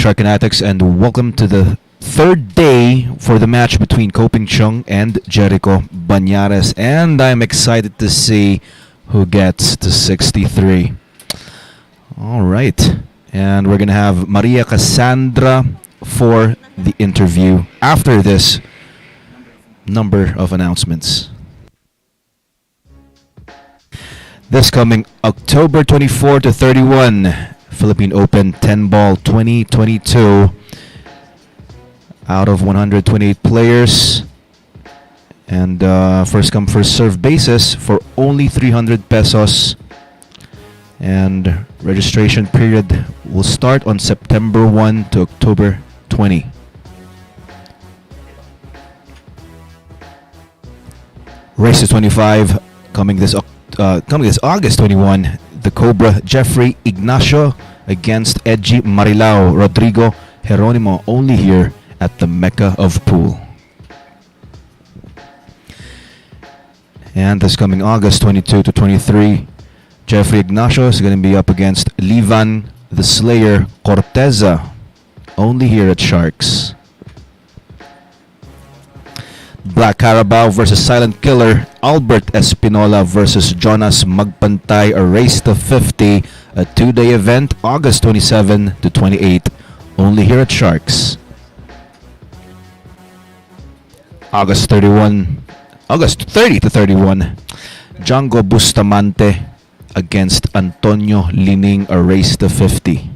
Shark Fanatics, and welcome to the third day for the match between CHUNG and JERICO Bañares. And I'm excited to see who gets to 63. All right. And we're going to have Maria Cassandra for the interview after this number of announcements. This coming October 24 to 31, Philippine Open 10 Ball 2022. Out of 128 players. And first come first serve basis for only 300 pesos. And registration period will start on September 1 to October 20. Race to 25 coming this August 21. The Cobra Jeffrey Ignacio against Edgy Marilao Rodrigo Jeronimo, only here at the Mecca of Pool. And this coming August 22 to 23, Jeffrey Ignacio is going to be up against Livan the Slayer Corteza, only here at Sharks. Black Carabao versus Silent Killer, Albert Espinola versus Jonas Magpantay, a race to 50, a 2-day event, August 27 to 28, only here at Sharks. August 30 to 31, Django Bustamante against Antonio Lining, a race to 50.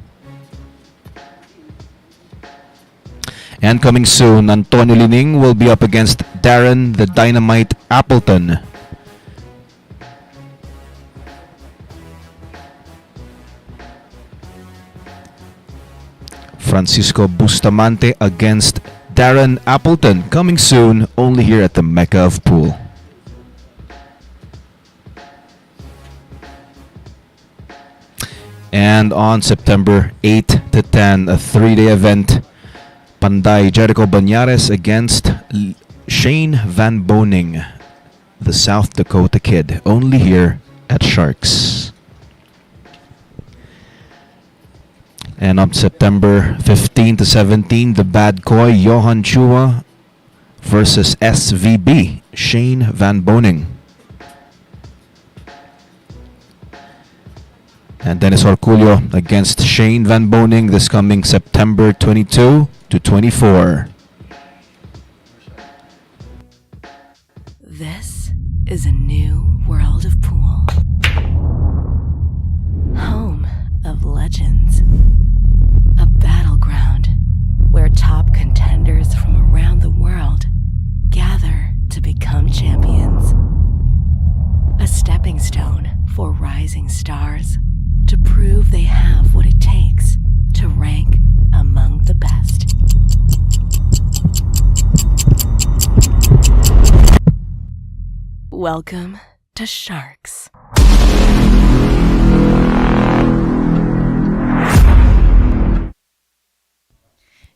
And coming soon, Antonio Lining will be up against Darren the Dynamite Appleton. Francisco Bustamante against Darren Appleton, coming soon, only here at the Mecca of Pool. And on September 8 to 10, a 3-day event, Panday JERICO Bañares against Shane Van Boning, the South Dakota kid, only here at Sharks. And on September 15 to 17, the Bad Koi Johan Chua versus SVB Shane Van Boning. And Dennis Orculio against Shane Van Boning this coming September 22 to 24. This is a new world of pool. Home of legends. A battleground where top contenders from around the world gather to become champions. A stepping stone for rising stars to prove they have what it takes to rank among the best. Welcome to Sharks.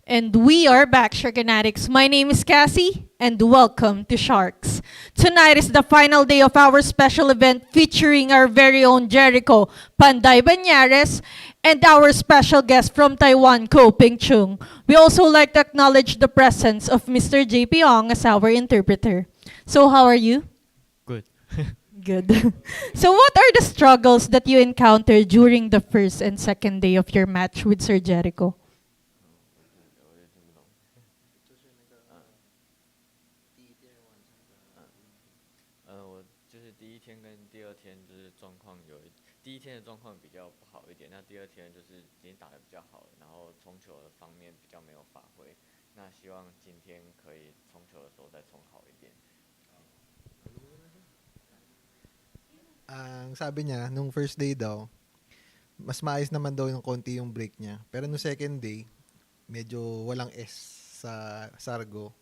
And we are back, Shark Fanatics. My name is Cassie, and welcome to Sharks. Tonight is the final day of our special event featuring our very own JERICO, Panday Bañares, and our special guest from Taiwan, CHUNG. We also like to acknowledge the presence of Mr. JP Ong as our interpreter. So how are you? Good. Good. So what are the struggles that you encountered during the first and second day of your match with Sir JERICO? 第一天的状况比较不好一点，那第二天就是已经打得比较好了，然后冲球的方面比较没有发挥，那希望今天可以冲球的时候再冲好一点。Ang sabi niya, nung first day daw, mas maayos naman daw yung konti yung break niya. Pero nung second day, medyo walang S sa Sargo.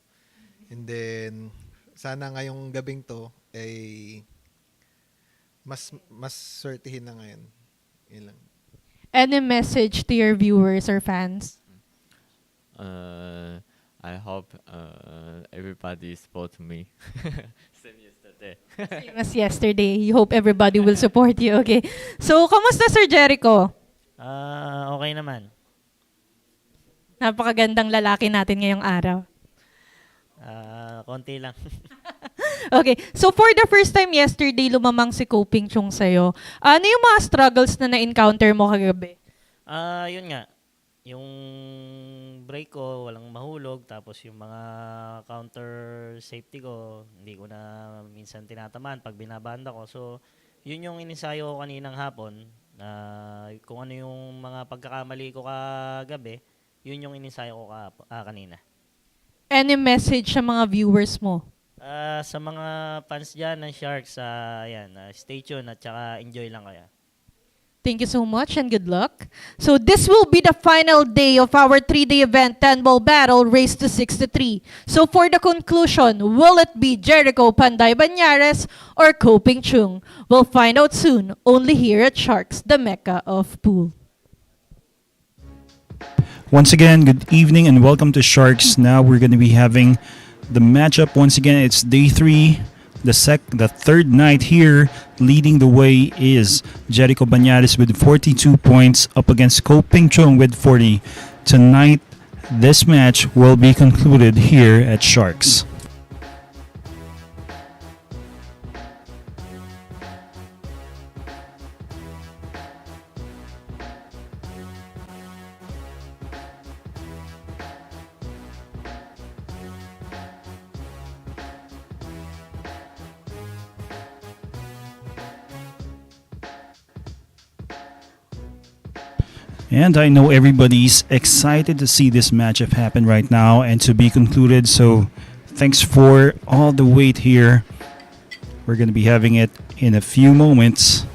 And then, sana ngayong gabing to, ay mas swertihin na ngayon. Yun lang. Any message to your viewers or fans? I hope everybody support me. Same yesterday. Same as yesterday. You hope everybody will support you. Okay. So, kamusta Sir JERICO? Okay naman. Napakagandang lalaki natin ngayong araw. Konti lang. Okay, so for the first time yesterday, lumamang si Coping Chung sa'yo. Ano yung mga struggles na na-encounter mo kagabi? Yun nga. Yung break ko, walang mahulog. Tapos yung mga counter safety ko, hindi ko na minsan tinatamaan pag binabanda ko. So, yun yung inisayo ko kaninang hapon. Kung ano yung mga pagkakamali ko kagabi, yun yung inisayo ko kanina. Any message sa mga viewers mo? Sa mga fans dyan ng Sharks, stay tuned at saka enjoy lang kaya. Thank you so much and good luck. So this will be the final day of our 3-day event 10-ball battle race to 63. So for the conclusion, will it be Jericho Panday Bañares or Coping Chung? We'll find out soon, only here at Sharks, the Mecca of Pool. Once again, good evening and welcome to Sharks. Now we're going to be having the matchup. Once again, it's day 3. The third night here. Leading the way is JERICO Bañares with 42 points up against Coping Chung with 40. Tonight, this match will be concluded here at Sharks. And I know everybody's excited to see this matchup happen right now and to be concluded. So thanks for all the wait here. We're going to be having it in a few moments.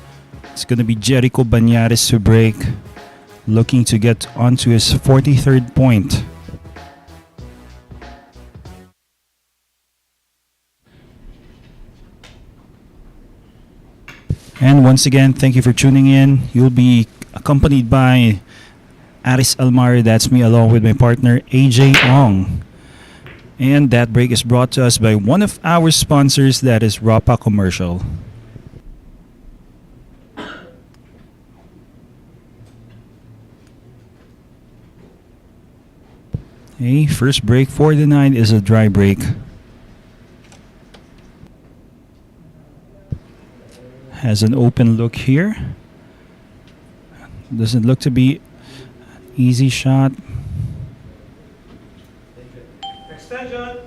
It's going to be JERICO Bañares to break, looking to get onto his 43rd point. And once again, thank you for tuning in. You'll be accompanied by Aris Almar, that's me, along with my partner AJ Ong. And that break is brought to us by one of our sponsors, that is Rapa Commercial. Okay, first break for the night is a dry break. Has an open look here. Doesn't look to be easy shot. Extension.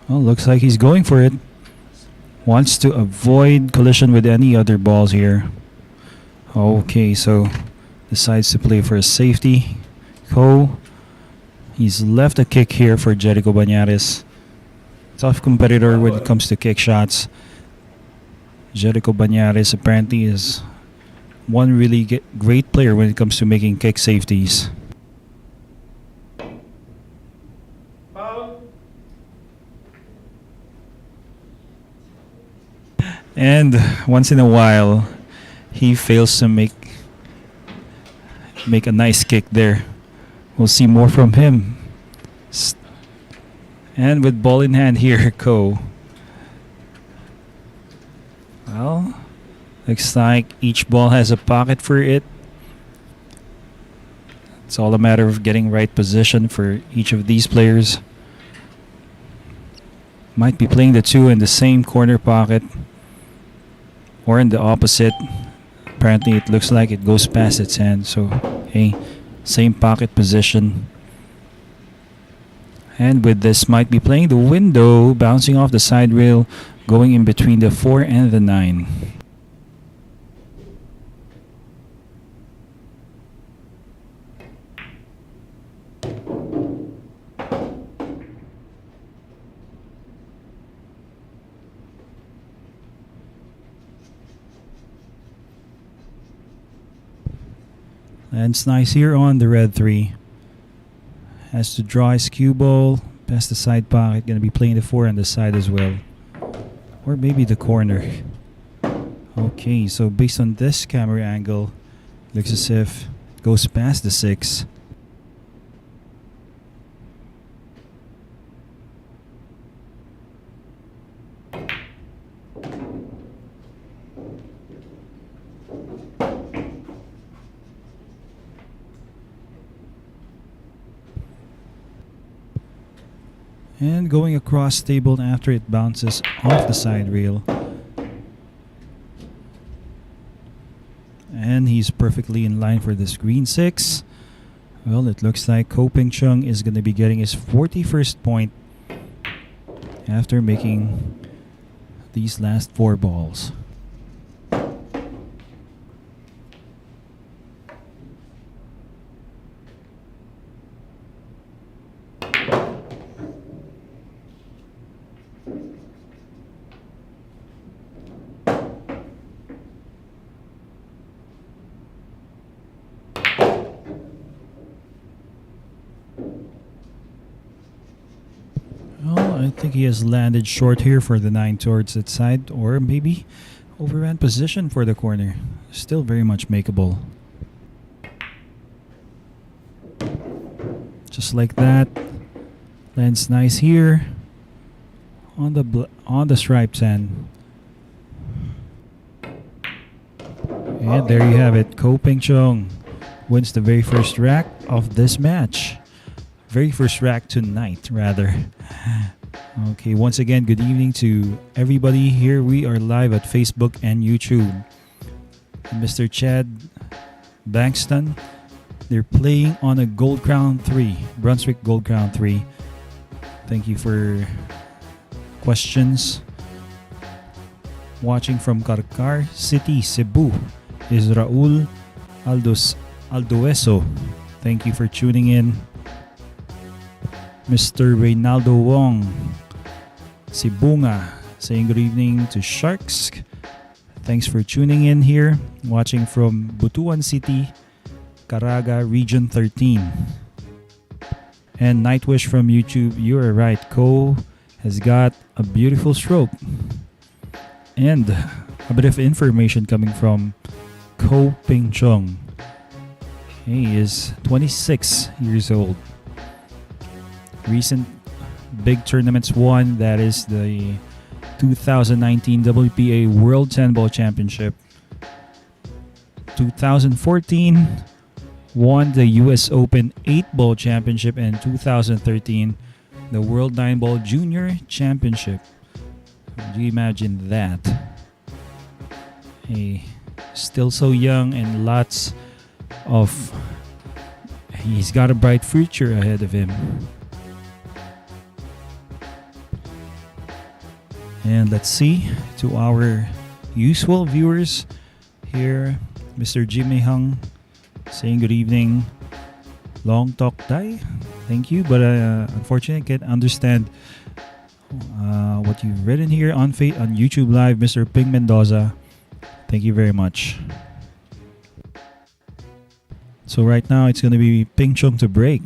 Well, looks like he's going for it. Wants to avoid collision with any other balls here. Okay, so decides to play for a safety. He's left a kick here for JERICO Bañares. Tough competitor when it comes to kick shots. JERICO Bañares apparently is one really great player when it comes to making kick safeties. Foul. And once in a while, he fails to make a nice kick there. We'll see more from him. And with ball in hand here, Well, looks like each ball has a pocket for it. It's all a matter of getting right position for each of these players. Might be playing the two in the same corner pocket or in the opposite. Apparently it looks like it goes past its hand, so same pocket position. And with this, might be playing the window, bouncing off the side rail, going in between the 4 and the 9. And it's nice here on the red 3. Has to draw his cue ball past the side pocket. Gonna be playing the 4 on the side as well. Or maybe the corner. Okay, so based on this camera angle, looks as if it goes past the 6. And going across table after it bounces off the side rail. And he's perfectly in line for this green 6. Well, it looks like CHUNG is going to be getting his 41st point after making these last 4 balls. Well, I think he has landed short here for the 9 towards that side, or maybe overran position for the corner. Still very much makeable. Just like that. Lands nice here on the stripes end. And there you have it. CHUNG wins the very first rack of this match. Very first rack tonight, rather. Okay, once again, good evening to everybody. Here we are live at Facebook and YouTube. Mr. Chad Bankston, they're playing on a Gold Crown 3, Brunswick Gold Crown 3. Thank you for questions. Watching from Carcar City, Cebu, is Raul Aldoeso. Thank you for tuning in. Mr. Reynaldo Wong, Sibunga, saying good evening to Sharks. Thanks for tuning in here. Watching from Butuan City, Caraga, Region 13. And Nightwish from YouTube, you are right. Ko has got a beautiful stroke. And a bit of information coming from CHUNG. He is 26 years old. Recent big tournaments won, that is the 2019 WPA World 10 Ball Championship. 2014 won the US Open 8 Ball Championship, and 2013 the World 9 Ball Junior Championship. Do you imagine that? Hey, still so young and he's got a bright future ahead of him. And let's see, to our usual viewers here, Mr. Jimmy Hung saying good evening. Long talk Thai. Thank you, but unfortunately I can't understand what you've written here on YouTube Live. Mr. Ping Mendoza, thank you very much. So right now it's going to be CHUNG to break.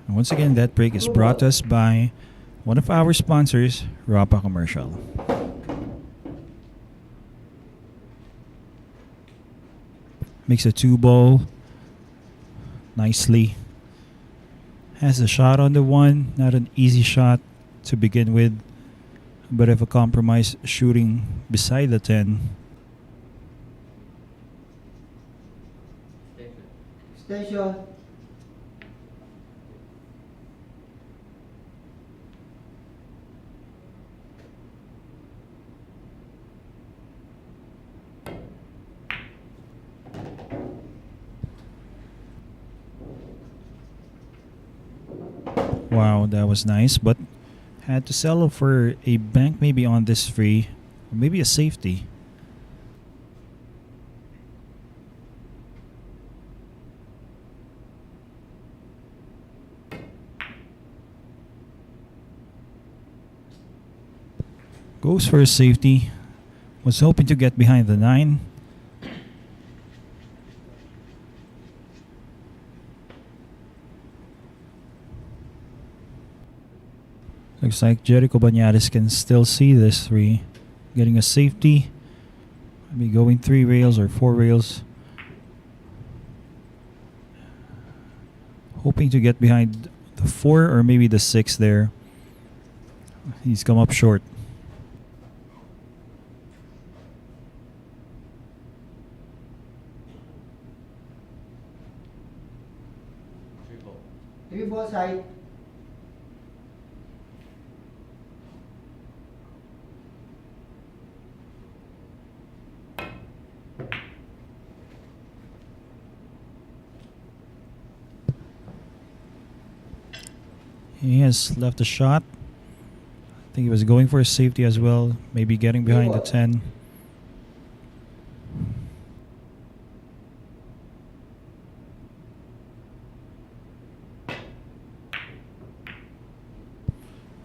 And once again, that break is brought to us by one of our sponsors, Rapa Commercial. Makes a 2-ball nicely. Has a shot on the 1, not an easy shot to begin with, but of a compromise shooting beside the 10. Station. Wow, that was nice, but had to settle for a bank maybe on this free, or maybe a safety. Goes for a safety. Was hoping to get behind the 9. Looks like JERICO Bañares can still see this 3. Getting a safety. Maybe going 3 rails or 4 rails. Hoping to get behind the 4 or maybe the 6 there. He's come up short. ball side. He has left a shot. I think he was going for a safety as well. Maybe getting behind the 10.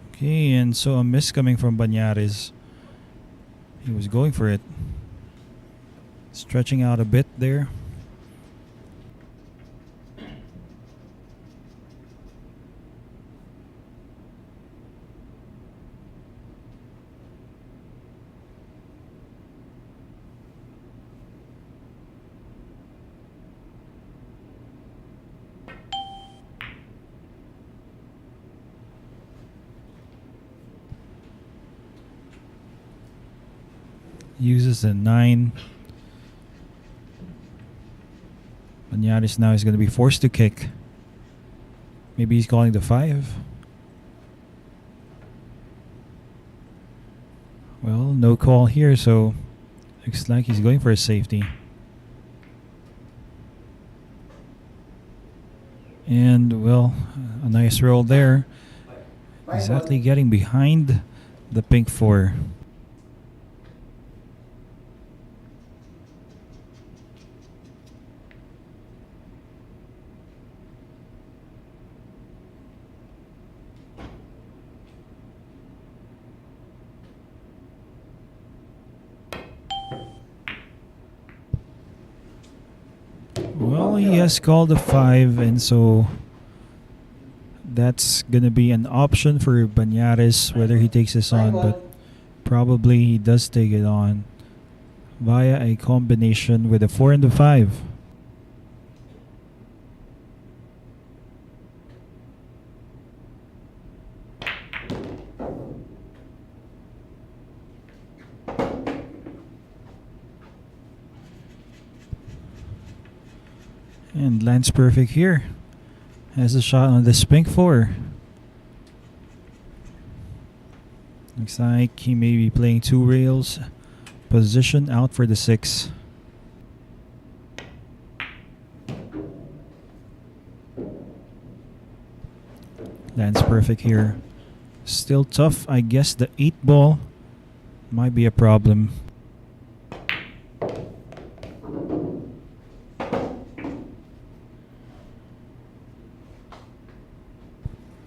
Okay, and so a miss coming from Bañares. He was going for it. Stretching out a bit there. Uses a 9. Bañares now is going to be forced to kick. Maybe he's calling the 5. Well, no call here, so looks like he's going for a safety. And, well, a nice roll there. Exactly getting behind the pink 4. Well, he has called a 5, and so that's gonna be an option for Bañares whether he takes this on, but probably he does take it on via a combination with a 4 and a 5. And lands perfect here. Has a shot on this pink 4. Looks like he may be playing 2 rails. Position out for the 6. Lands perfect here. Still tough. I guess the 8 ball might be a problem.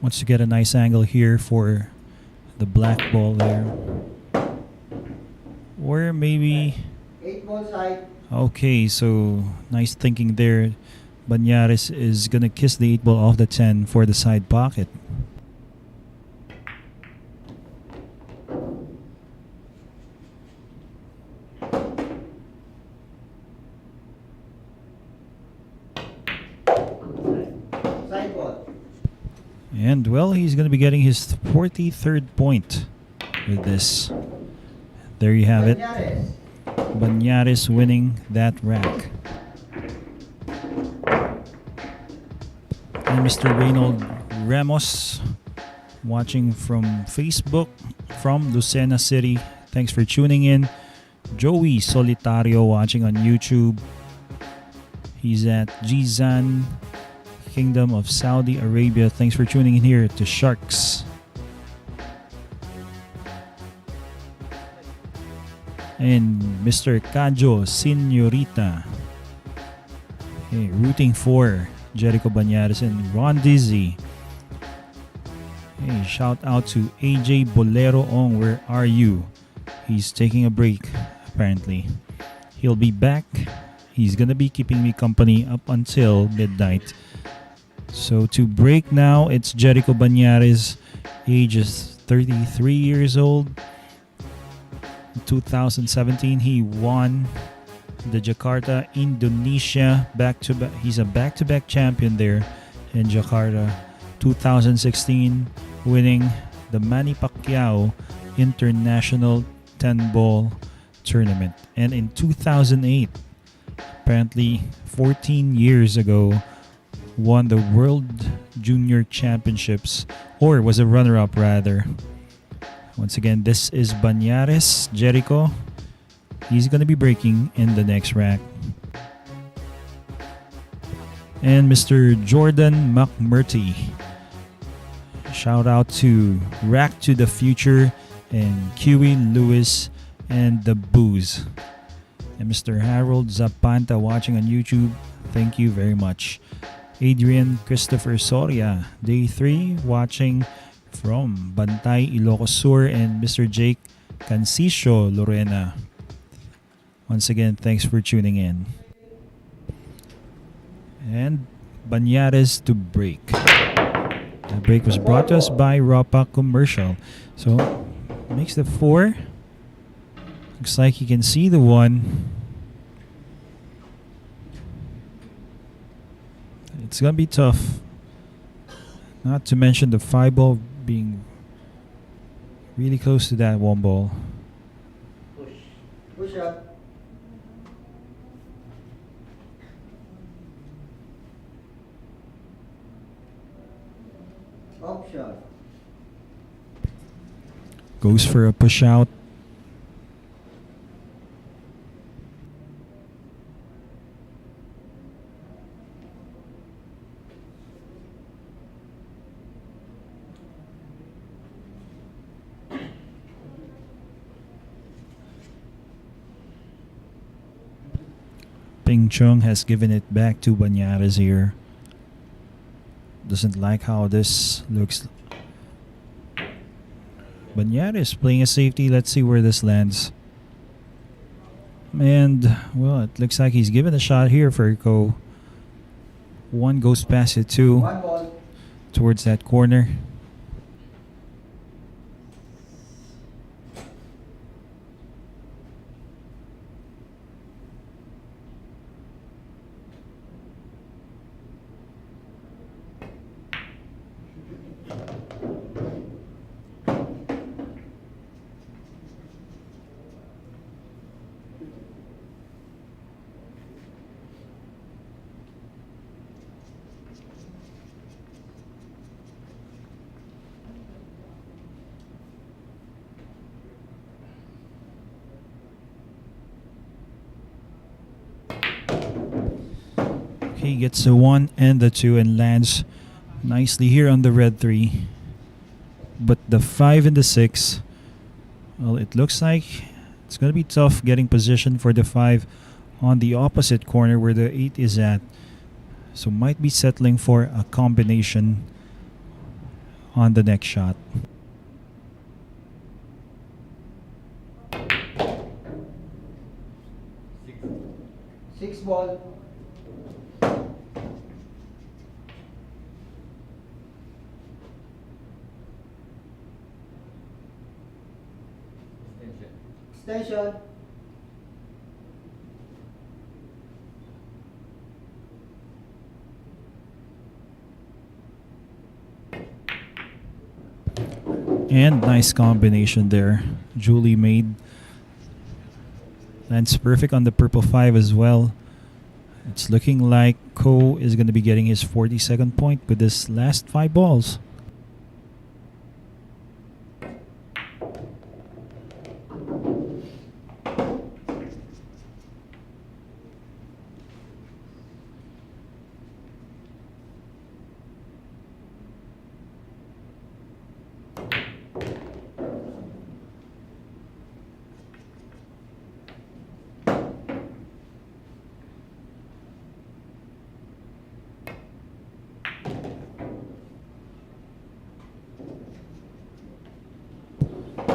Wants to get a nice angle here for the black ball there. Or maybe... 8 ball side. Okay, so nice thinking there. Bañares is going to kiss the 8 ball off the 10 for the side pocket. Side ball. And, well, he's going to be getting his 43rd point with this. There you have it. Bañares. Bañares winning that rack. And Mr. Reynold Ramos watching from Facebook from Lucena City. Thanks for tuning in. Joey Solitario watching on YouTube. He's at Jizan, Kingdom of Saudi Arabia. Thanks for tuning in here to Sharks. And Mr. Kajo Senorita. Okay, rooting for Jerico Bañares and Ron Dizzy. Hey, shout out to AJ Bolero Ong. Where are you? He's taking a break, apparently. He'll be back. He's gonna be keeping me company up until midnight. So to break now, it's Jerico Bañares. Age is 33 years old. In 2017, he won the Jakarta, Indonesia back-to-back. He's a back-to-back champion there in Jakarta. 2016, winning the Manny Pacquiao International 10-ball tournament. And in 2008, apparently 14 years ago, won the World Junior Championships, or was a runner-up rather. Once again, this is Bañares, JERICO. He's going to be breaking in the next rack. And Mr. Jordan McMurty. Shout out to Rack to the Future and Kiwi Lewis and the Booze. And Mr. Harold Zapanta watching on YouTube, thank you very much. Adrian Christopher Soria, Day 3, watching from Bantay, Ilocos Sur, and Mr. Jake Cancicio, Lorena. Once again, thanks for tuning in. And Bañares to break. The break was brought to us by Ropa Commercial. So, makes the 4. Looks like you can see the 1. It's going to be tough. Not to mention the 5 ball being really close to that 1 ball. Push up. Up shot. Goes for a push out. CHUNG has given it back to Bañares here. Doesn't like how this looks. Bañares playing a safety. Let's see where this lands. And, well, it looks like he's given a shot here for Go. 1 goes past it, 2 1 ball. towards that corner. He gets the 1 and the 2 and lands nicely here on the red 3. But the 5 and the 6, well, it looks like it's going to be tough getting position for the 5 on the opposite corner where the 8 is at. So might be settling for a combination on the next shot. Six ball. Extension. And nice combination there. Julie made. Lands perfect on the purple 5 as well. It's looking like Ko is going to be getting his 42nd point with this last 5 balls.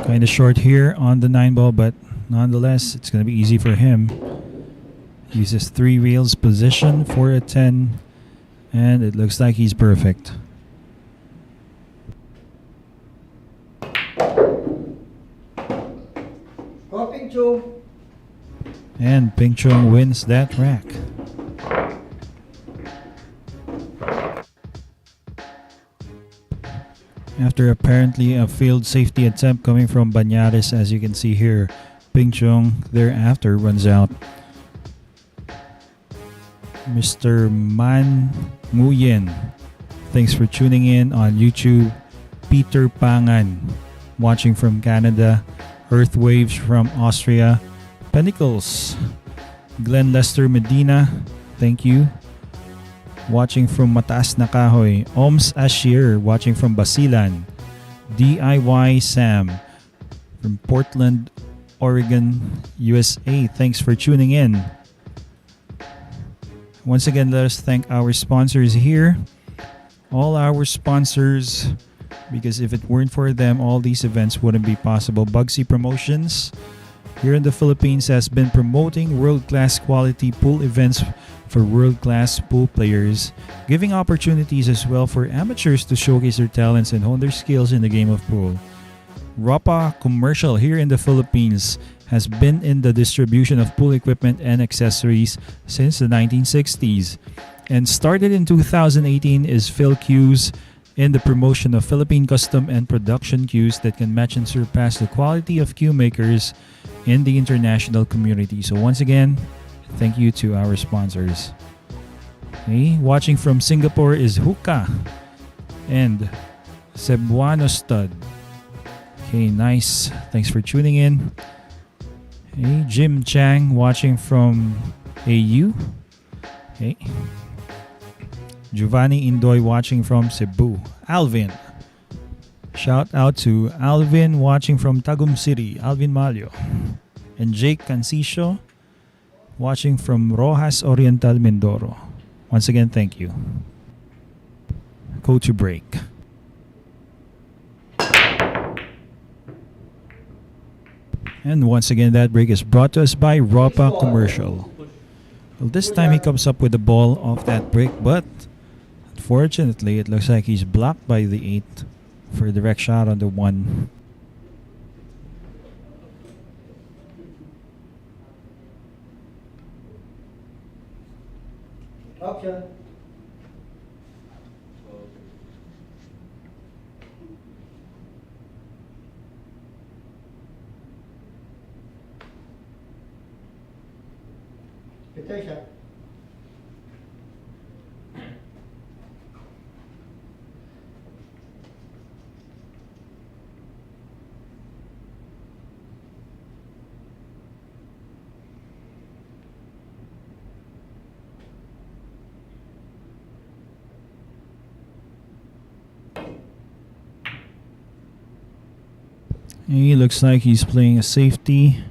Kind of short here on the 9 ball, but nonetheless, it's going to be easy for him. Uses 3 reels position for a 10, and it looks like he's perfect. Go Chung. And CHUNG wins that rack. After apparently a failed safety attempt coming from Bañares, as you can see here, CHUNG thereafter runs out. Mr. Nguyen. Thanks for tuning in on YouTube. Peter Pangan, watching from Canada. Earth Waves from Austria. Pentacles. Glenn Lester Medina, thank you. Watching from Mataas na Kahoy. Oms Ashir, watching from Basilan. DIY Sam from Portland, Oregon, USA. Thanks for tuning in. Once again, let us thank our sponsors here. All our sponsors, because if it weren't for them, all these events wouldn't be possible. Bugsy Promotions here in the Philippines has been promoting world-class quality pool events for world-class pool players, giving opportunities as well for amateurs to showcase their talents and hone their skills in the game of pool. Ropa Commercial here in the Philippines has been in the distribution of pool equipment and accessories since the 1960s, and started in 2018 is Phil Cues in the promotion of Philippine custom and production cues that can match and surpass the quality of cue makers in the international community. So once again, thank you to our sponsors. Okay, watching from Singapore is Hookah and Cebuano Stud. Okay, nice. Thanks for tuning in. Okay, Jim Chang watching from AU. Okay. Giovanni Indoy watching from Cebu. Alvin. Shout out to Alvin watching from Tagum City. Alvin Malio. And Jake Cancicio watching from Rojas Oriental, Mindoro. Once again, thank you. Go to break. And once again, that break is brought to us by Ropa Commercial. Well, this time he comes up with the ball off that break, but unfortunately, it looks like he's blocked by the 8 for a direct shot on the 1. Option. Petition. He looks like he's playing a safety.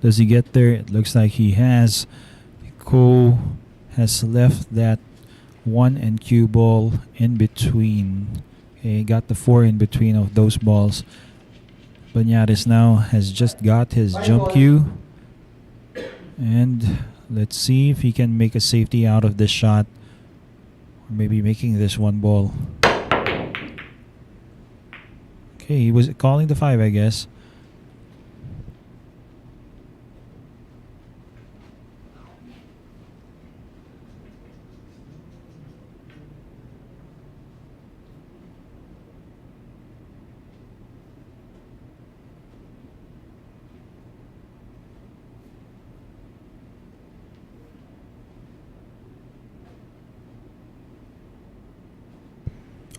Does he get there? It looks like he has. Ko has left that 1 and cue ball in between. Okay, got the 4 in between of those balls. Bañares now has just got his jump cue. And let's see if he can make a safety out of this shot. Or maybe making this 1 ball. Okay, he was calling the 5, I guess.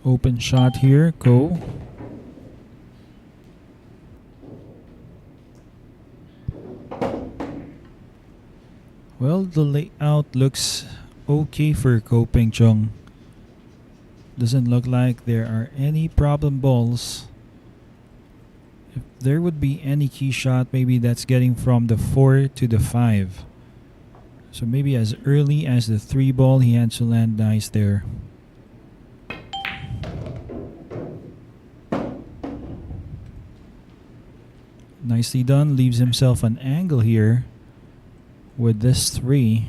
Open shot here, go. Well, the layout looks okay for Ko Ping Chung. Doesn't look like there are any problem balls. If there would be any key shot, maybe that's getting from the 4 to the 5. So maybe as early as the 3 ball, he had to land nice there. Nicely done. Leaves himself an angle here with this 3.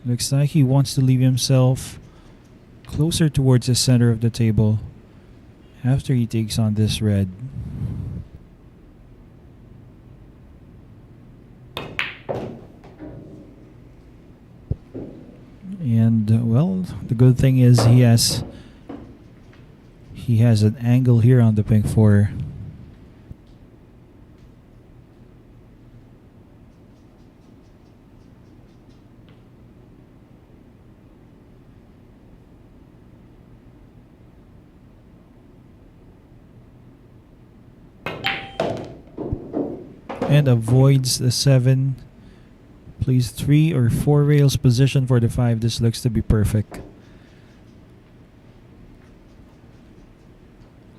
Looks like he wants to leave himself closer towards the center of the table after he takes on this red. And well, the good thing is he has an angle here on the pink 4. and avoids the 7. Plays 3 or 4 rails position for the 5. This looks to be perfect.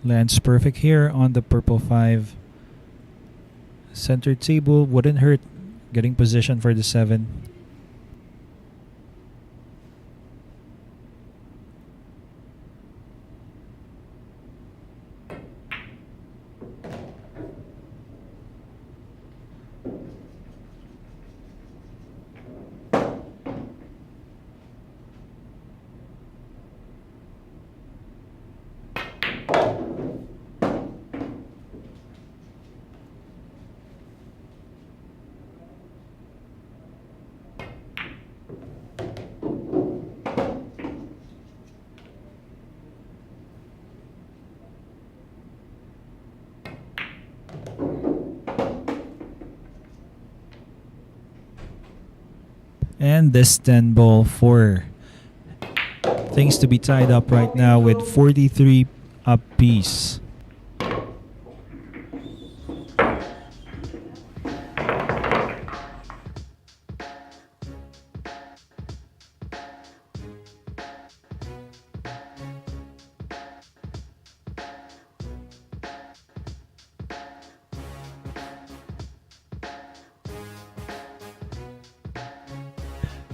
Lands perfect here on the purple 5. Center table wouldn't hurt. Getting position for the 7. And this 10 ball for things to be tied up right now with 43 apiece.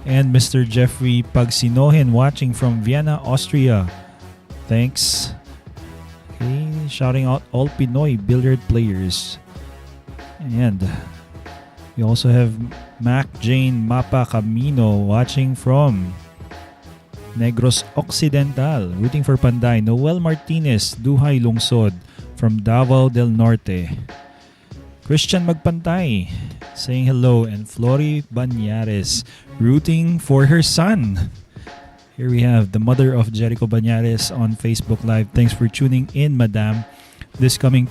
And Mr. Jeffrey Pagsinohin watching from Vienna, Austria. Thanks. Okay, shouting out all Pinoy billiard players. And we also have Mac Jane Mapa Camino watching from Negros Occidental. Rooting for Panday. Noel Martinez, Duhay Lungsod from Davao del Norte. Christian Magpantay saying hello, and Flori Bañares rooting for her son. Here we have the mother of Jerico Bañares on Facebook Live. Thanks for tuning in, Madam. This coming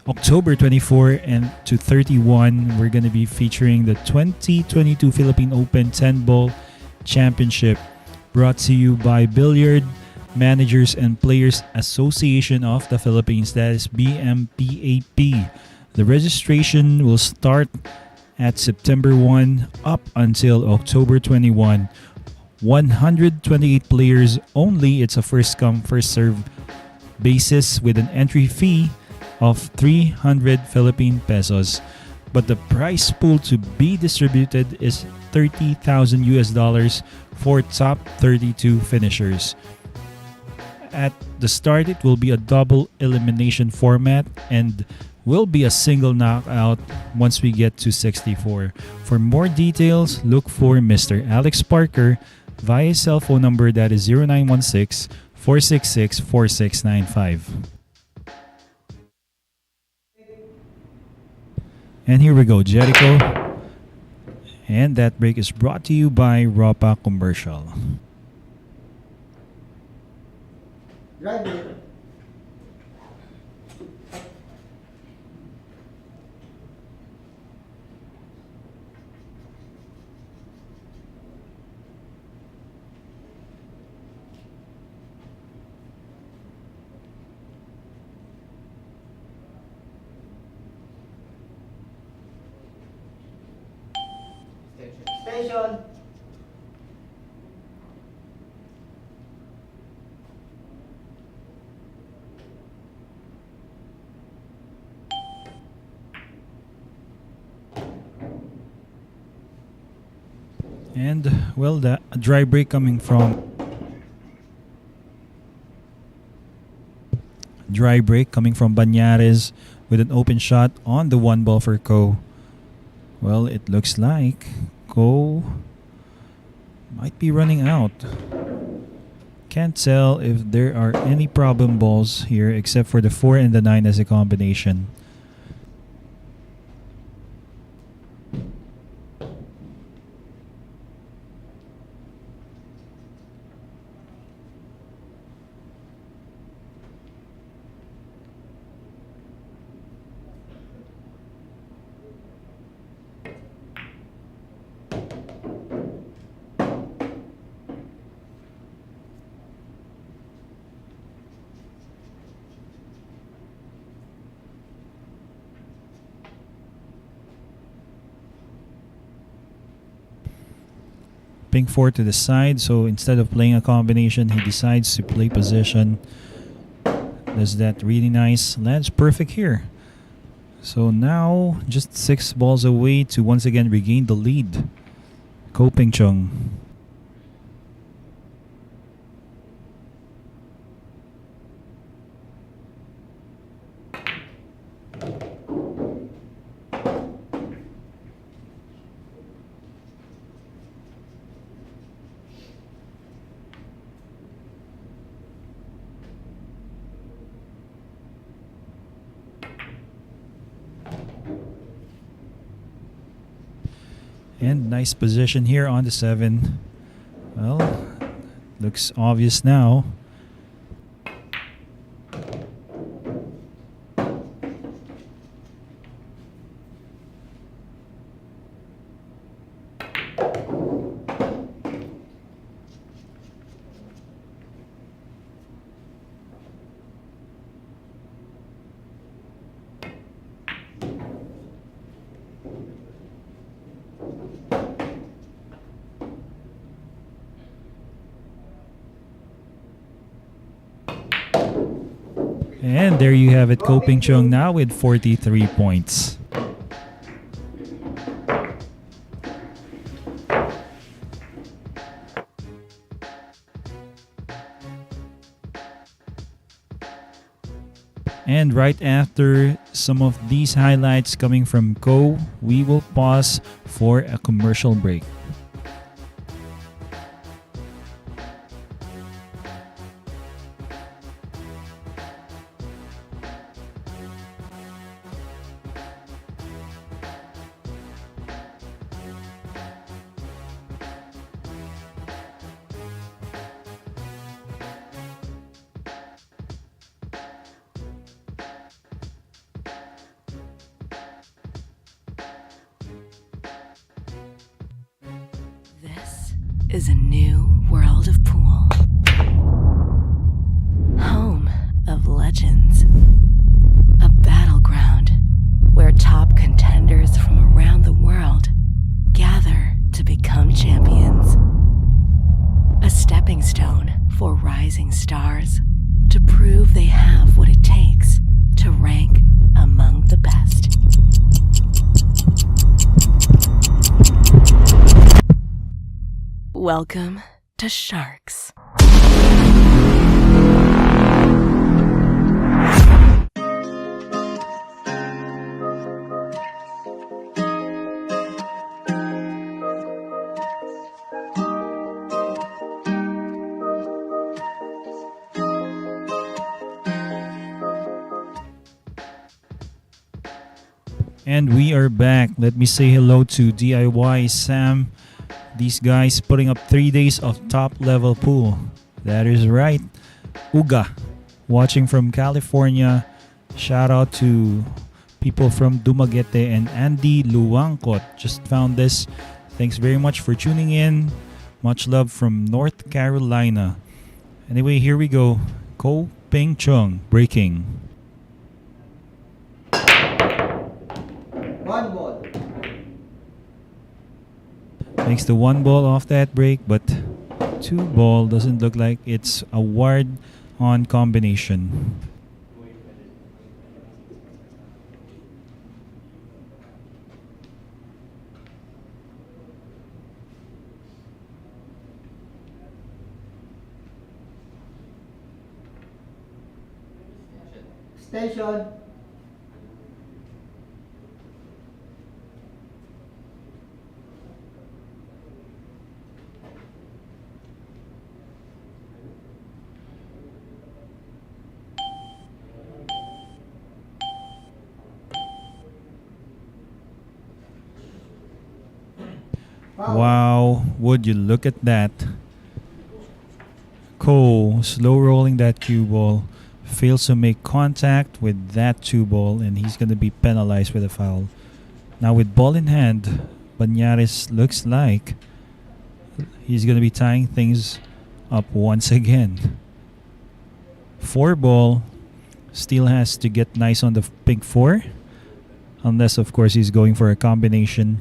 October 24 and to 31, we're going to be featuring the 2022 Philippine Open 10-Ball Championship, brought to you by Billiard Managers and Players Association of the Philippines. That is BMPAP. The registration will start at September 1 up until October 21. 128 players only. It's a first come, first serve basis with an entry fee of 300 Philippine pesos. But the prize pool to be distributed is $30,000 US for top 32 finishers. At the start, it will be a double elimination format and will be a single knockout once we get to 64. For more details, look for Mr. Alex Parker via his cell phone number, that is 0916-466-4695. And here we go, Jericho. And that break is brought to you by Ropa Commercial. Drive it. Station. And well, the dry break coming from Bañares with an open shot on the 1 ball for Ko. Well, it looks like Ko might be running out. Can't tell if there are any problem balls here except for the 4 and the 9 as a combination. pink 4 to the side. So instead of playing a combination, he decides to play position. Does that really nice. Lands perfect here. So now just 6 balls away to once again regain the lead. Ko Ping Chung. And nice position here on the 7. Well, looks obvious now. And there you have it, Ko Ping Chung now with 43 points. And right after some of these highlights coming from Ko, we will pause for a commercial break. This is a new world of pool. Home of legends. A battleground where top contenders from around the world gather to become champions. A stepping stone for rising stars to prove they have what it takes to rank among the best. Welcome to Sharks. And we are back. Let me say hello to DIY Sam. These guys putting up 3 days of top level pool. That is right. Uga, watching from California. Shout out to people from Dumaguete and Andy Luangkot. Just found this. Thanks very much for tuning in. Much love from North Carolina. Anyway, here we go. Ko Ping Chung breaking. One ball. Makes the 1 ball off that break, but 2 ball doesn't look like it's a ward on combination. Station. Wow, would you look at that? Ko slow rolling that cue ball, fails to make contact with that 2 ball, and he's going to be penalized with a foul. Now with ball in hand, Bañares looks like he's going to be tying things up once again. 4 ball, still has to get nice on the pink 4, unless of course he's going for a combination.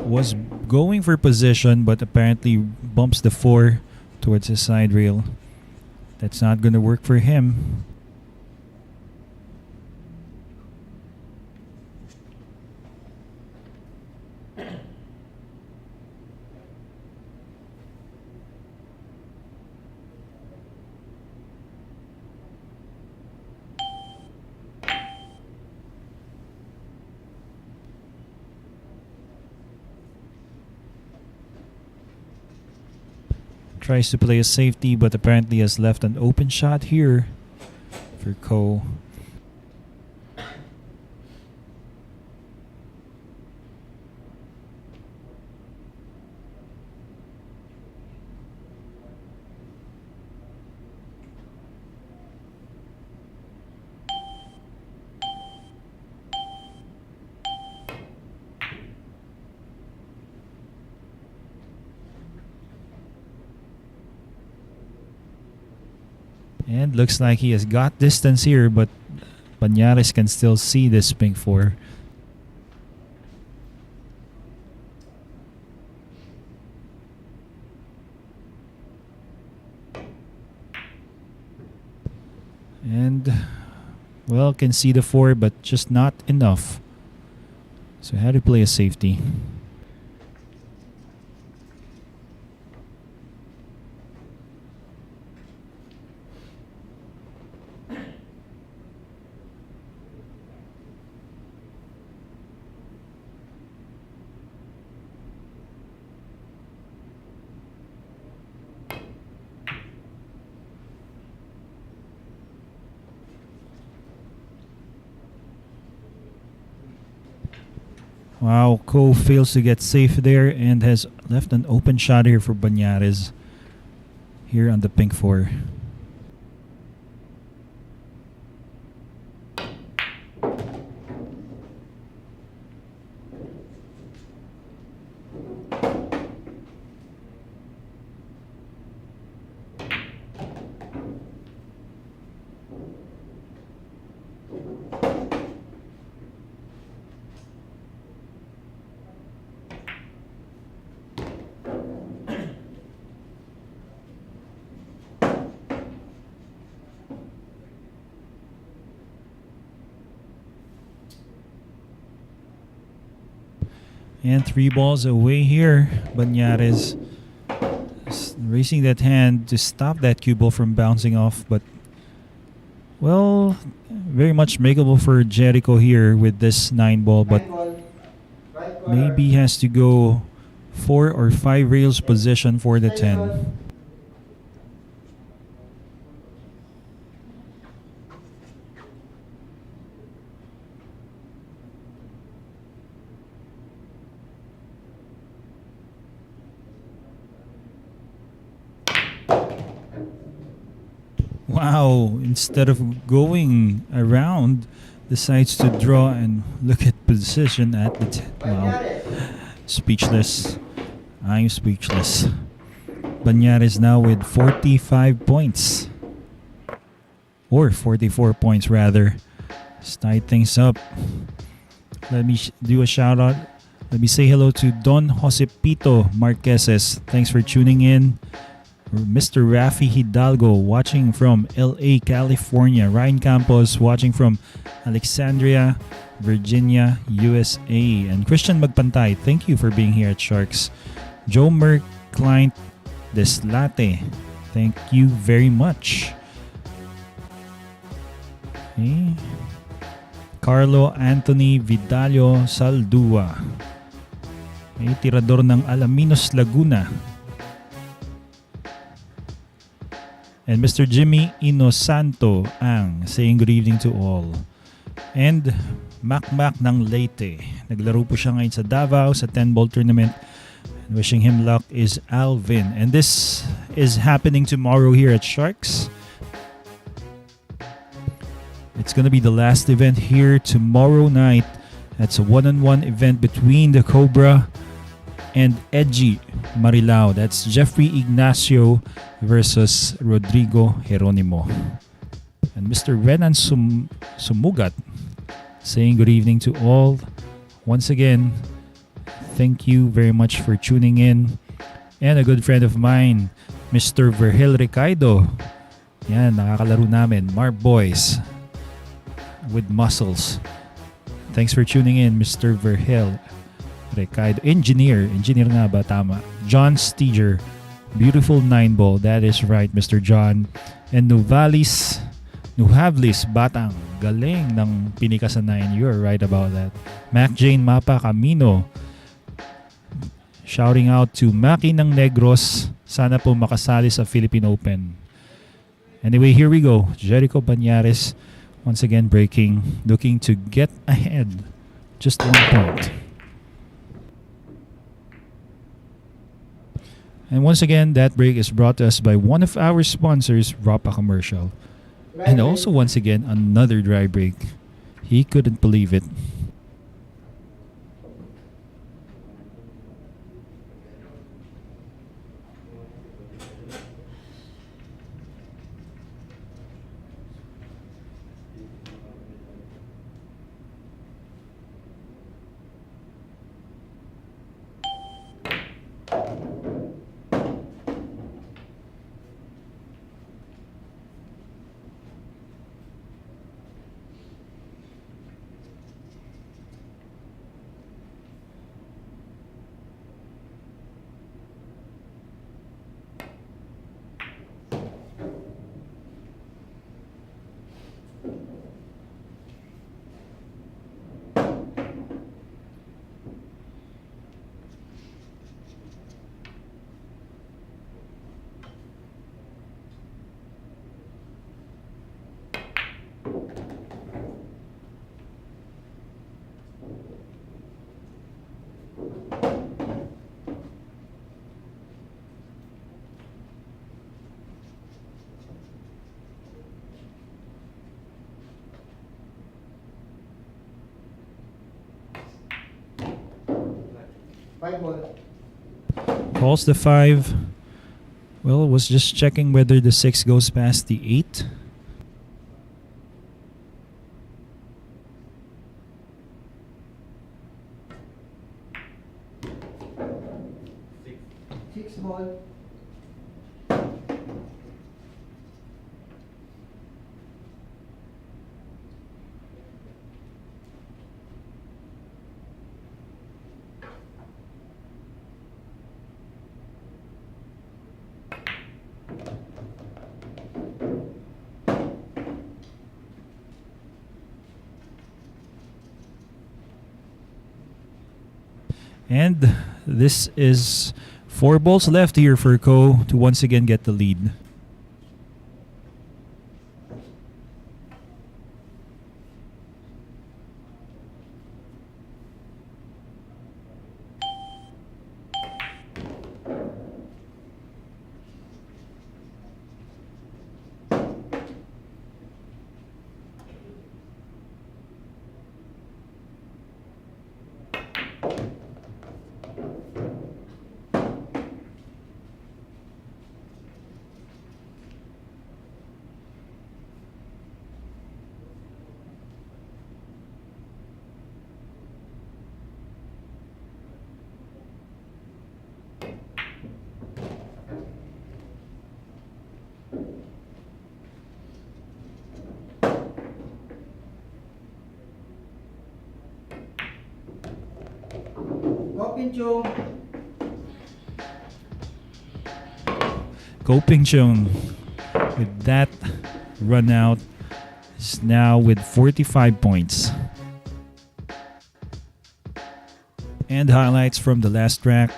was going for position but apparently bumps the 4 towards the side rail. That's not going to work for him. Tries to play a safety, but apparently has left an open shot here for Ko. And looks like he has got distance here, but Bañares can still see this pink 4. And, well, can see the 4, but just not enough. So had to play a safety. Wow, Ko fails to get safe there and has left an open shot here for Bañares here on the pink 4. And 3 balls away here. Bañares raising that hand to stop that cue ball from bouncing off. But, well, very much makeable for JERICO here with this 9 ball. But maybe has to go 4 or 5 rails position for the 10. Wow, instead of going around, decides to draw and look at position at the wow. Speechless. I'm speechless. Bañares now with 45 points. Or 44 points rather. Let's tie things up. Let me do a shout out. Let me say hello to Don Josepito Marqueses. Thanks for tuning in. Mr. Rafi Hidalgo watching from LA, California. Ryan Campos watching from Alexandria, Virginia, USA. And Christian Magpantay, thank you for being here at Sharks. Joe Merck Client Deslate, thank you very much. Okay. Carlo Anthony Vidalio Saldua. Okay. Tirador ng Alaminos, Laguna. And Mr. Jimmy Inosanto Ang saying good evening to all. And Mac ng Leyte. Naglaro po siya ngayon sa Davao sa 10-ball tournament. And wishing him luck is Alvin. And this is happening tomorrow here at Sharks. It's gonna be the last event here tomorrow night. That's a one-on-one event between the Cobra and Edgy Marilao. That's Jeffrey Ignacio versus Rodrigo Jeronimo. And Mr. Renan Sumugat saying good evening to all. Once again, Thank you very much for tuning in. And a good friend of mine, Mr. Vergel Ricardo. Yan, nakakalaro namin. Mark Boys with muscles. Thanks for tuning in, Mr. Vergel Ricardo. Engineer nga ba? Tama. John Steger. Beautiful 9-ball. That is right, Mr. John. And Nuhavlis Batang. Galing ng pinikasan 9. You're right about that. Mac Jane Mapa Camino. Shouting out to Maki ng Negros. Sana po makasali sa Philippine Open. Anyway, here we go. Jerico Bañares once again breaking, looking to get ahead. Just 1 point. And once again, that break is brought to us by one of our sponsors, Rapa Commercial. And also once again, another dry break. He couldn't believe it. Five ball. Calls the 5. Well, was just checking whether the 6 goes past the 8. Six ball. And this is 4 balls left here for Ko to once again get the lead. Chong. Ko Ping-chung with that run out is now with 45 points. And highlights from the last track.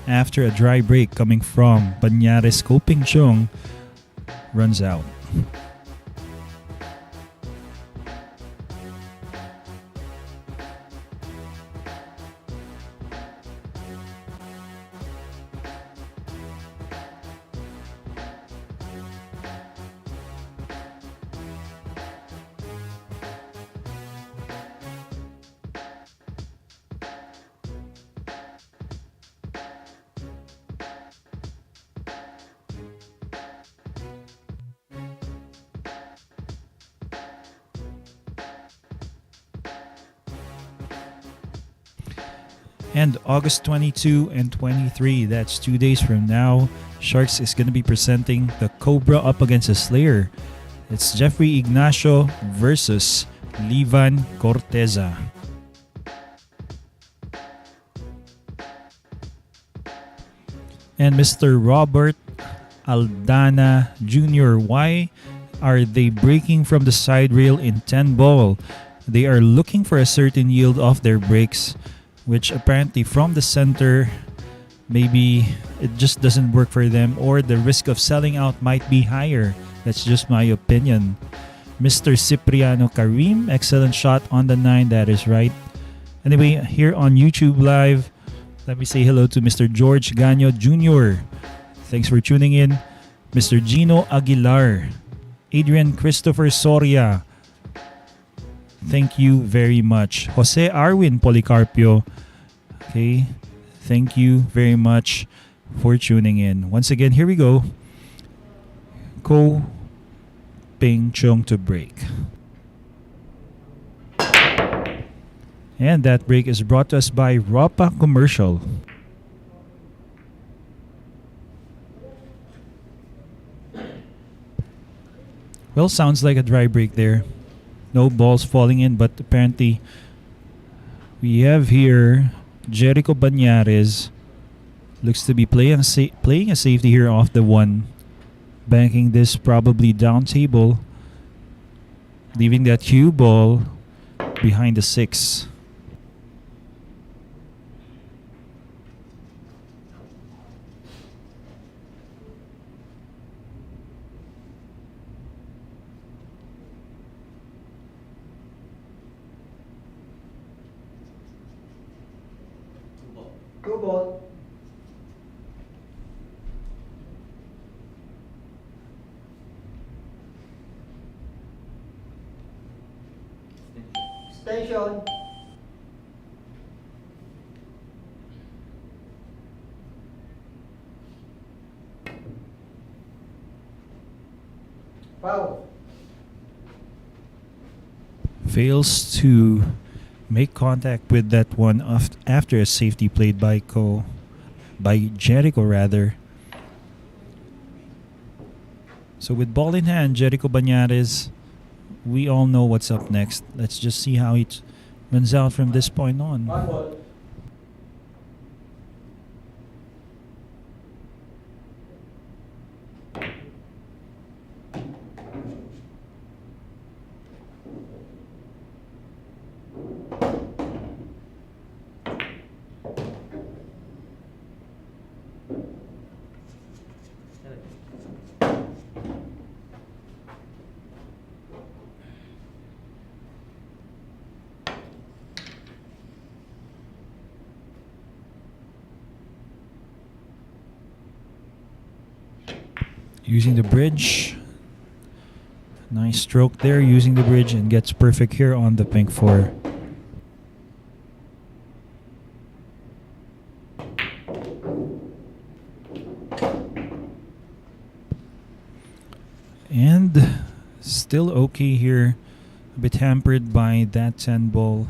After a dry break coming from Bañares, Ko Ping-chung runs out. And August 22 and 23, that's 2 days from now, Sharks is going to be presenting the Cobra up against the Slayer. It's Jeffrey Ignacio versus Livan Corteza. And Mr. Robert Aldana Jr., why are they breaking from the side rail in 10 ball? They are looking for a certain yield off their breaks, which apparently from the center, maybe it just doesn't work for them, or the risk of selling out might be higher. That's just my opinion. Mr. Cipriano Karim, excellent shot on the 9, that is right. Anyway, here on YouTube Live, let me say hello to Mr. George Gano Jr. Thanks for tuning in. Mr. Gino Aguilar, Adrian Christopher Soria, thank you very much. Jose Arwin Policarpio, okay, thank you very much for tuning in. Once again, here we go. Ko Ping Chung to break. And that break is brought to us by Ropa Commercial. Well, sounds like a dry break there. No balls falling in, but apparently we have here JERICO Bañares. Looks to be playing a safety here off the 1. Banking this probably down table. Leaving that cue ball behind the 6. Two ball. Extension. Foul. Fails to make contact with that one after a safety played by JERICO rather. So with ball in hand, JERICO Bañares, we all know what's up next. Let's just see how it runs out from this point on. One ball. Using the bridge. Nice stroke there, using the bridge, and gets perfect here on the pink 4. And still okay here. A bit hampered by that 10 ball.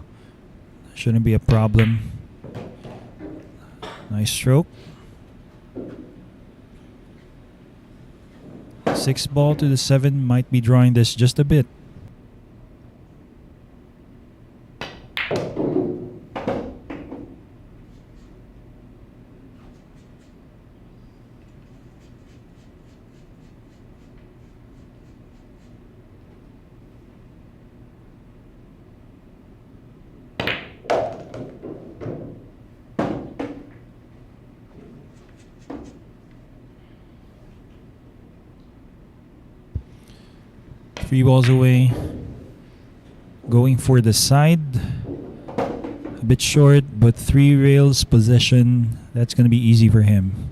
Shouldn't be a problem. Nice stroke. 6 ball to the 7 might be drawing this just a bit. Three balls away. Going for the side. A bit short, but 3 rails possession. That's going to be easy for him.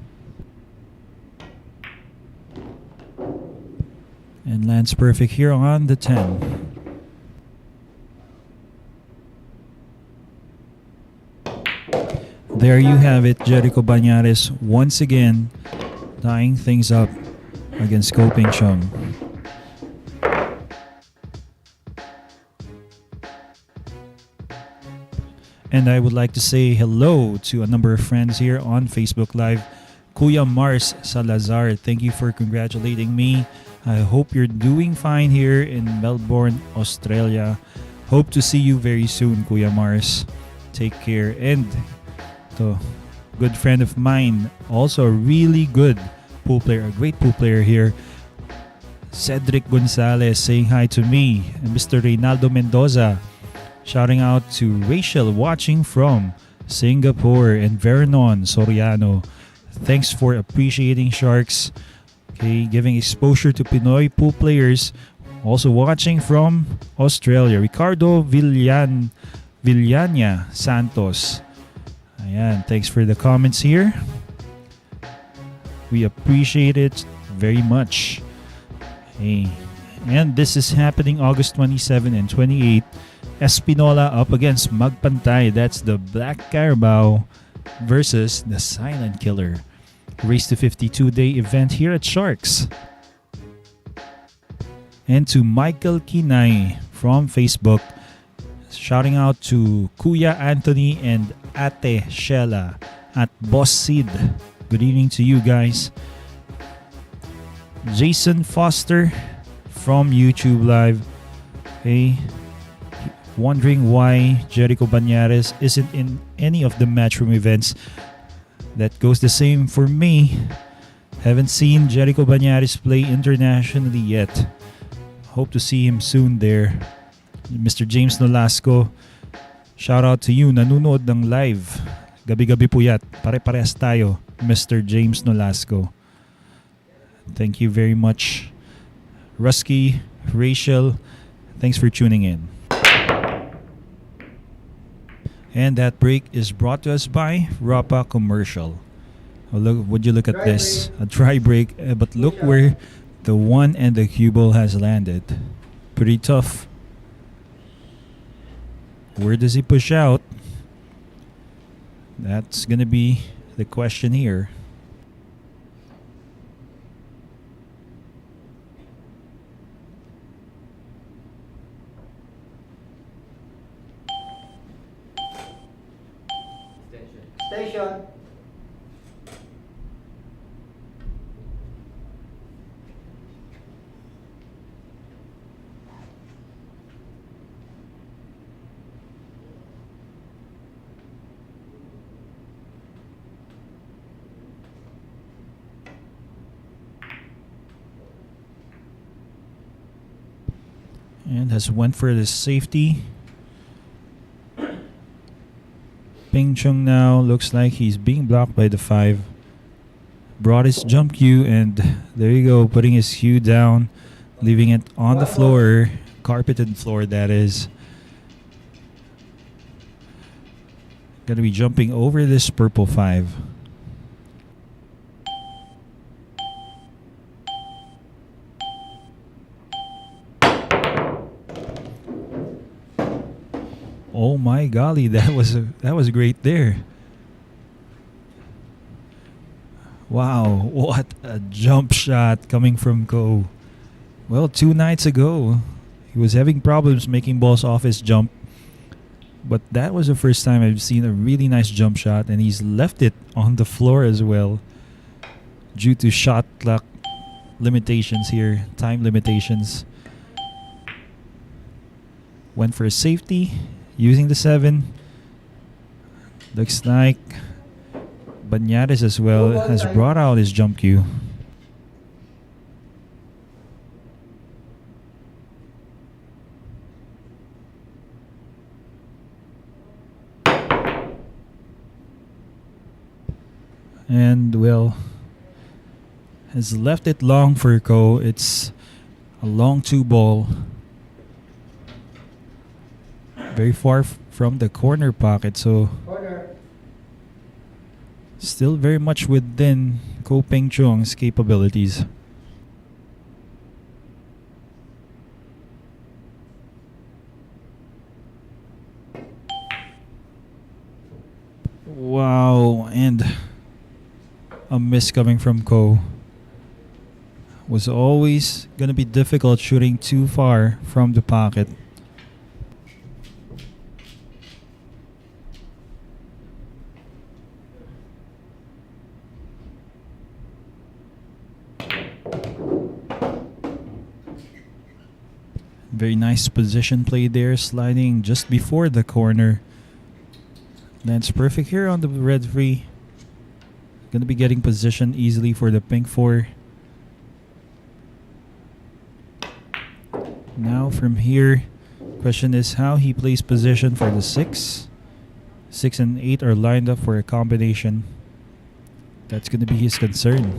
And lands perfect here on the 10. There you have it, JERICO Bañares once again tying things up against CHUNG. And I would like to say hello to a number of friends here on Facebook Live. Kuya Mars Salazar, thank you for congratulating me. I hope you're doing fine here in Melbourne, Australia. Hope to see you very soon, Kuya Mars. Take care. And to good friend of mine, also a really good pool player, a great pool player here, Cedric Gonzalez, saying hi to me. And Mr. Reynaldo Mendoza, shouting out to Rachel watching from Singapore, and Vernon Soriano. Thanks for appreciating Sharks. Okay, giving exposure to Pinoy pool players. Also watching from Australia, Ricardo Villania Santos. Ayan, thanks for the comments here. We appreciate it very much. Hey, and this is happening August 27 and 28. Espinola up against Magpantay. That's the Black Carabao versus the Silent Killer. Race to 52 day event here at Sharks. And to Michael Kinay from Facebook, shouting out to Kuya Anthony and Ate Shella at Boss Sid. Good evening to you guys. Jason Foster from YouTube Live. Hey, wondering why Jerico Bañares isn't in any of the Matchroom events. That goes the same for me. Haven't seen Jerico Bañares play internationally yet. Hope to see him soon there. Mr. James Nolasco, shout out to you. Nanunood ng live. Gabi-gabi puyat. Pare-parehas tayo, Mr. James Nolasco. Thank you very much. Rusky, Rachel, thanks for tuning in. And that break is brought to us by Rapa Commercial. Oh, look, would you look at this? A dry break, but look where the one and the cue ball has landed. Pretty tough. Where does he push out? That's going to be the question here. Station. And has went for the safety. Ping Chung now looks like he's being blocked by the 5. Brought his jump cue, and there you go, putting his cue down, leaving it on the floor, carpeted floor that is. Gonna be jumping over this purple 5. Oh my golly, that was great there. Wow, what a jump shot coming from Ko. Well, 2 nights ago, he was having problems making balls off his jump. But that was the first time I've seen a really nice jump shot, and he's left it on the floor as well due to shot clock limitations here, time limitations. Went for a safety using the 7. Looks like Bañares as well has brought out his jump cue. And well, has left it long for Ko. It's a long 2 ball. Very far from the corner pocket, so Corner. still very much within Ko Peng Chung's capabilities. Wow, and a miss coming from Ko. Was always going to be difficult shooting too far from the pocket. Very nice position play there, sliding just before the corner. That's perfect here on the red 3. Gonna be getting position easily for the pink 4. Now from here, question is how he plays position for the 6. 6 and 8 are lined up for a combination. That's gonna be his concern.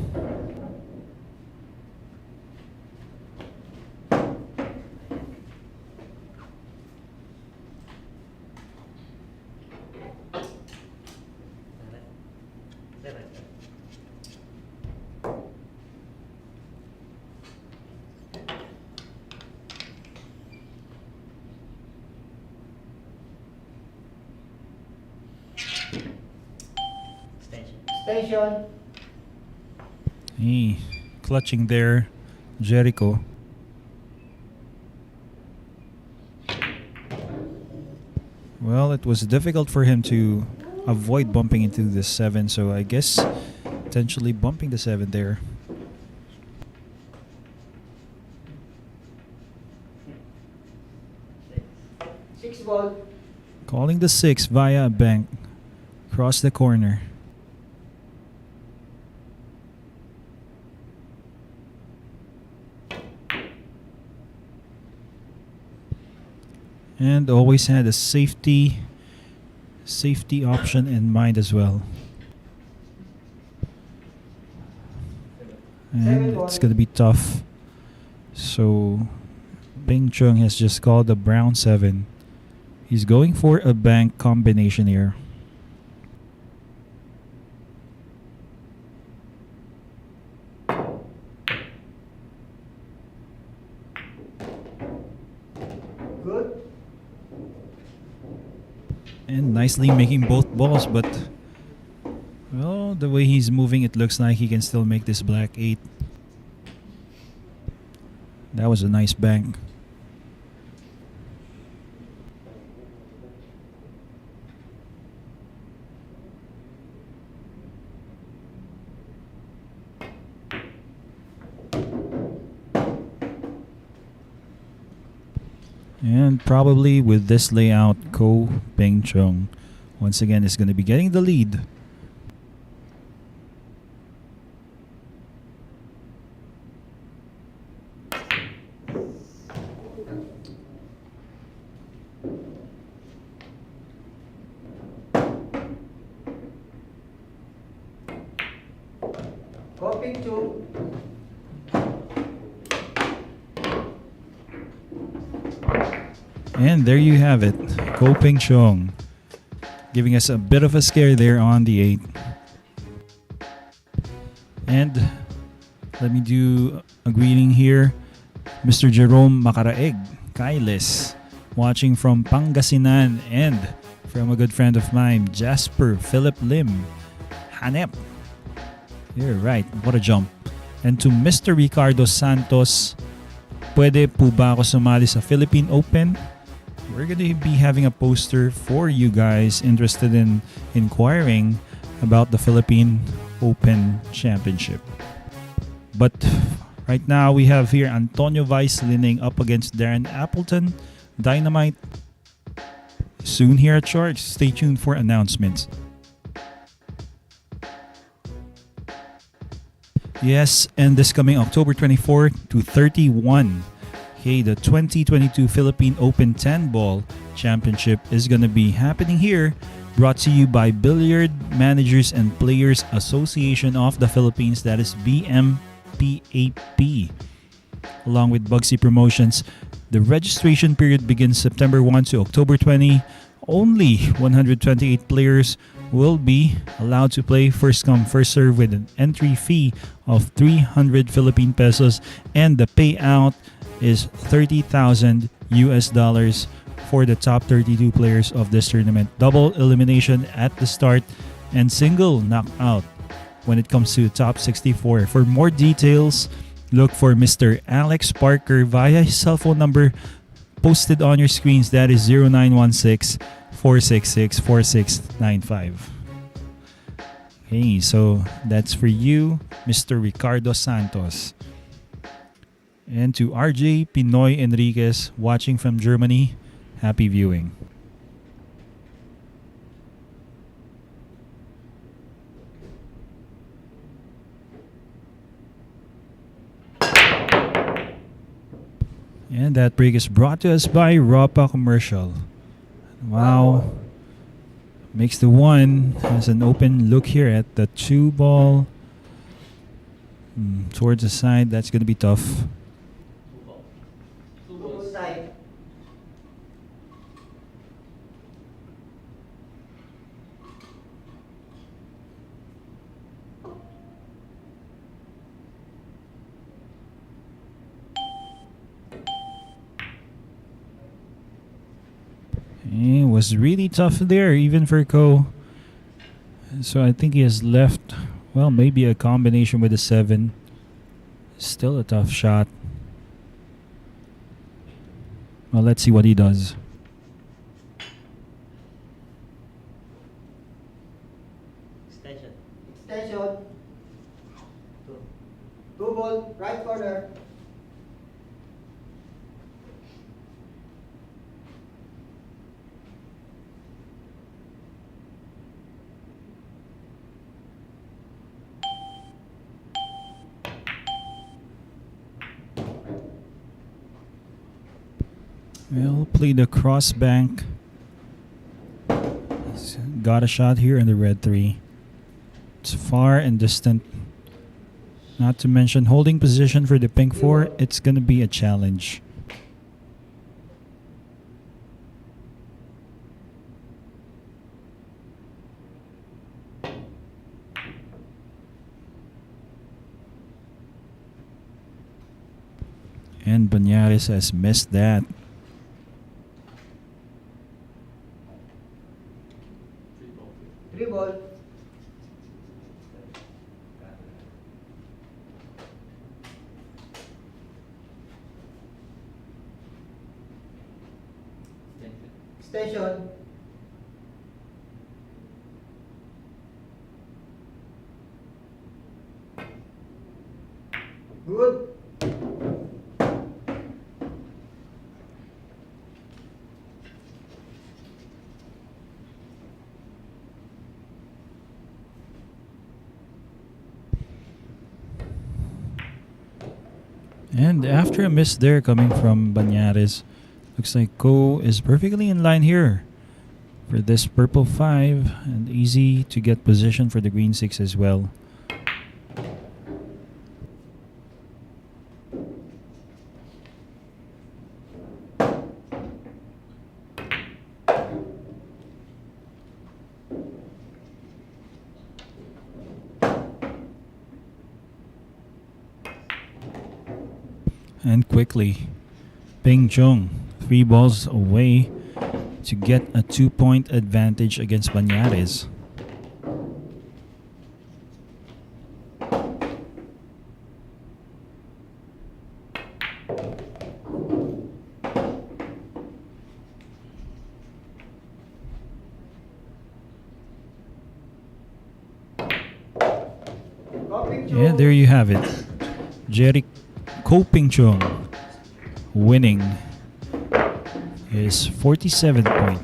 Station. Hey, clutching there, JERICO. Well, it was difficult for him to avoid bumping into the 7, so I guess potentially bumping the 7 there. Six ball. Calling the 6 via a bank. Cross the corner. And always had a safety option in mind as well. And it's gonna be tough. So CHUNG has just called the brown 7. He's going for a bank combination here. Good. And nicely making both balls, but well, the way he's moving, it looks like he can still make this black 8. That was a nice bank. And probably with this layout, CHUNG once again is going to be getting the lead. Copy 2. And there you have it, CHUNG giving us a bit of a scare there on the 8. And let me do a greeting here. Mr. Jerome Macaraeg, Kailes, watching from Pangasinan, and from a good friend of mine, Jasper Philip Lim, Hanep. You're right, what a jump. And to Mr. Ricardo Santos, pwede po ba ako sumali sa Philippine Open? We're going to be having a poster for you guys interested in inquiring about the Philippine Open Championship. But right now we have here Antonio Vice leaning up against Darren Appleton, Dynamite. Soon here at Sharks. Stay tuned for announcements. Yes, and this coming October 24 to 31, okay, the 2022 Philippine Open 10 Ball Championship is going to be happening here, brought to you by Billiard Managers and Players Association of the Philippines, that is BMPAP, along with Bugsy Promotions. The registration period begins September 1 to October 20. Only 128 players will be allowed to play, first come first serve, with an entry fee of 300 Philippine pesos, and the payout is $30,000 for the top 32 players of this tournament. Double elimination at the start and single knockout when it comes to the top 64. For more details, look for Mr. Alex Parker via his cell phone number posted on your screens. That is 0916-466-4695. Okay, so that's for you, Mr. Ricardo Santos. And to RJ Pinoy Enriquez watching from Germany, happy viewing. And that break is brought to us by Ropa Commercial. Wow. Makes the one. Has an open look here at the 2 ball. Towards the side, that's going to be tough. Two ball side. It was really tough there, even for Ko. So I think he has left, well, maybe a combination with a 7. Still a tough shot. Well, let's see what he does. Extension. Extension. Two ball, right corner. Well, play the cross bank. He's got a shot here in the red 3. It's far and distant. Not to mention holding position for the pink 4. It's going to be a challenge. And Bañares has missed that. Three ball. Extension. Good. And after a miss there coming from Bañares, looks like Ko is perfectly in line here for this purple 5 and easy to get position for the green 6 as well. And quickly, Ping Chung, 3 balls away to get a 2-point advantage against Bañares. Yeah, there you have it. JERICO Ping Chung winning his 47th point.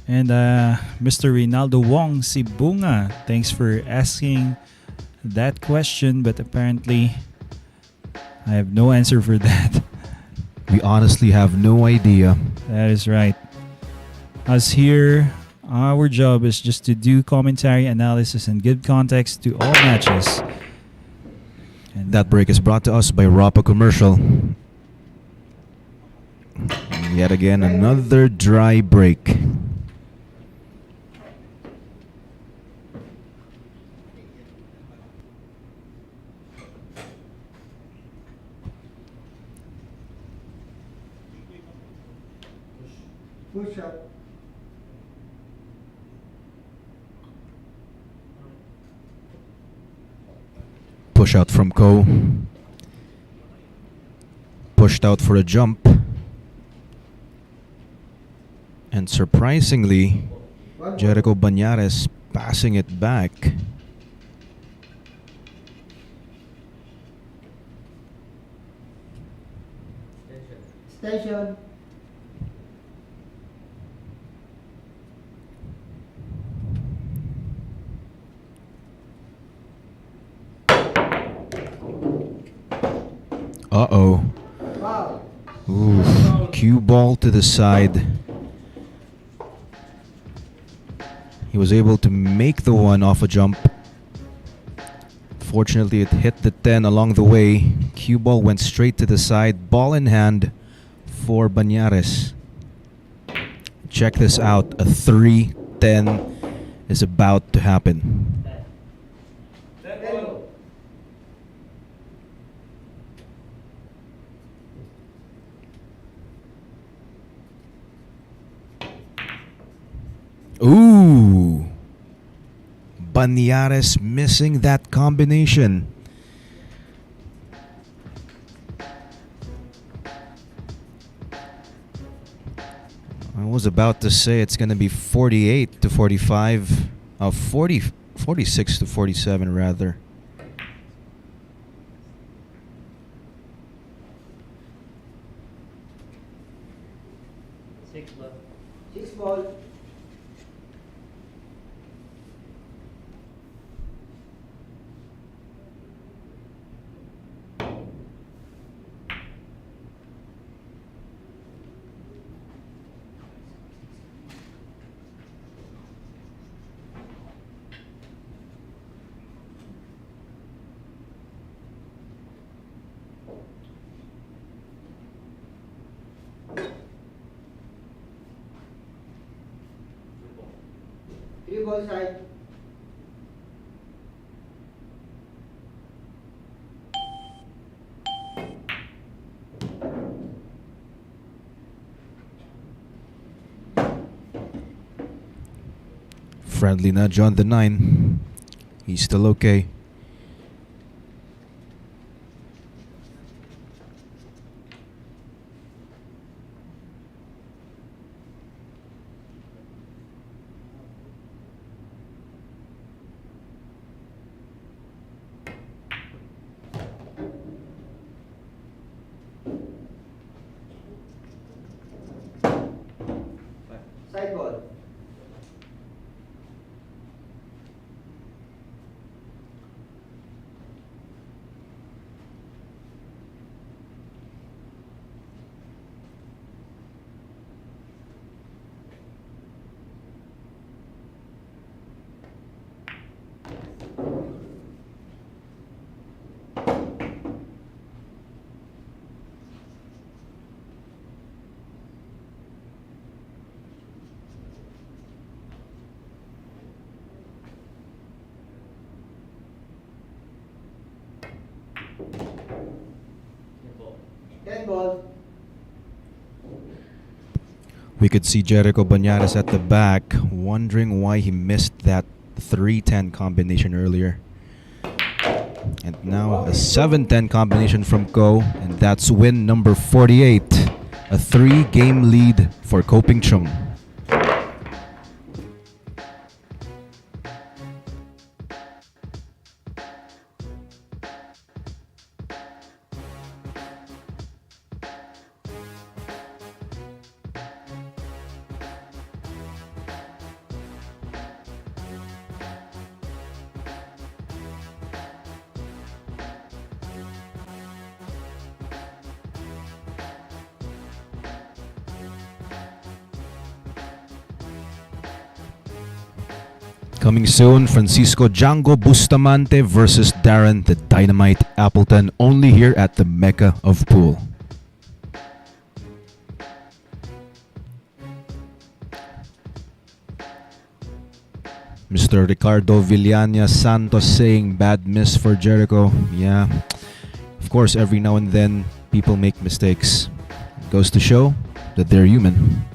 And Mr. Rinaldo Wong Sibunga, thanks for asking that question, but apparently I have no answer for that. We honestly have no idea. That is right. Us here, our job is just to do commentary, analysis, and give context to all matches. And That break is brought to us by Rapa Commercial. Yet again, another dry break. Push up. Push out from Ko. Pushed out for a jump. And surprisingly, JERICO Bañares passing it back. Station. Uh-oh. Foul. Ooh, cue ball to the side. He was able to make the one off a jump. Fortunately, it hit the 10 along the way. Cue ball went straight to the side. Ball in hand for Bañares. Check this out. A 3-10 is about to happen. Tempo. Ooh. Bañares missing that combination. I was about to say it's going to be 48 to 45. 46 to 47 rather. Six ball. 6 ball. Three ball side. Friendly nudge on the 9. He's still okay. Side ball. Ten ball. We could see JERICO Bañares at the back, wondering why he missed that 3-10 combination earlier. And now a 7-10 combination from Ko, and that's win number 48. A 3-game lead for CHUNG. Coming soon, Francisco Django Bustamante versus Darren the Dynamite Appleton, only here at the Mecca of Pool. Mr. Ricardo Villania Santos saying bad miss for Jericho. Yeah, of course, every now and then people make mistakes. It goes to show that they're human.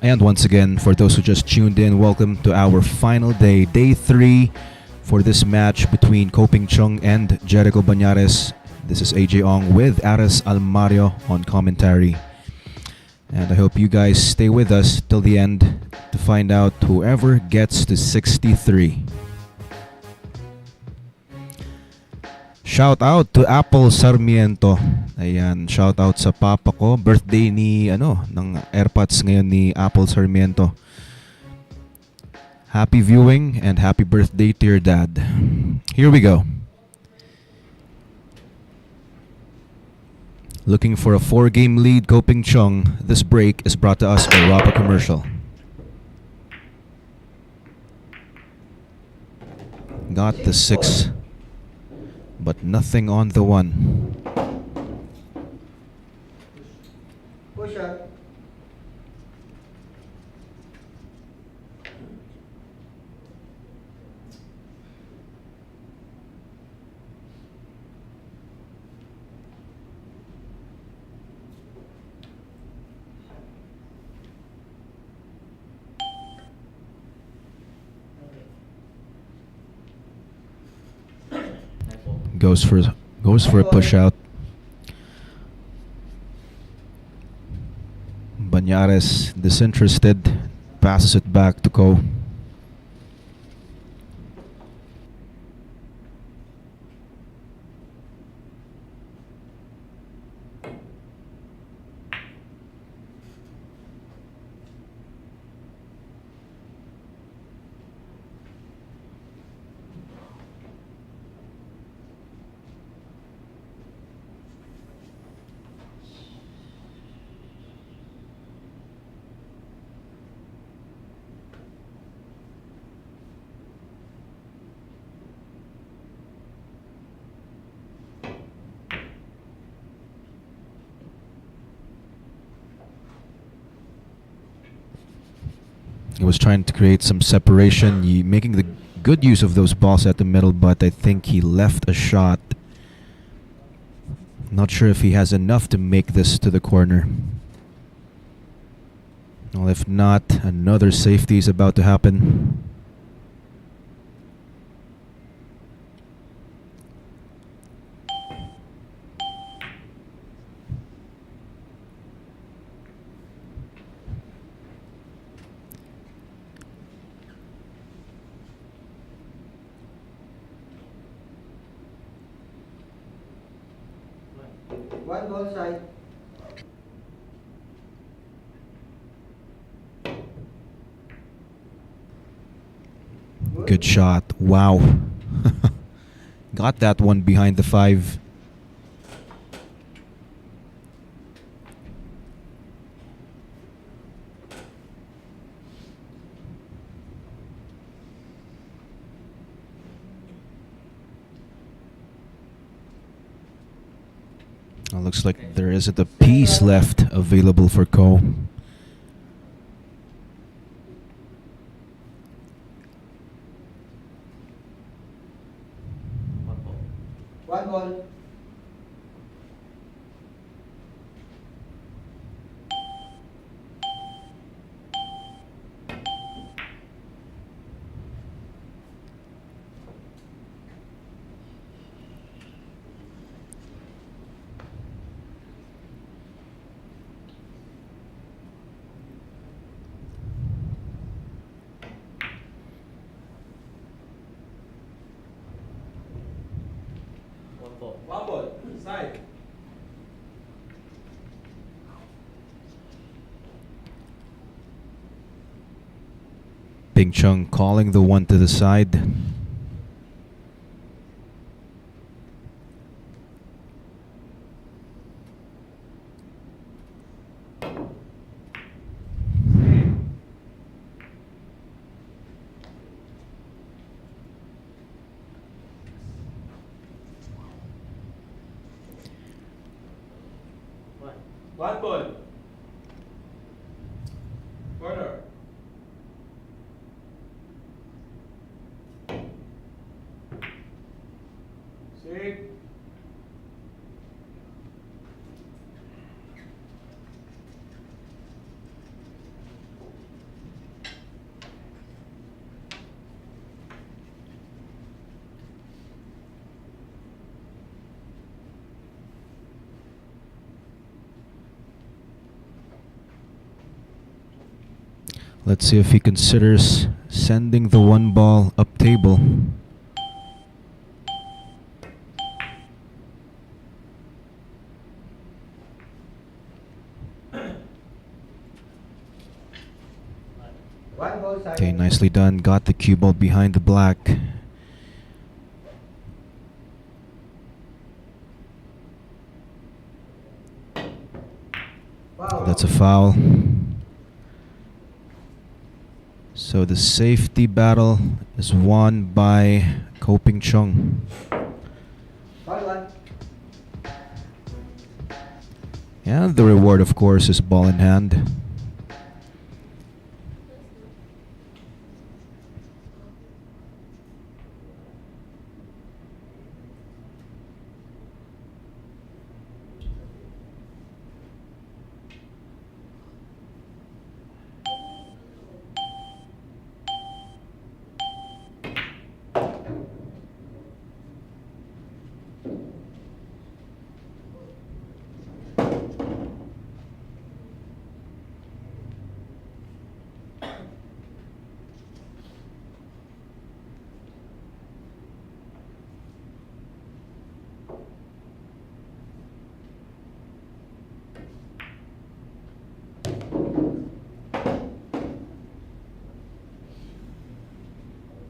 And once again, for those who just tuned in, welcome to our final day, day 3 for this match between CHUNG and JERICO Bañares. This is AJ Ong with Ares Almario on commentary. And I hope you guys stay with us till the end to find out whoever gets to 63. Shout out to Apple Sarmiento. Ayan, shout out sa papa ko. Birthday ni ng AirPods ngayon ni Apple Sarmiento. Happy viewing and happy birthday to your dad. Here we go. Looking for a 4-game lead, CHUNG. This break is brought to us by Rapa Commercial. Got the 6, but nothing on the 1. Push up. Goes for a push out. Bañares disinterested, passes it back to Ko. He was trying to create some separation, making the good use of those balls at the middle, but I think he left a shot. Not sure if he has enough to make this to the corner. Well, if not, another safety is about to happen. One ball side. Good shot. Wow. Got that one behind the 5. Looks like there isn't a piece left available for Ko. One ball. One Coping Chung calling the one to the side. One ball. Corner. Six. Let's see if he considers sending the one ball up table. One ball side. Okay, nicely done. Got the cue ball behind the black. Foul. That's a foul. So the safety battle is won by Coping Chung. Ball one. And the reward, of course, is ball in hand.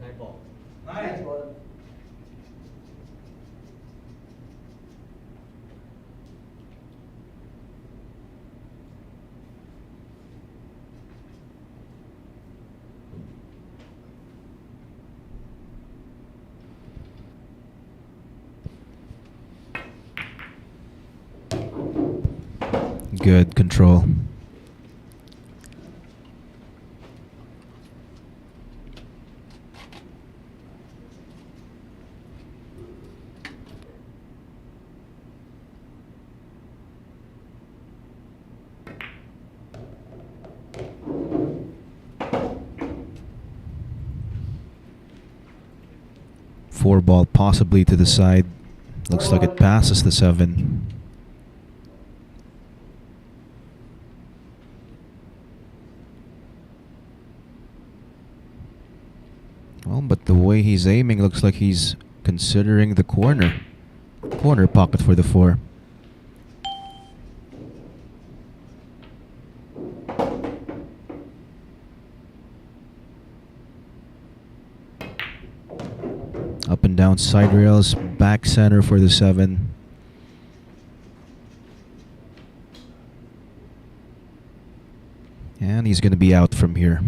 Nine ball. Nice ball. Good control. Four ball possibly to the side. Looks like it passes the 7. Well, but the way he's aiming looks like he's considering the corner pocket for the 4. Up and down side rails, back center for the 7. And he's going to be out from here.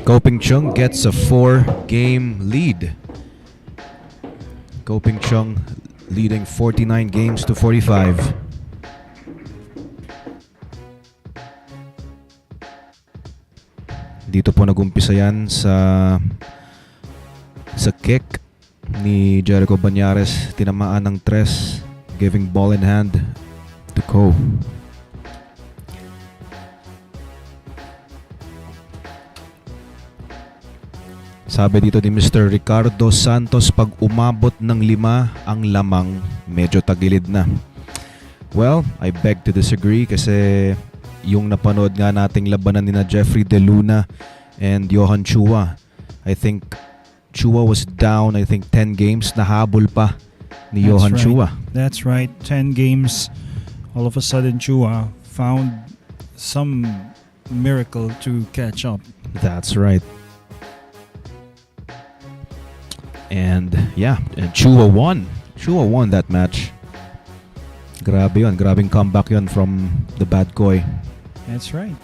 Coping Chung gets a 4-game lead. Coping Chung leading 49 games to 45. Dito po nagumpisa yan sa kick ni Jerico Bañares. Tinamaan ng 3, giving ball in hand to Co. Sabi dito ni Mr. Ricardo Santos, pag umabot ng 5 ang lamang, medyo tagilid na. Well, I beg to disagree kasi yung napanood nga nating labanan ni na Jeffrey De Luna and Johan Chua, I think Chua was down 10 games, nahabol pa ni Johan Chua. That's right. 10 games. All of a sudden, Chua found some miracle to catch up. That's right. And yeah, and Chua won. Chua won that match. Grabe yun. Grabing comeback yun from the bad koi. That's right.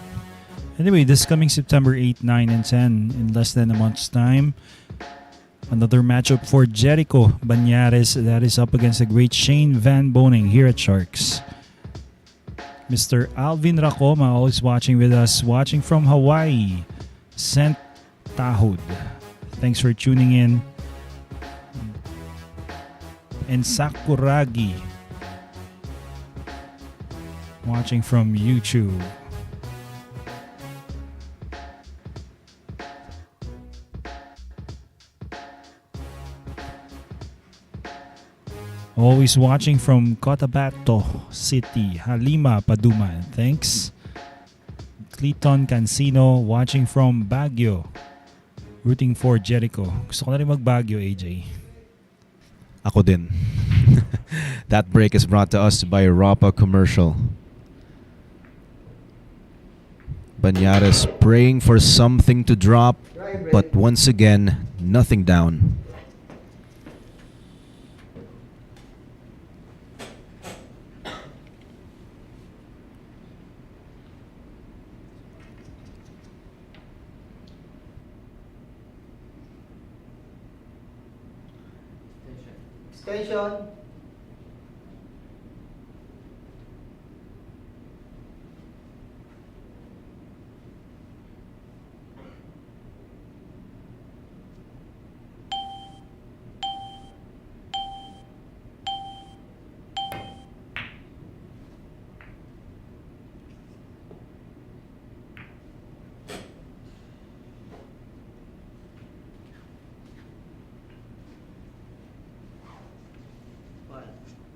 Anyway, this coming September 8, 9, and 10, in less than a month's time, another matchup for JERICO Bañares that is up against the great Shane Van Boning here at Sharks. Mr. Alvin Racoma, always watching with us, watching from Hawaii, St. Tahod. Thanks for tuning in. And Sakuragi, watching from YouTube. Always watching from Cotabato City, Halima, Paduman. Thanks. Clayton Cancino, watching from Baguio, rooting for JERICO. Gusto ko na rin mag-Baguio, AJ. Ako din. That break is brought to us by Rapa Commercial. Bañares praying for something to drop, but once again, nothing down. Extension.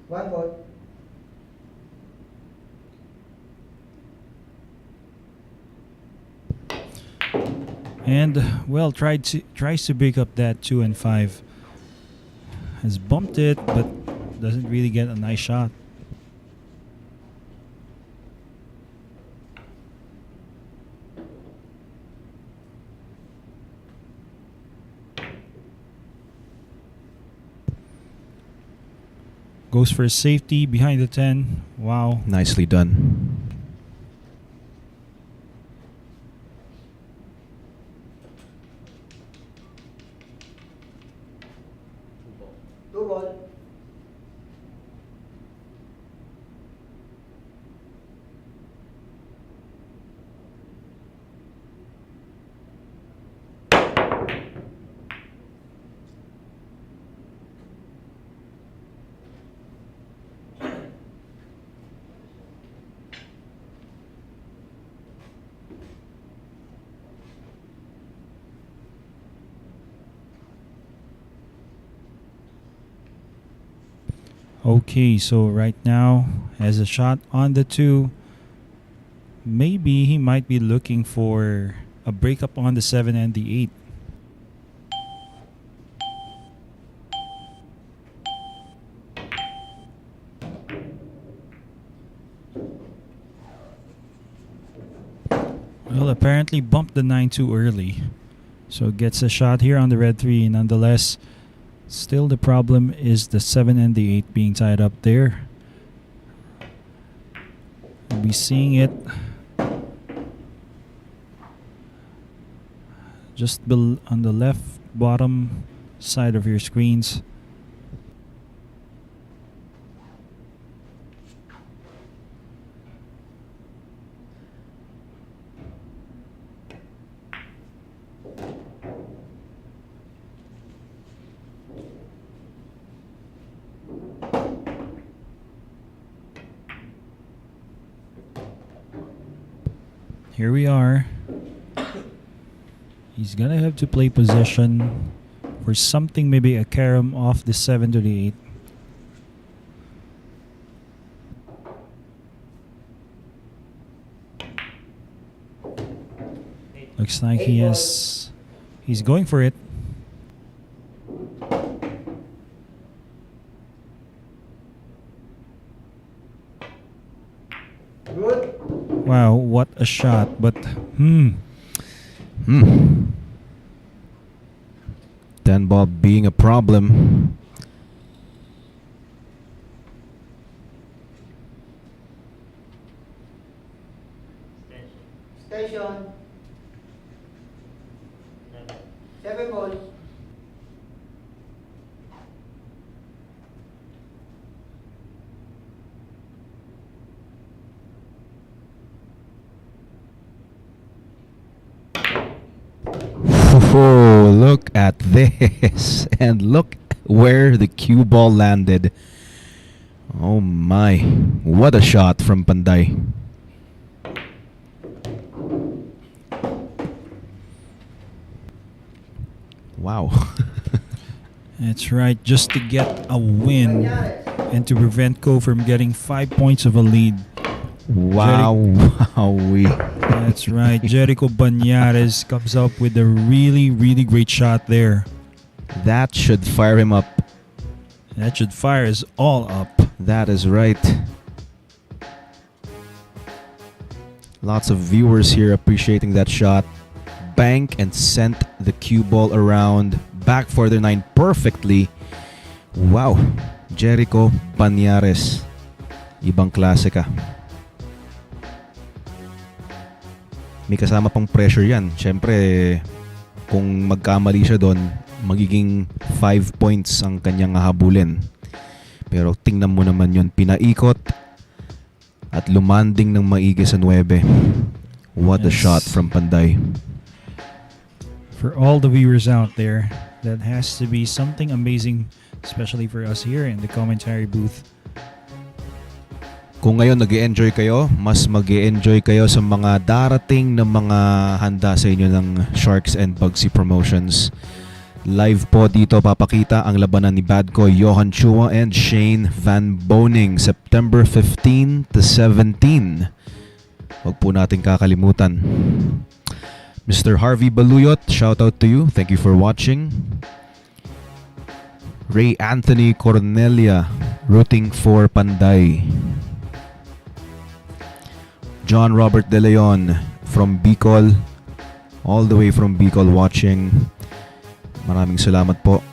One ball. And well, tries to break up that 2 and 5. Has bumped it, but doesn't really get a nice shot. Goes for safety behind the 10. Wow. Nicely done. Two ball. Okay, so right now has a shot on the 2. Maybe he might be looking for a breakup on the 7 and the 8. Well, apparently bumped the 9 too early. So gets a shot here on the red 3. Nonetheless, still the problem is the 7 and the 8 being tied up there. We'll be seeing it just on the left bottom side of your screens. Here we are. He's gonna have to play possession for something, maybe a carom off the 7 to the 8. Looks like he's going for it. Good. Wow, what a shot. But 10 ball being a problem. Extension. 7 ball. Oh, look at this. And look where the cue ball landed. Oh my. What a shot from Panday. Wow. that's right, just to get a win Bañares. and to prevent Ko from getting 5 points of a lead. Wow. Wowee. That's right. JERICO Bañares comes up with a really, really great shot there. That should fire him up. That should fire us all up. That is right. Lots of viewers here appreciating that shot. Bank and sent the cue ball around. Back for the 9 perfectly. Wow. JERICO Bañares. Ibang klase ka. May kasama pang pressure yan. Siyempre, kung magkamali siya doon, magiging 5 points ang kanyang hahabulin. Pero tingnan mo naman yun. Pinaikot at lumanding ng maigi sa 9. What a shot from Panday. For all the viewers out there, that has to be something amazing, especially for us here in the commentary booth. Kung ngayon nag-e-enjoy kayo, mas mag-e-enjoy kayo sa mga darating na mga handa sa inyo ng Sharks and Bugsy Promotions. Live po dito papakita ang labanan ni Badco Johan Chua and Shane Van Boning September 15 to 17. Huwag po natin kakalimutan. Mr. Harvey Baluyot, shout out to you. Thank you for watching. Ray Anthony Cornelia, rooting for Panday. John Robert De Leon from Bicol, all the way from Bicol watching. Maraming salamat po.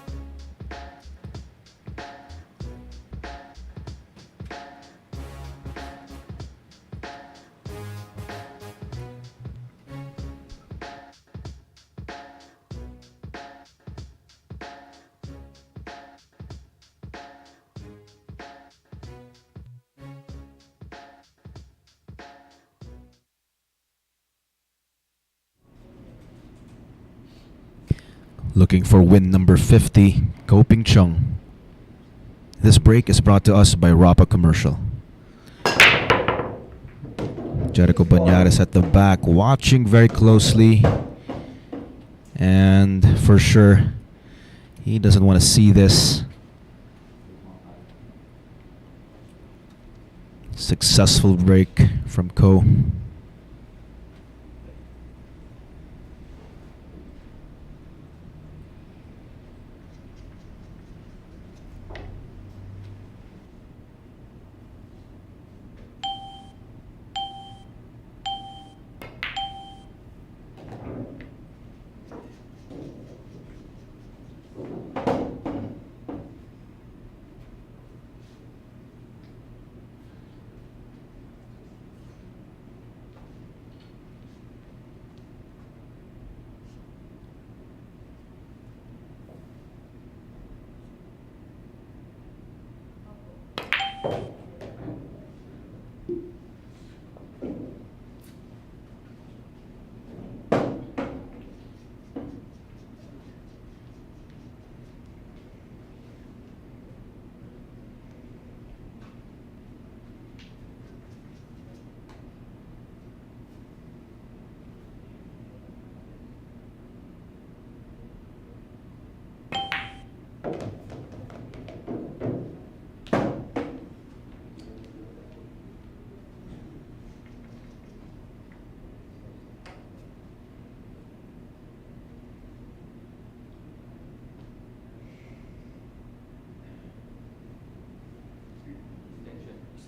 Looking for win number 50, CHUNG. This break is brought to us by Rapa Commercial. JERICO Bañares at the back, watching very closely. And for sure, he doesn't want to see this. Successful break from Ko.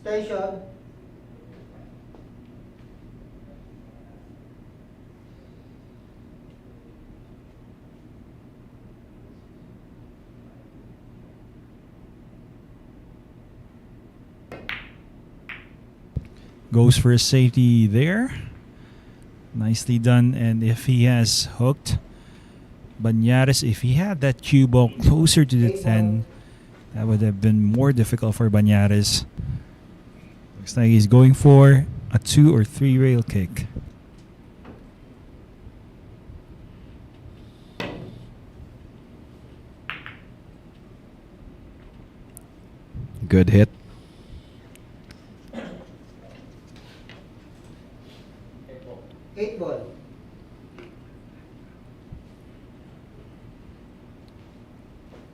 Station. Goes for a safety there. Nicely done. And if he has hooked Bañares, if he had that cue ball closer to the 10, that would have been more difficult for Bañares. Looks like he's going for a 2 or 3 rail kick. Good hit. Eight ball.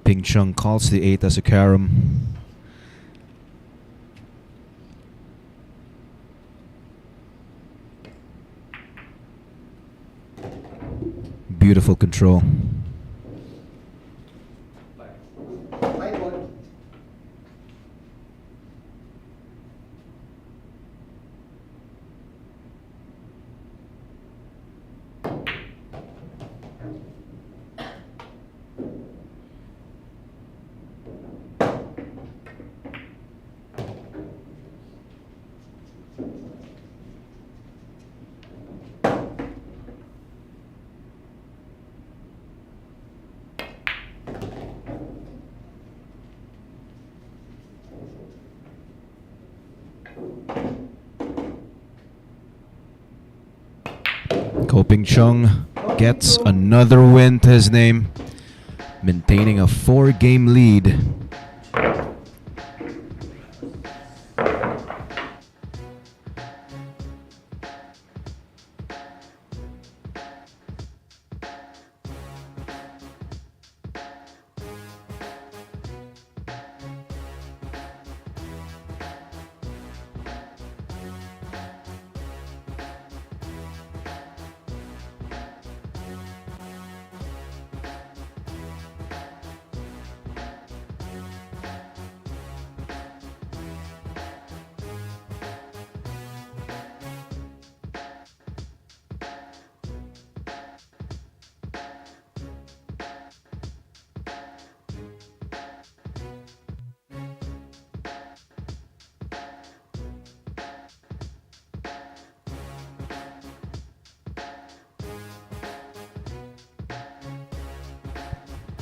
Ping Chung calls the 8 as a carom. Beautiful control. Five ball. Ko Ping Chung gets another win to his name, maintaining a 4-game lead.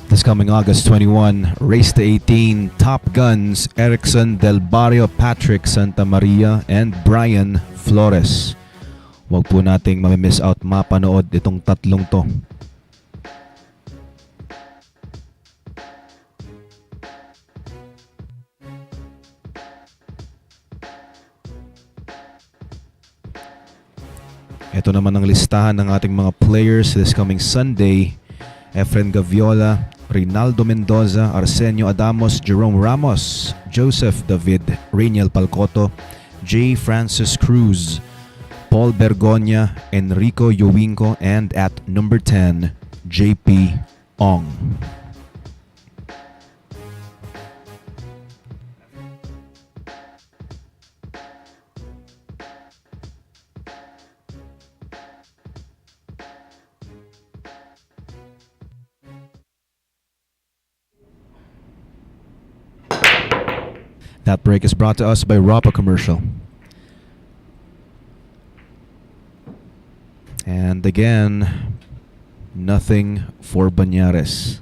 This coming August 21, Race to 18, Top Guns, Erickson Del Barrio, Patrick Santa Maria, and Brian Flores. Huwag po nating mamimiss out mapanood itong tatlong to. Ito naman ang listahan ng ating mga players this coming Sunday. Efren Gaviola, Rinaldo Mendoza, Arsenio Adamos, Jerome Ramos, Joseph David, Rainiel Palcoto, J. Francis Cruz, Paul Bergonia, Enrico Yuwinko, and at number 10, JP Ong. That break is brought to us by Rapa Commercial. And again, nothing for Bañares.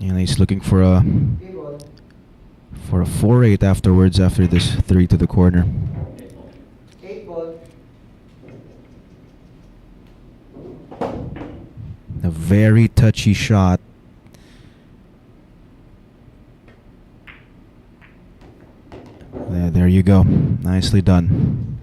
And he's looking for a 3 ball. 4-8 afterwards after this 3 to the corner. 8 ball. A very touchy shot. There you go. Nicely done.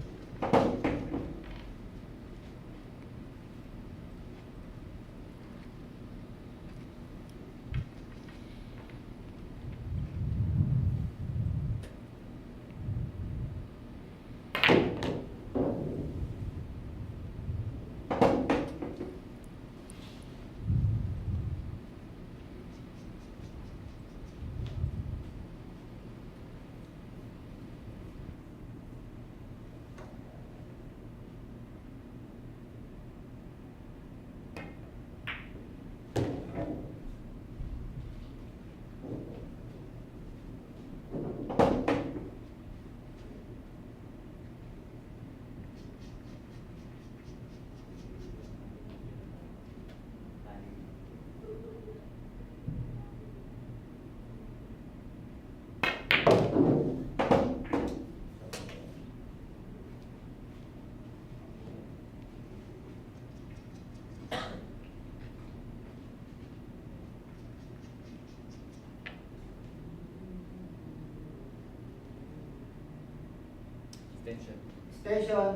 Extension.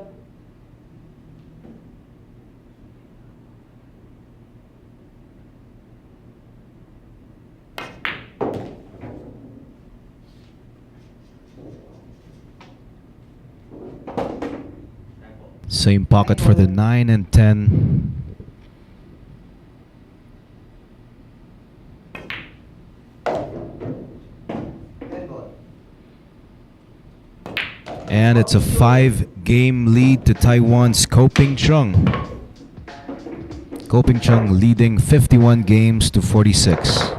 Same pocket for the 9 and 10. And it's a 5-game lead to Taiwan's Koping-chung. Koping-chung leading 51 games to 46.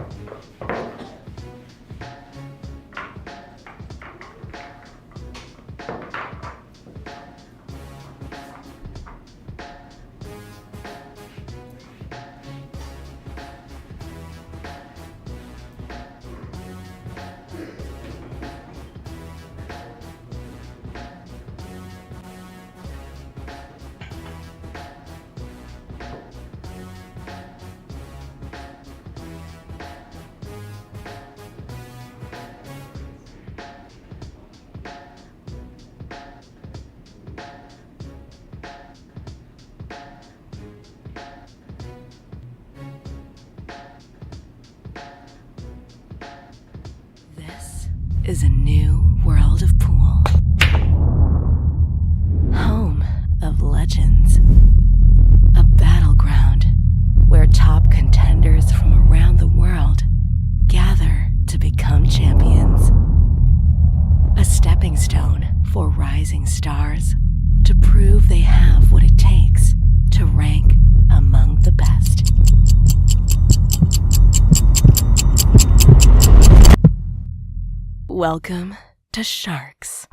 This is a new world of pool. Home of legends. A battleground where top contenders from around the world gather to become champions. A stepping stone for rising stars to prove they have what it takes to rank among the best. Welcome to Sharks.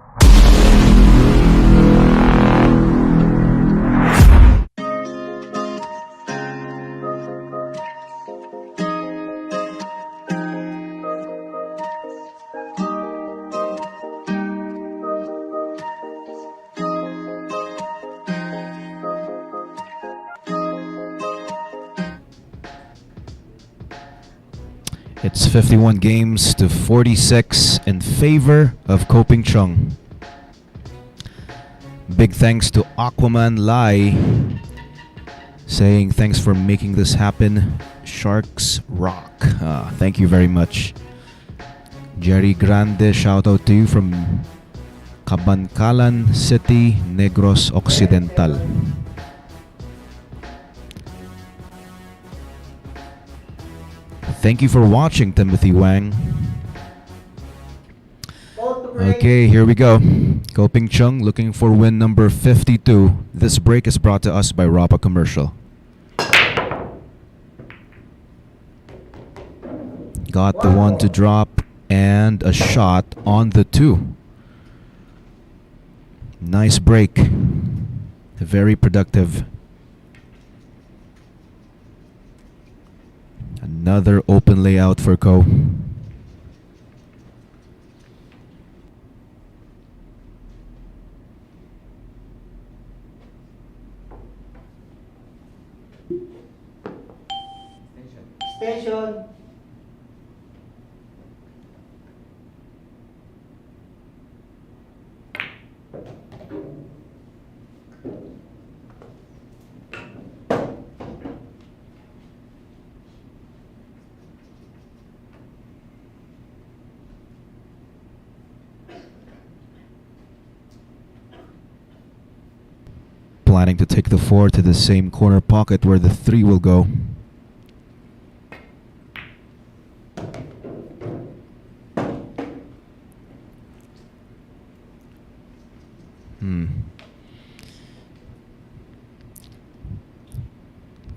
It's 51 games to 46 in favor of Koping-chung. Big thanks to Aquaman Lai saying thanks for making this happen. Sharks rock. Thank you very much. Jerry Grande, shout out to you from Cabancalan City, Negros Occidental. Thank you for watching, Timothy Wang. Okay, here we go. Koping-chung looking for win number 52. This break is brought to us by Rapa Commercial. Got the 1 to drop and a shot on the 2. Nice break. Very productive. Another Another open layout for Ko. Station. Planning to take the 4 to the same corner pocket where the 3 will go.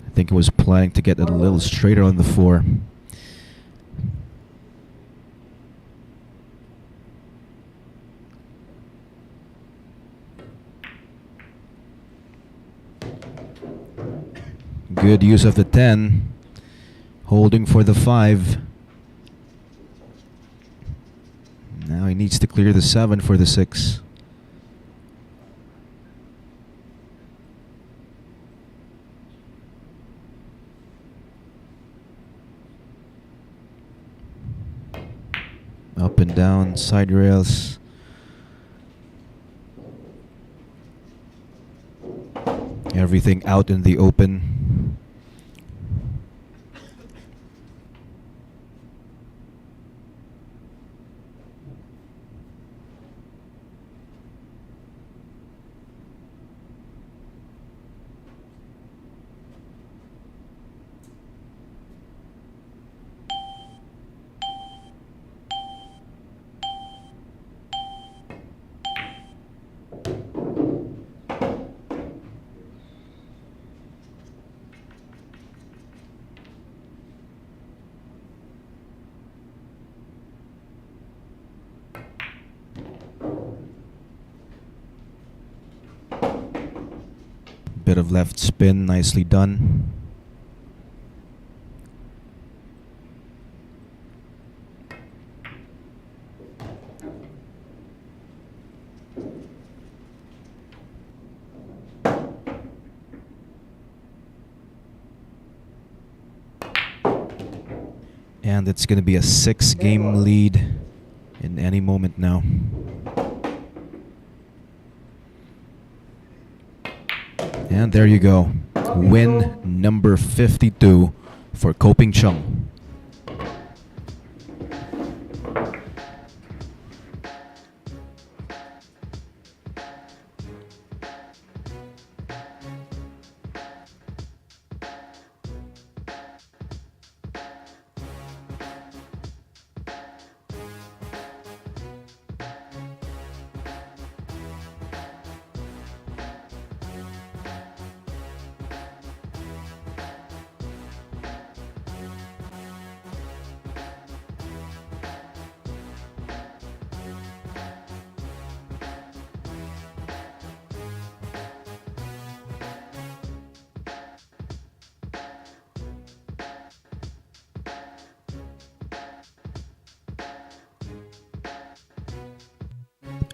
I think it was planning to get a little straighter on the 4. Good use of the 10. Holding for the 5. Now he needs to clear the 7 for the 6. Up and down, side rails. Everything out in the open. Bit of left spin, nicely done. And it's going to be a 6-game lead in any moment now. And there you go. Win number 52 for CHUNG.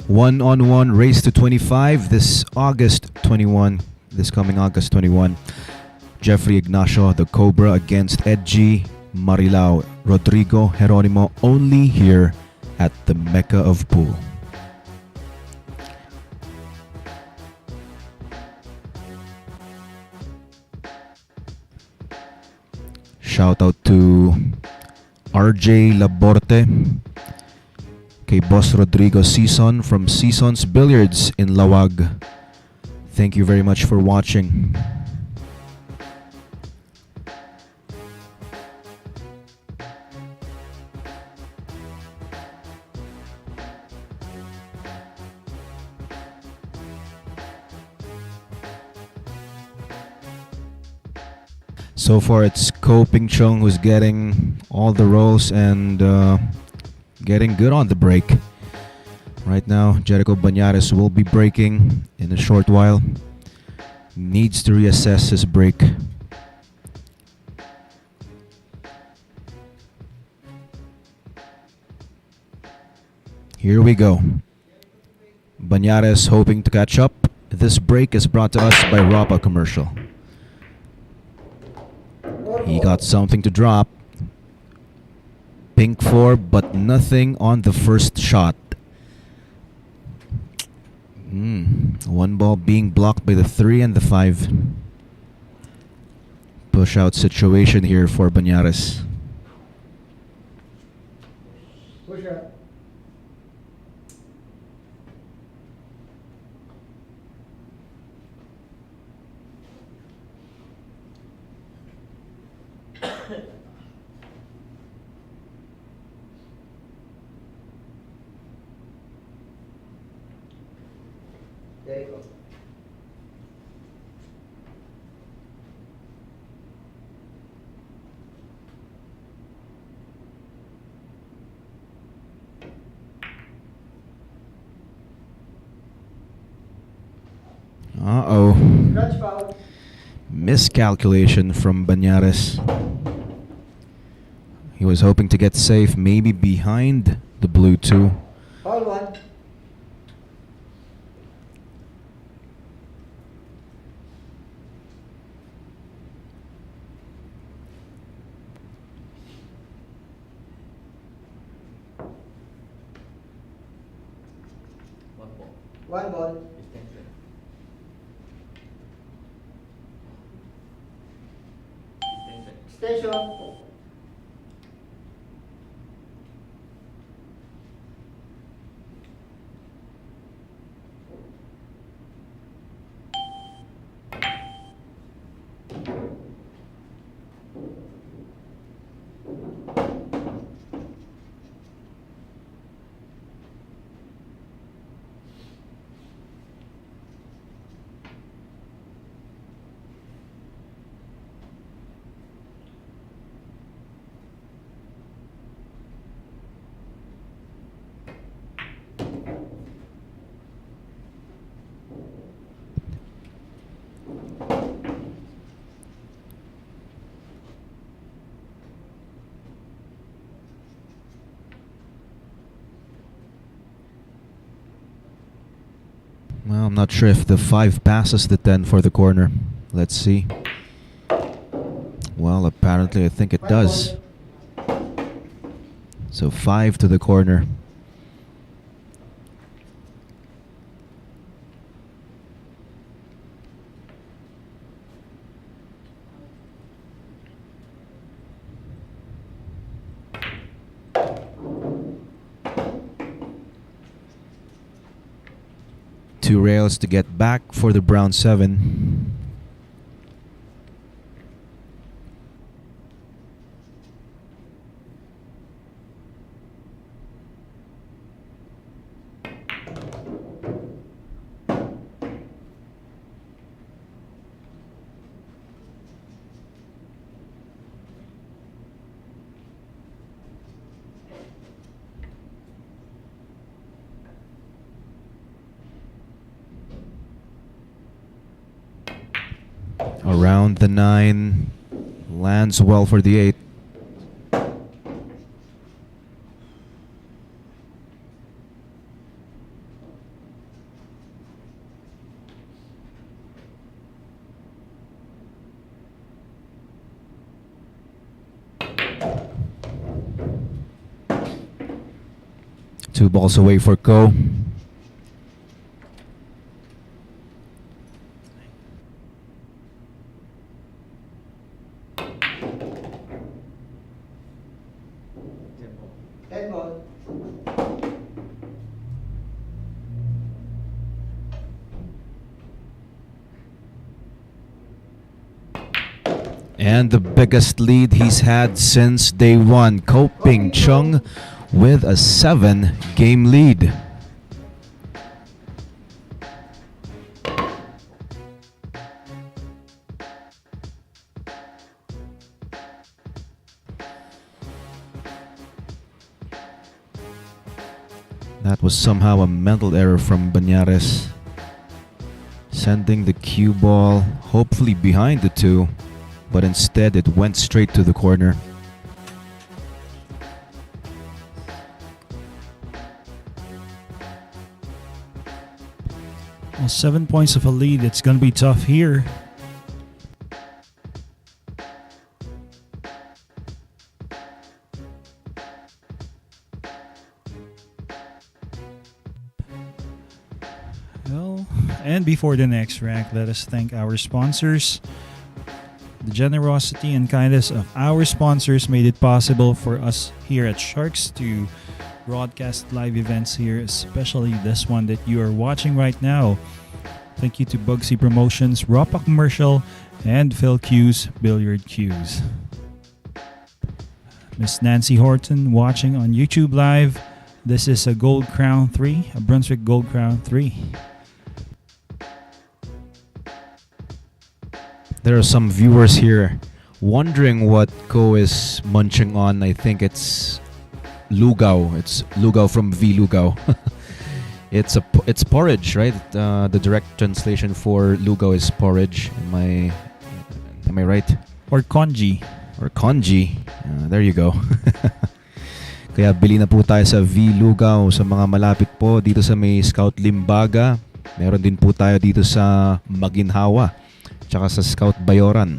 One-on-one race to 25 this coming August 21. Jeffrey Ignacio, the Cobra, against Edgy Marilao Rodrigo Jeronimo, only here at the Mecca of Pool. Shout out to RJ Laborte, kay Boss Rodrigo Season from Season's Billiards in Lawag. Thank you very much for watching. So far it's CHUNG who's getting all the rolls and getting good on the break. Right now, JERICO Bañares will be breaking in a short while. Needs to reassess his break. Here we go. Bañares hoping to catch up. This break is brought to us by Rapa Commercial. He got something to drop. Pink 4, but nothing on the first shot. One ball being blocked by the 3 and the 5. Push out situation here for Bañares. Push up. JERICO. Uh-oh. Scratch foul. Miscalculation from Bañares. He was hoping to get safe, maybe behind the blue 2. Foul 1. One ball. Extension. Well, I'm not sure if the 5 passes the 10 for the corner. Let's see. Well, apparently I think it does. So 5 to the corner. Two rails to get back for the brown 7. Around the 9, lands well for the 8. Two balls away for Ko. Ten ball. And the biggest lead he's had since day 1. Coping Chung with a 7-game lead. That was somehow a mental error from Bañares. Sending the cue ball hopefully behind the 2, but instead it went straight to the corner. Well, 7 points of a lead. It's going to be tough here. Well, and before the next rank, let us thank our sponsors. The generosity and kindness of our sponsors made it possible for us here at Sharks to broadcast live events here, especially this one that you are watching right now. Thank you to Bugsy Promotions, Ropa Commercial, and Phil Q's Billiard Cues. Miss Nancy Horton watching on YouTube Live. This is a Gold Crown 3, a Brunswick Gold Crown 3. There are some viewers here wondering what Ko is munching on. I think it's Lugao. It's Lugao from V Lugao. It's porridge, right? The direct translation for Lugao is porridge. Am I right? Or congee. Or congee. There you go. Kaya bili na po tayo sa V Lugao sa mga malapit po dito sa may Scout Limbaga. Meron din po tayo dito sa Maginhawa. Tsaka sa Scout Bayoran.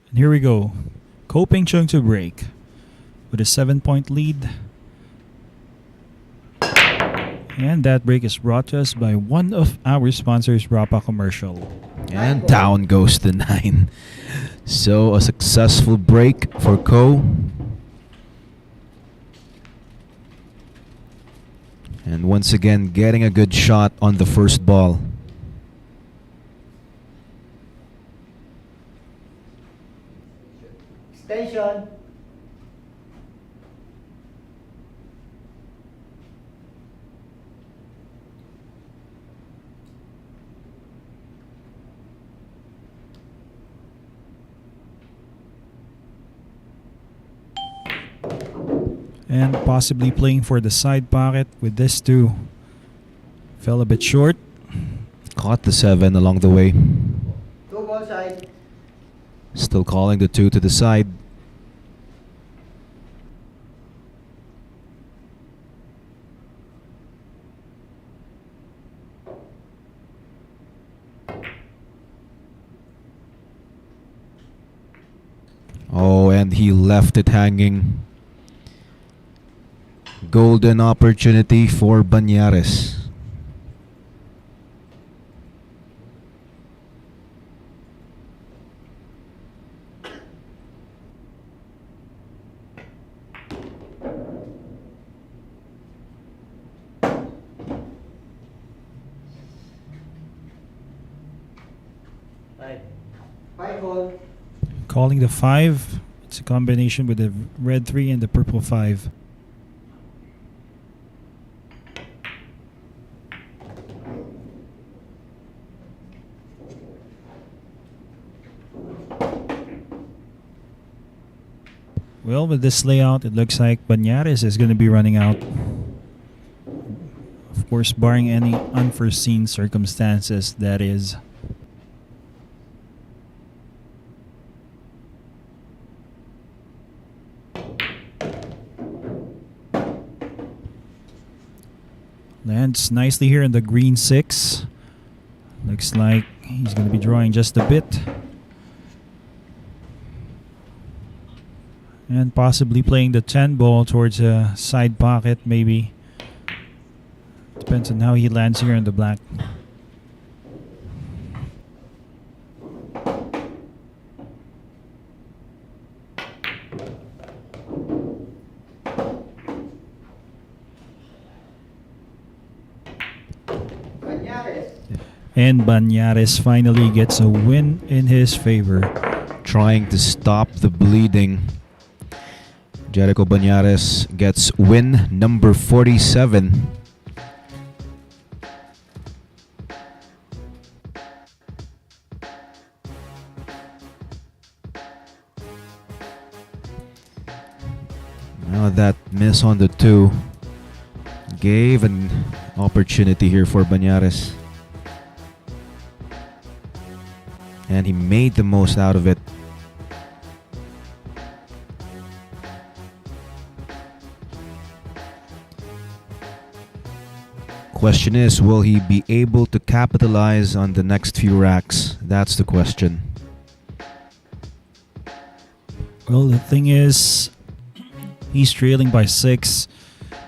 And here we go. Coping Chung to break with a 7-point lead. And that break is brought to us by one of our sponsors, Rapa Commercial. And down goes the 9. So a successful break for Ko. And once again, getting a good shot on the first ball. Extension. And possibly playing for the side pocket with this too. Fell a bit short. Caught the 7 along the way. 2 ball side. Still calling the 2 to the side. Oh, and he left it hanging. Golden opportunity for Bañares. Five ball. Calling the 5. It's a combination with the red 3 and the purple 5. Well, with this layout, it looks like Bañares is going to be running out. Of course, barring any unforeseen circumstances, that is. Lands nicely here in the green 6. Looks like he's going to be drawing just a bit. And possibly playing the 10 ball towards a side pocket, maybe. Depends on how he lands here in the black. Bañares. And Bañares finally gets a win in his favor. Trying to stop the bleeding. JERICO Bañares gets win number 47. Now that miss on the 2 gave an opportunity here for Bañares. And he made the most out of it. Question is, will he be able to capitalize on the next few racks? That's the question. Well, the thing is, he's trailing by 6.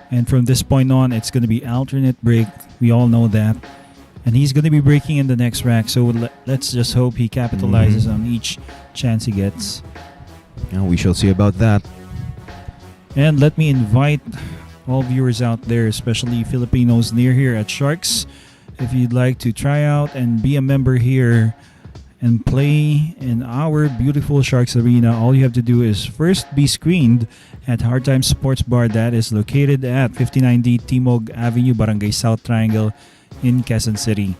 And from this point on, it's going to be alternate break. We all know that. And he's going to be breaking in the next rack. So let's just hope he capitalizes on each chance he gets. Yeah, we shall see about that. And let me invite all viewers out there, especially Filipinos near here at Sharks, if you'd like to try out and be a member here and play in our beautiful Sharks Arena, all you have to do is first be screened at Hard Times Sports Bar that is located at 59D Timog Avenue, Barangay South Triangle in Quezon City.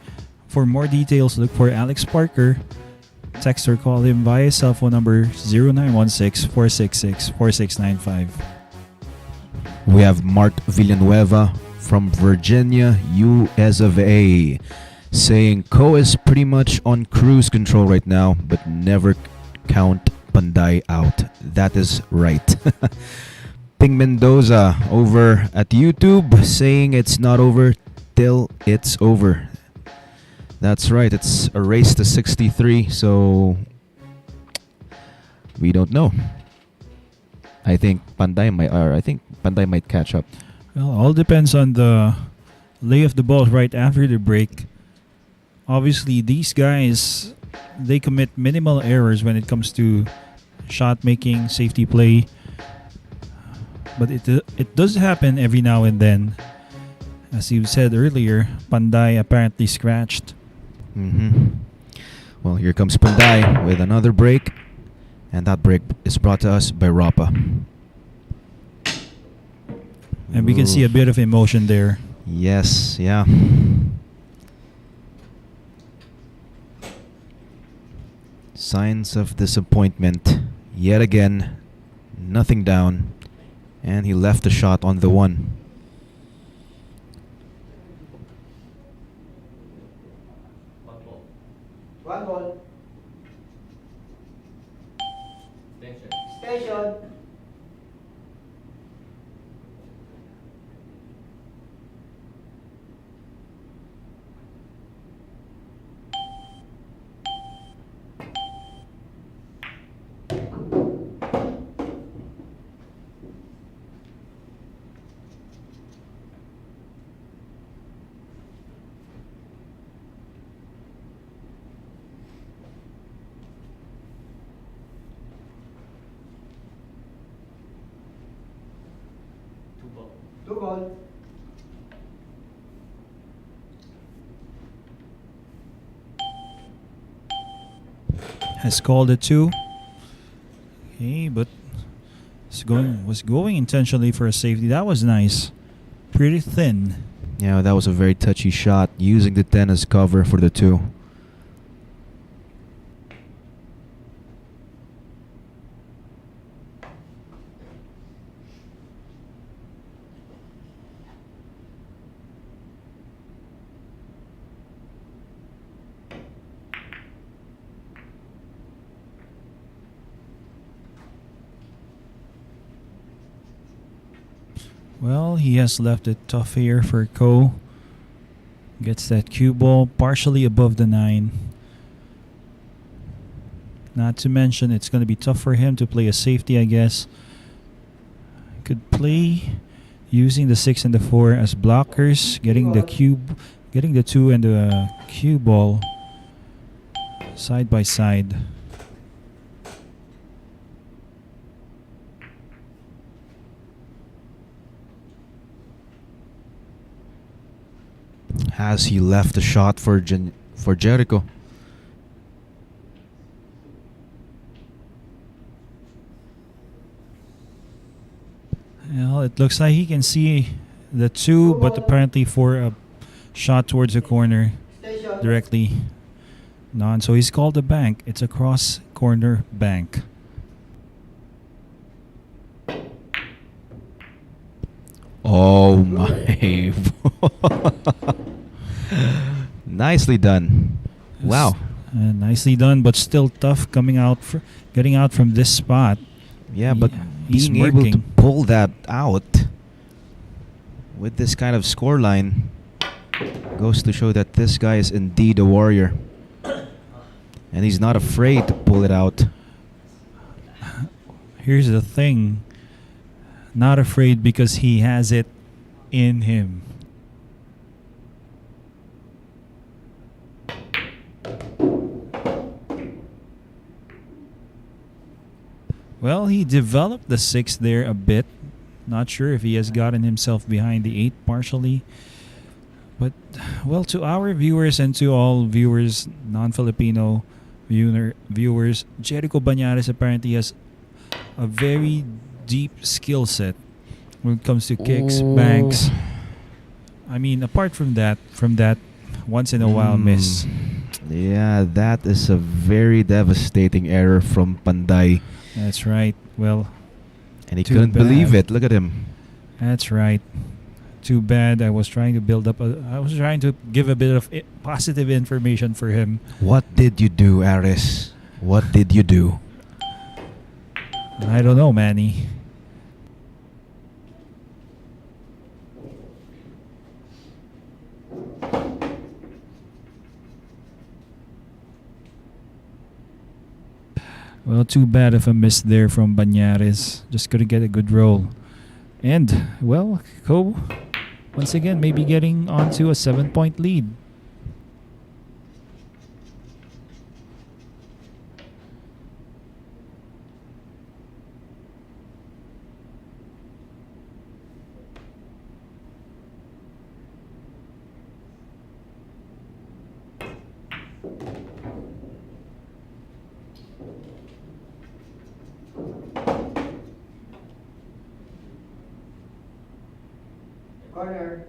For more details, look for Alex Parker. Text or call him via cell phone number 0916-466-4695. We have Mark Villanueva from Virginia, US of A, saying Ko is pretty much on cruise control right now, but never count Panday out. That is right. Ping Mendoza over at YouTube saying it's not over till it's over. That's right, it's a race to 63, so we don't know. I think Panday might catch up. Well, all depends on the lay of the ball right after the break. Obviously, these guys, they commit minimal errors when it comes to shot making, safety play. But it does happen every now and then. As you said earlier, Panday apparently scratched. Well, here comes Panday with another break. And that break is brought to us by Rapa. And we can see a bit of emotion there. Yes, yeah. Signs of disappointment. Yet again, nothing down. And he left the shot on the 1. One ball. Station. Station. Two ball. Has called it 2. Okay, but was going intentionally for a safety. That was nice. Pretty thin. Yeah, that was a very touchy shot, using the 10 as cover for the 2. Well, he has left it tough here for Ko. Gets that cue ball partially above the 9. Not to mention, it's going to be tough for him to play a safety, I guess. Could play using the 6 and the 4 as blockers, getting the 2 and the cue ball side by side. Has he left the shot for JERICO? Well, it looks like he can see the 2, but apparently for a shot towards the corner Station. directly none. So he's called a bank. It's a cross corner bank. Oh my. Nicely done. Wow. Nicely done, but still tough getting out from this spot. Yeah, but he's being able to working. pull that out with this kind of scoreline, Goes to show that this guy is indeed a warrior. And he's not afraid to pull it out. Here's the thing. Not afraid because he has it in him. Well, he developed the 6 there a bit. Not sure if he has gotten himself behind the 8 partially. But, well, to our viewers and to all viewers, non-Filipino viewers, JERICO Bañares apparently has a very deep skill set when it comes to kicks, banks. I mean, apart from that once in a while miss. Yeah, that is a very devastating error from Panday. That's right. Well, And he too couldn't believe bad. it. Look at him. That's right. Too bad. I was trying to build up I was trying to give a bit of positive information for him. What did you do, Aris? What did you do? I don't know, Manny. Well, too bad if a miss there from Bañares. Just couldn't get a good roll. And, well, Ko, once again, maybe getting onto a 7-point lead. Corner.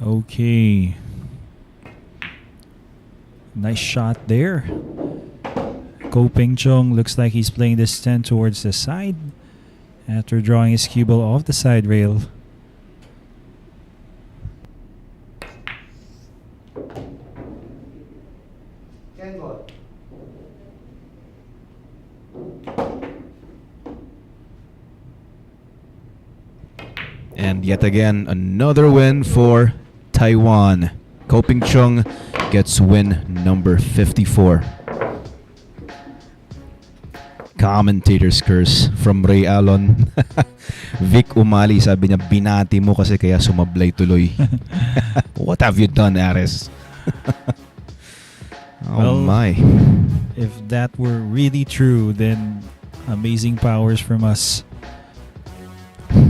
Okay. Nice shot there. Ko Ping-chung looks like he's playing this 10 towards the side after drawing his cue ball off the side rail. Ball. And yet again, another win for Taiwan. Ko Ping-chung gets win number 54. Commentator's curse from Ray Alon. Vic Umali, sabi niya, binati mo kasi kaya sumablay tuloy. What have you done, Aris? Oh Well, my. If that were really true, then amazing powers from us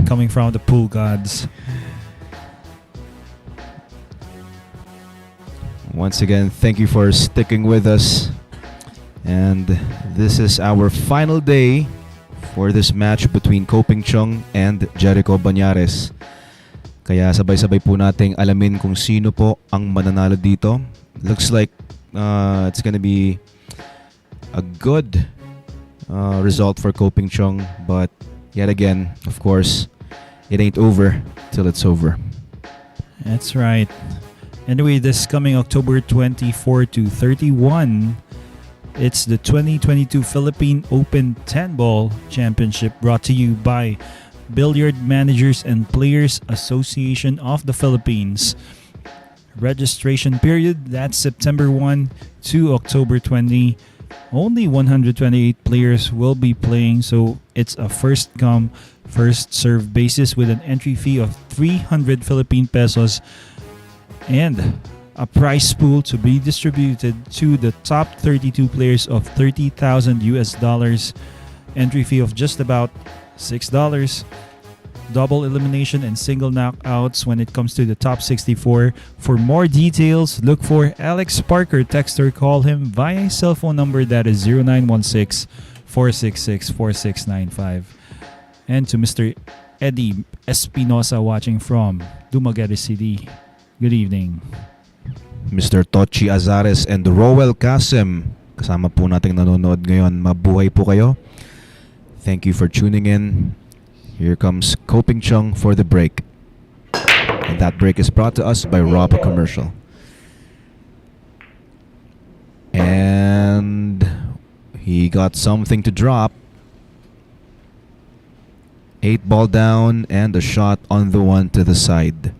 coming from the pool gods. Once again, thank you for sticking with us. And this is our final day for this match between Ko Ping-chung and JERICO Bañares. Kaya sabay-sabay po nating alamin kung sino po ang mananalo dito. Looks like it's gonna be a good result for Ko Ping-chung, but yet again, of course, it ain't over till it's over. That's right. Anyway, this coming October 24 to 31, it's the 2022 Philippine Open 10-Ball Championship brought to you by Billiard Managers and Players Association of the Philippines. Registration period, that's September 1 to October 20. Only 128 players will be playing, so it's a first come, first serve basis with an entry fee of 300 Philippine pesos and a prize pool to be distributed to the top 32 players of $30,000 US, entry fee of just about $6. Double elimination and single knockouts when it comes to the top 64. For more details, look for Alex Parker. Text or call him via his cell phone number, that is 0916-466-4695. And to Mr. Eddie Espinosa watching from Dumaguete City, good evening. Mr. Tochi Azares and Rowell Kasim, kasama po nating nanonood ngayon. Mabuhay po kayo. Thank you for tuning in. Here comes Ko Ping-chung for the break. And that break is brought to us by Ropa Commercial. And he got something to drop. 8 ball down and a shot on the one to the side.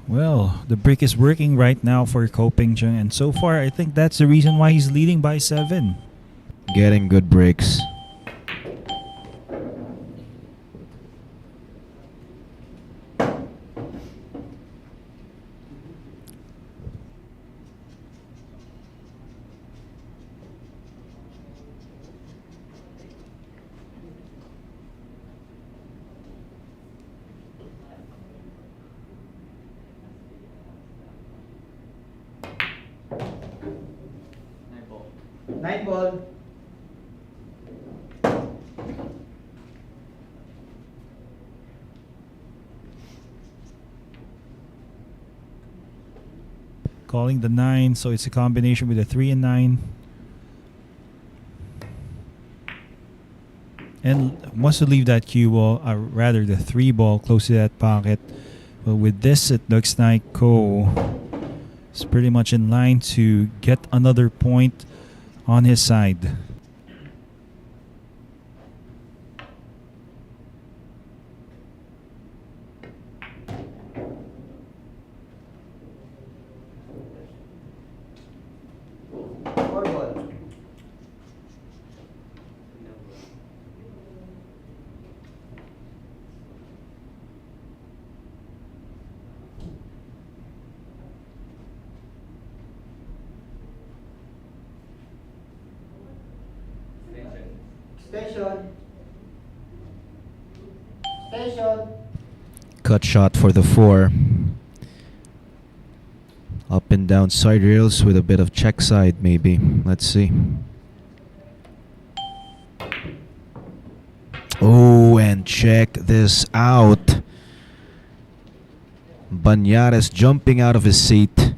Well, the brick is working right now for Chung, and so far I think that's the reason why he's leading by 7. Getting good breaks. Nine ball. Calling the 9, so it's a combination with a 3 and 9. And wants to leave that cue ball, rather the 3 ball close to that pocket. But with this, it looks like Ko is pretty much in line to get another point on his side. Four ball. Extension. Extension. Cut shot for the 4. Up and down side rails with a bit of check side maybe. Let's see. Oh, and check this out. Bañares jumping out of his seat.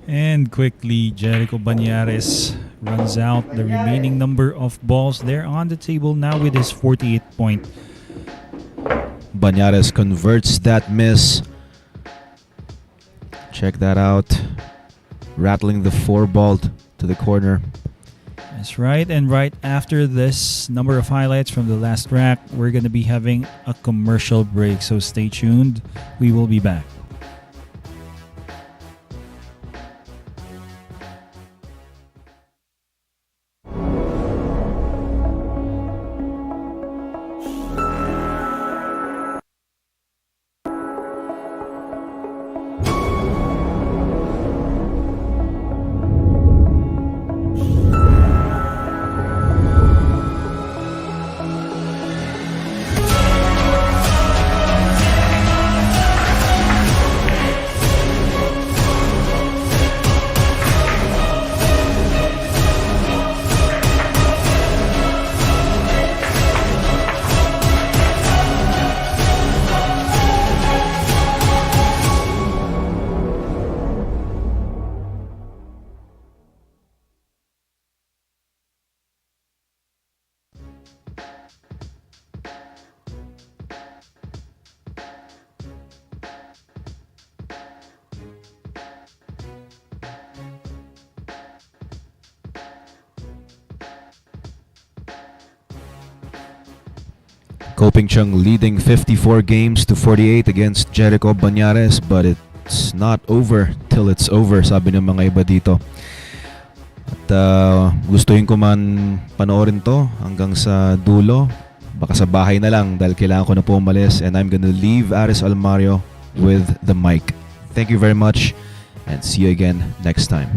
And quickly, Jerico Bañares runs out the remaining number of balls there on the table now with his 48 point. Bañares converts that miss. Check that out. Rattling the 4 ball to the corner. That's right. And right after this number of highlights from the last rack, we're going to be having a commercial break. So stay tuned. We will be back. CHUNG leading 54 games to 48 against JERICO Bañares, but it's not over till it's over, sabi ng mga iba dito. At gustuhin ko man panoorin to hanggang sa dulo. Baka sa bahay na lang dahil kailangan ko na po umalis, and I'm gonna leave Aris Almario with the mic. Thank you very much and see you again next time.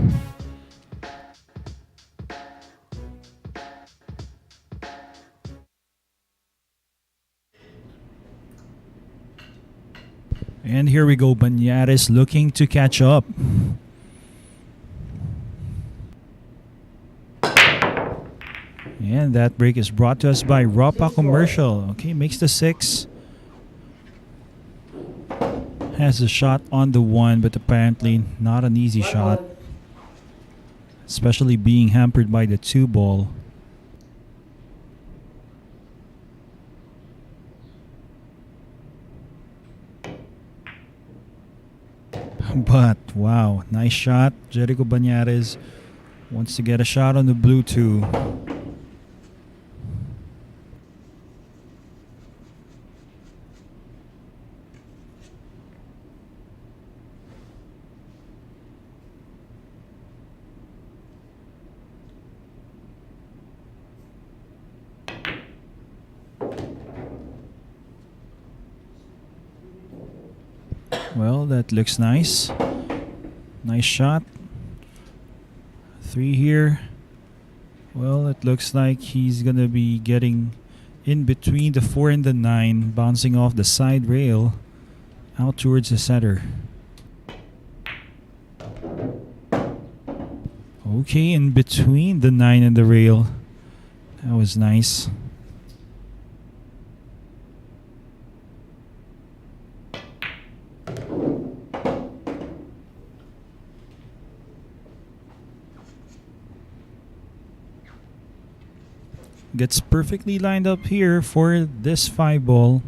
And here we go, Bañares looking to catch up. And that break is brought to us by Ropa Commercial. Okay, makes the 6. Has a shot on the 1, but apparently not an easy shot. Especially being hampered by the 2 ball. But wow, nice shot. Jerico Bañares wants to get a shot on the blue 2. Well, that looks nice. Nice shot. 3 here. Well, it looks like he's gonna be getting in between the 4 and the 9, bouncing off the side rail out towards the center. Okay, in between the 9 and the rail. That was nice. Gets perfectly lined up here for this 5 ball.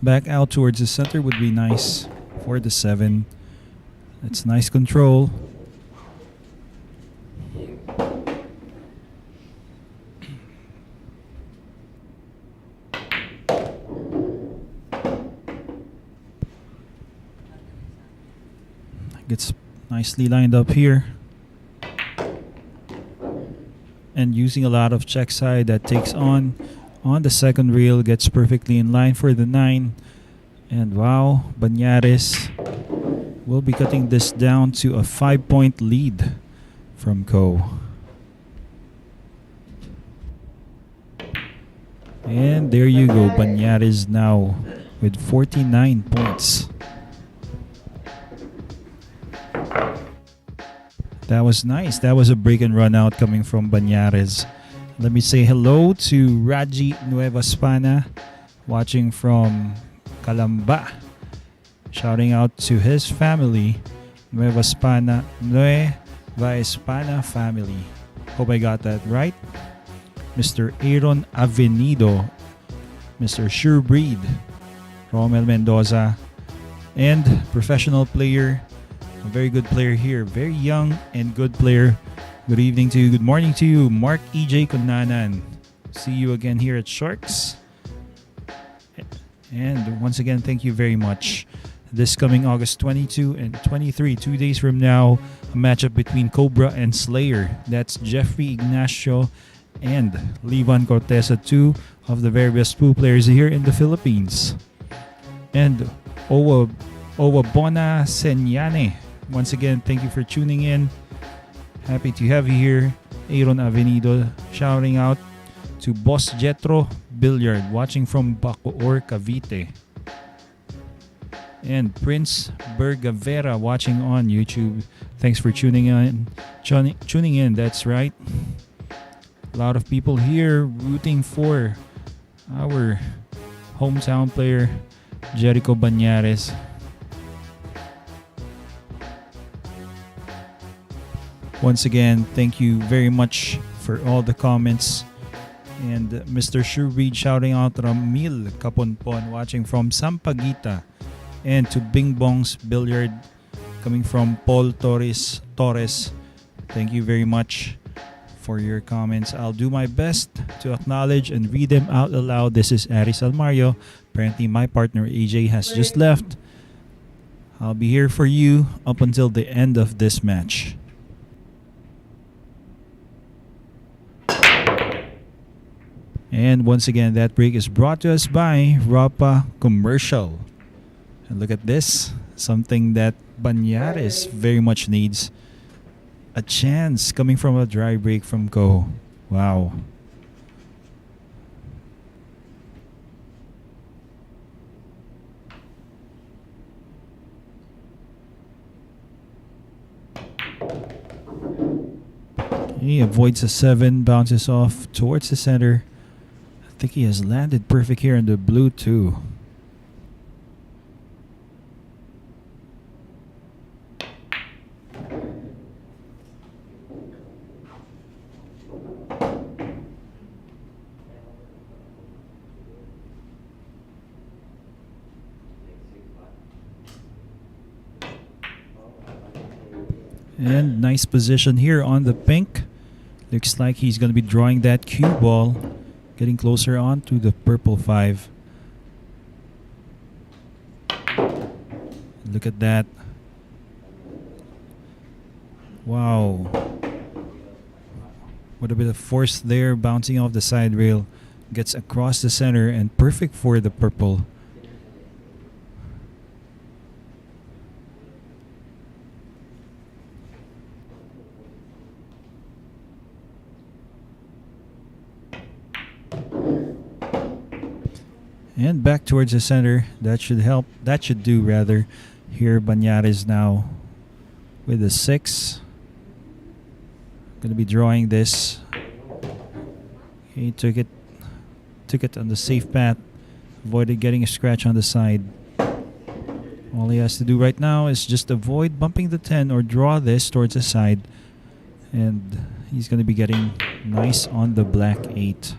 Back out towards the center would be nice for the 7. That's nice control. Gets nicely lined up here. And using a lot of check side that takes on the second reel, gets perfectly in line for the 9. And wow, Bañares will be cutting this down to a 5-point lead from Co. And there you go, Bañares now with 49 points. That was nice. That was a break and run out coming from Bañares. Let me say hello to Raji Nueva Espana, watching from Calamba. Shouting out to his family, Nueva Espana family. Hope I got that right. Mr. Aaron Avenido, Mr. Surebreed, Romel Mendoza, and professional player, a very good player here, very young and good player. Good evening to you, good morning to you, Mark EJ Kunanan. See you again here at Sharks. And once again, thank you very much. This coming August 22 and 23, 2 days from now, a matchup between Cobra and Slayer. That's Jeffrey Ignacio and Levan Cortesa, 2 of the very best pool players here in the Philippines. And Owabona Senyane. Once again, thank you for tuning in. Happy to have you here. Aaron Avenido shouting out to Boss Jetro Billiard, watching from Bacoor, Cavite. And Prince Bergavera watching on YouTube. Thanks for tuning in. Tuning in, that's right. A lot of people here rooting for our hometown player, JERICO Bañares. Once again, thank you very much for all the comments. And Mr. Shureed shouting out Ramil Kaponpon watching from Sampaguita. And to Bing Bong's Billiard coming from Paul Torres. Thank you very much for your comments. I'll do my best to acknowledge and read them out aloud. This is Aris Almario. Apparently my partner AJ has just left. I'll be here for you up until the end of this match. And once again, that break is brought to us by Ropa Commercial. And look at this, something that Bañares very much needs. A chance coming from a dry break from Co. Wow. He avoids a 7, bounces off towards the center. I think he has landed perfect here in the blue too. And nice position here on the pink. Looks like he's going to be drawing that cue ball. Getting closer on to the purple 5. Look at that. Wow. What a bit of force there, bouncing off the side rail. Gets across the center and perfect for the purple. And back towards the center. That should help. That should do rather. Here Bañares now with a 6. Gonna be drawing this. He took it on the safe path. Avoided getting a scratch on the side. All he has to do right now is just avoid bumping the 10 or draw this towards the side. And he's gonna be getting nice on the black 8.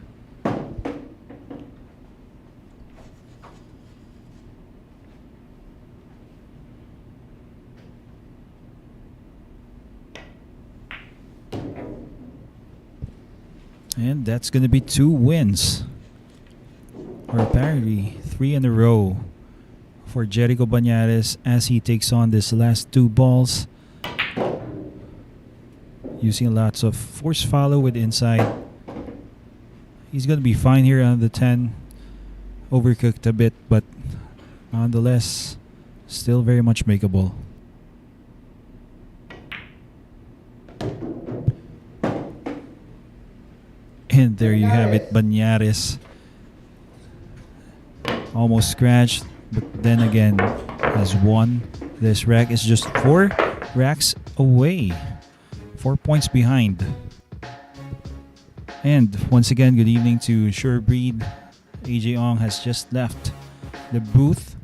And that's going to be 2 wins. Or apparently 3 in a row for JERICO Bañares as he takes on this last 2 balls. Using lots of force follow with inside. He's going to be fine here on the 10. Overcooked a bit, but nonetheless, still very much makeable. And there you have it, Bañares. Almost scratched, but then again has won. This rack is just 4 racks away. 4 points behind. And once again, good evening to Surebreed. AJ Ong has just left the booth.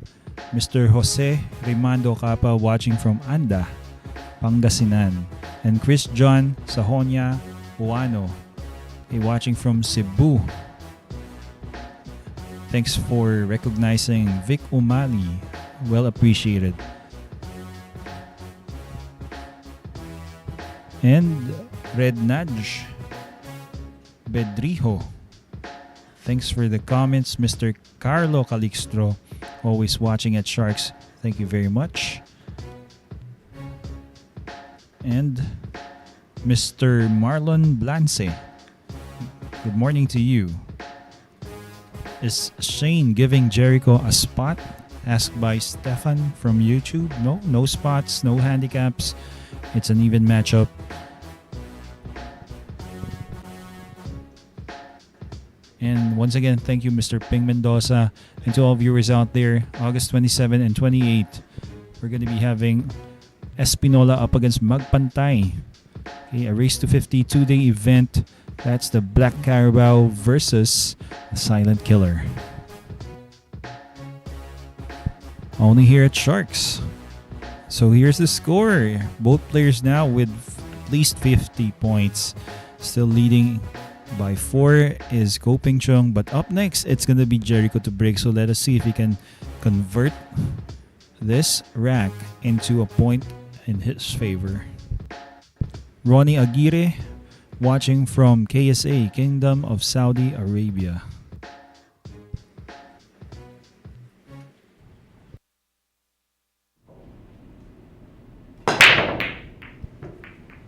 Mr. Jose Rimando Capa watching from Anda, Pangasinan. And Chris John Sahonia Uano watching from Cebu. Thanks for recognizing Vic Umali. Well appreciated. And Red Nudge Bedrijo. Thanks for the comments, Mr. Carlo Calixtro. Always watching at Sharks. Thank you very much. And Mr. Marlon Blance. Good morning to you. Is Shane giving JERICO a spot? Asked by Stefan from YouTube. No spots, no handicaps. It's an even matchup. And once again, thank you, Mr. Ping Mendoza, and to all viewers out there. August 27 and 28, we're going to be having Espinola up against Magpantay. Okay, a race to 50 2-day event. That's the Black Carabao versus the Silent Killer. Only here at Sharks. So here's the score. Both players now with at least 50 points. Still leading by 4 is Koping Chung. But up next, it's going to be JERICO to break. So let us see if he can convert this rack into a point in his favor. Ronnie Aguirre watching from KSA, Kingdom of Saudi Arabia.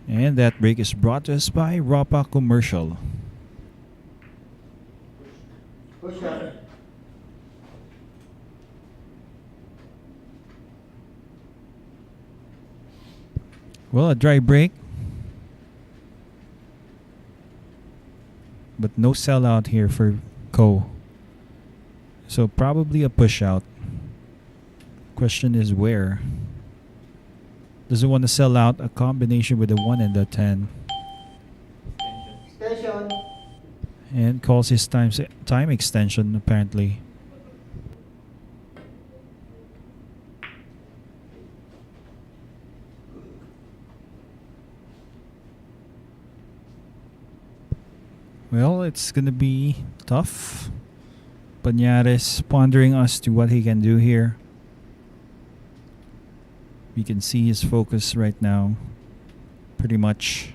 And that break is brought to us by Ropa Commercial. Push up. Well, a dry break. But no sellout here for Ko. So probably a push out. Question is where? Does it want to sell out a combination with the 1 and the 10? Attention. And calls his time extension apparently. Well, it's gonna be tough. Bañares pondering as to what he can do here. We can see his focus right now. Pretty much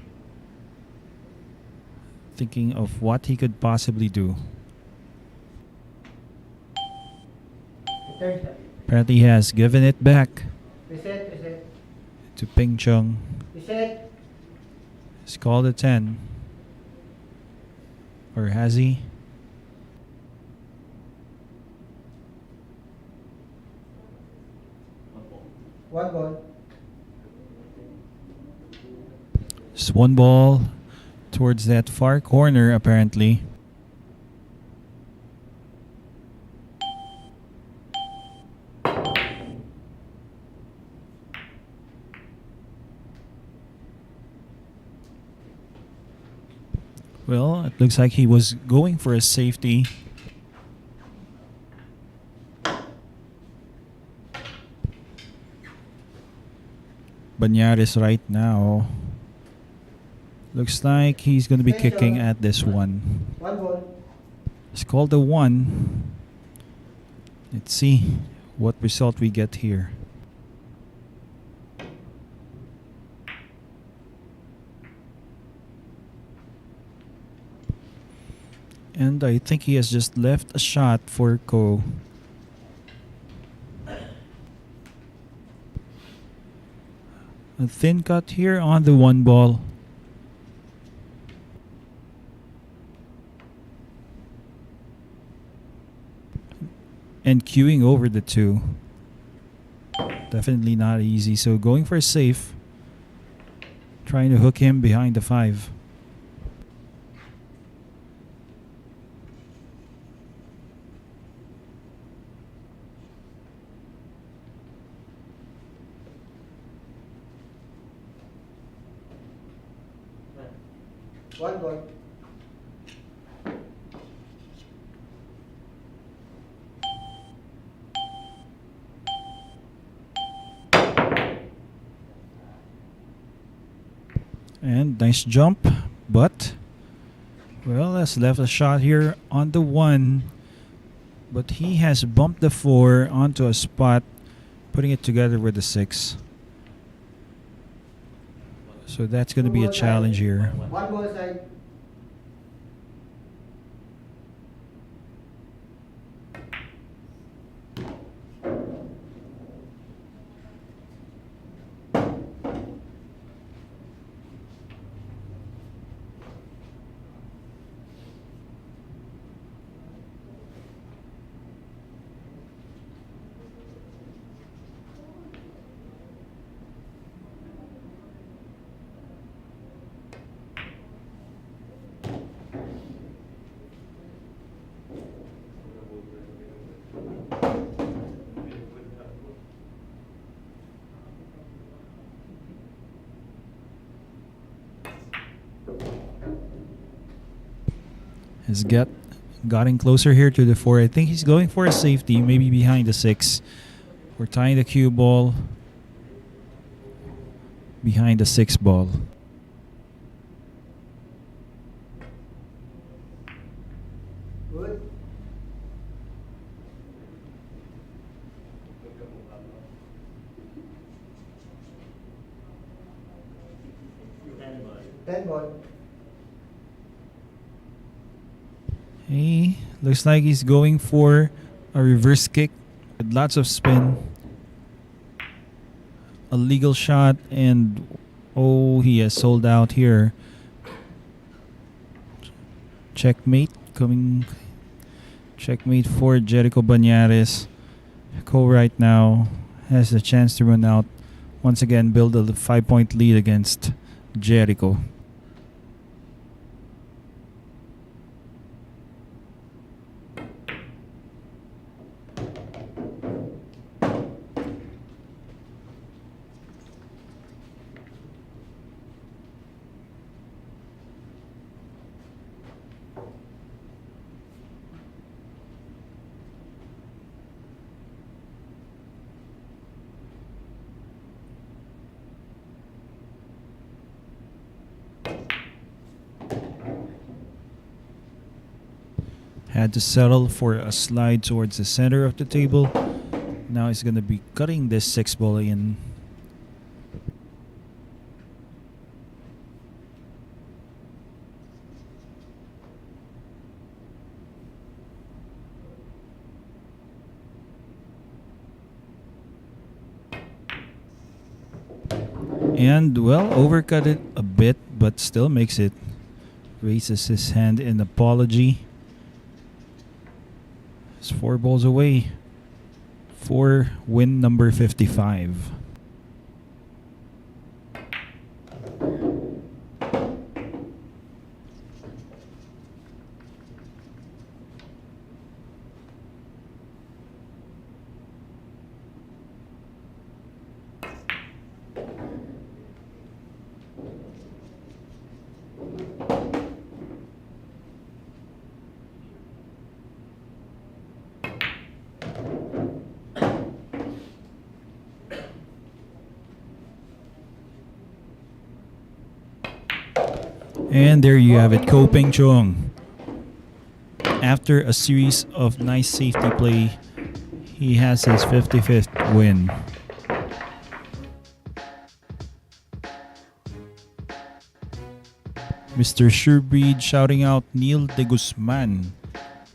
thinking of what he could possibly do. Return, sir. Apparently he has given it back Reset, reset. to Ping Chung. Reset. He's called a 10. Or has he? One ball. Just one ball towards that far corner apparently. Well, it looks like he was going for a safety. Bañares right now. Looks like he's going to be kicking at this one. One ball. It's called a 1. Let's see what result we get here. And I think he has just left a shot for Ko. A thin cut here on the 1 ball. And queuing over the 2. Definitely not easy. So going for a safe. Trying to hook him behind the 5. One ball. And nice jump, but well, has left a shot here on the 1, but he has bumped the 4 onto a spot, putting it together with the 6. So that's going to be a challenge here. One ball side. Has gotten closer here to the 4. I think he's going for a safety, maybe behind the 6. We're tying the cue ball behind the 6 ball. Good. Ten ball. Hey, looks like he's going for a reverse kick with lots of spin. A legal shot, and oh, he has sold out here. Checkmate coming. Checkmate for JERICO Bañares. Ko right now has a chance to run out. Once again, build a 5-point lead against JERICO. Had to settle for a slide towards the center of the table. Now he's going to be cutting this 6 ball in. And, well, overcut it a bit, but still makes it. Raises his hand in apology. It's 4 balls away for win number 55. And there you have it, CHUNG. After a series of nice safety play, he has his 55th win. Mr. Shurbreed shouting out Neil de Guzman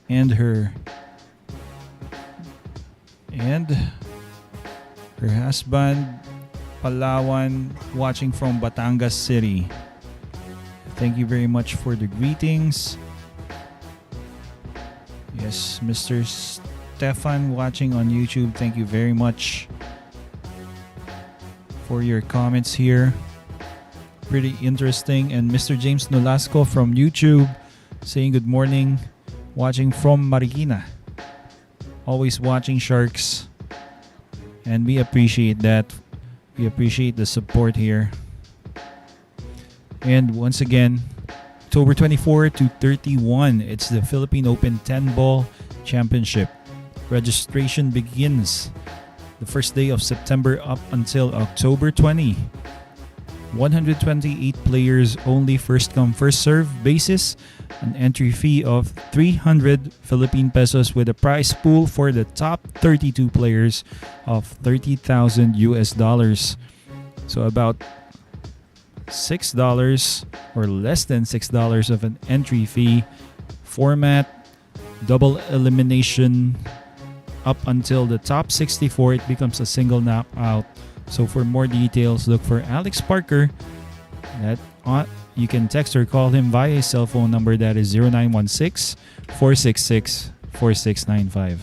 and her husband Palawan watching from Batangas City. Thank you very much for the greetings. Yes, Mr. Stefan watching on YouTube, thank you very much for your comments here. Pretty interesting. And Mr. James Nolasco from YouTube saying good morning, watching from Marikina. Always watching Sharks. And we appreciate that. We appreciate the support here. And once again, October 24 to 31, it's the Philippine Open 10-ball championship. Registration begins the first day of September up until October 20. 128 players only, first come first serve basis, an entry fee of 300 Philippine pesos with a prize pool for the top 32 players of 30,000 US dollars. So about $6 or less than $6 of an entry fee. Format, double elimination up until the top 64. It becomes a single knockout. So for more details, look for Alex Parker. You can text or call him via his cell phone number, that is 0916-466-4695.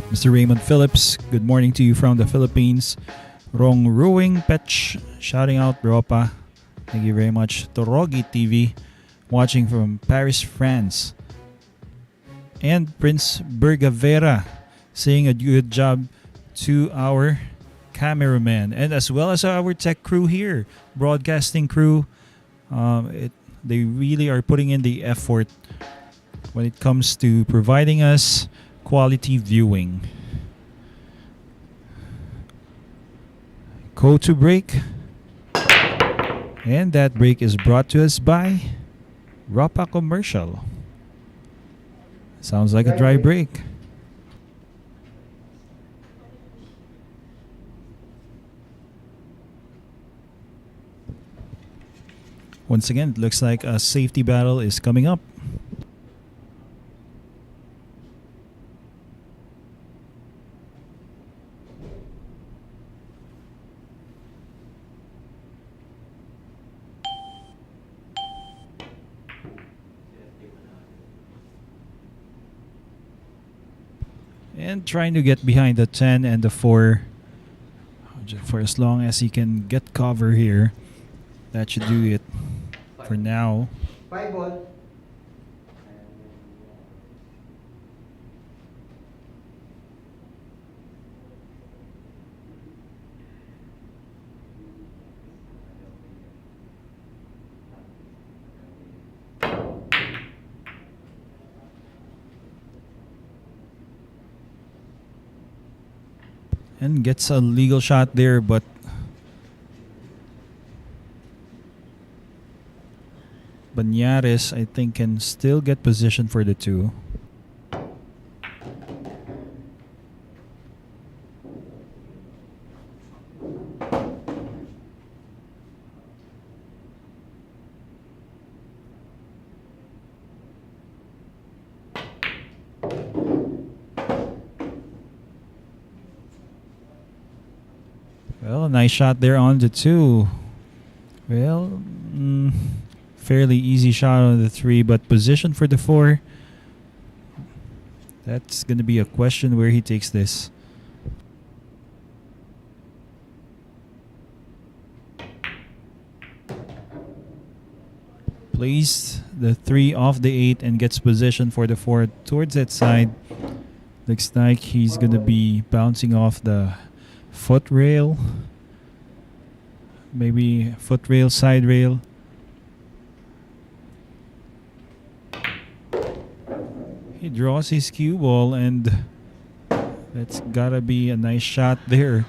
Mr. Raymond Phillips, good morning to you from the Philippines. Rong Ruing Petch shouting out Ropa. Thank you very much. Torogi TV watching from Paris, France. And Prince Bergavera saying a good job to our cameraman and as well as our tech crew here, broadcasting crew. They really are putting in the effort when it comes to providing us quality viewing. Go to break. And that break is brought to us by Ropa Commercial. Sounds like a dry break. Once again, it looks like a safety battle is coming up. And trying to get behind the 10 and the 4 for as long as he can get cover here. That should do it for now. 5 ball. And gets a legal shot there, but Bañares, I think, can still get position for the 2. Well, a nice shot there on the 2. Well, fairly easy shot on the 3, but position for the 4. That's going to be a question where he takes this. Plays the 3 off the 8 and gets position for the 4 towards that side. Looks like he's going to be bouncing off the foot rail. Maybe foot rail, side rail. He draws his cue ball, and that's gotta be a nice shot there.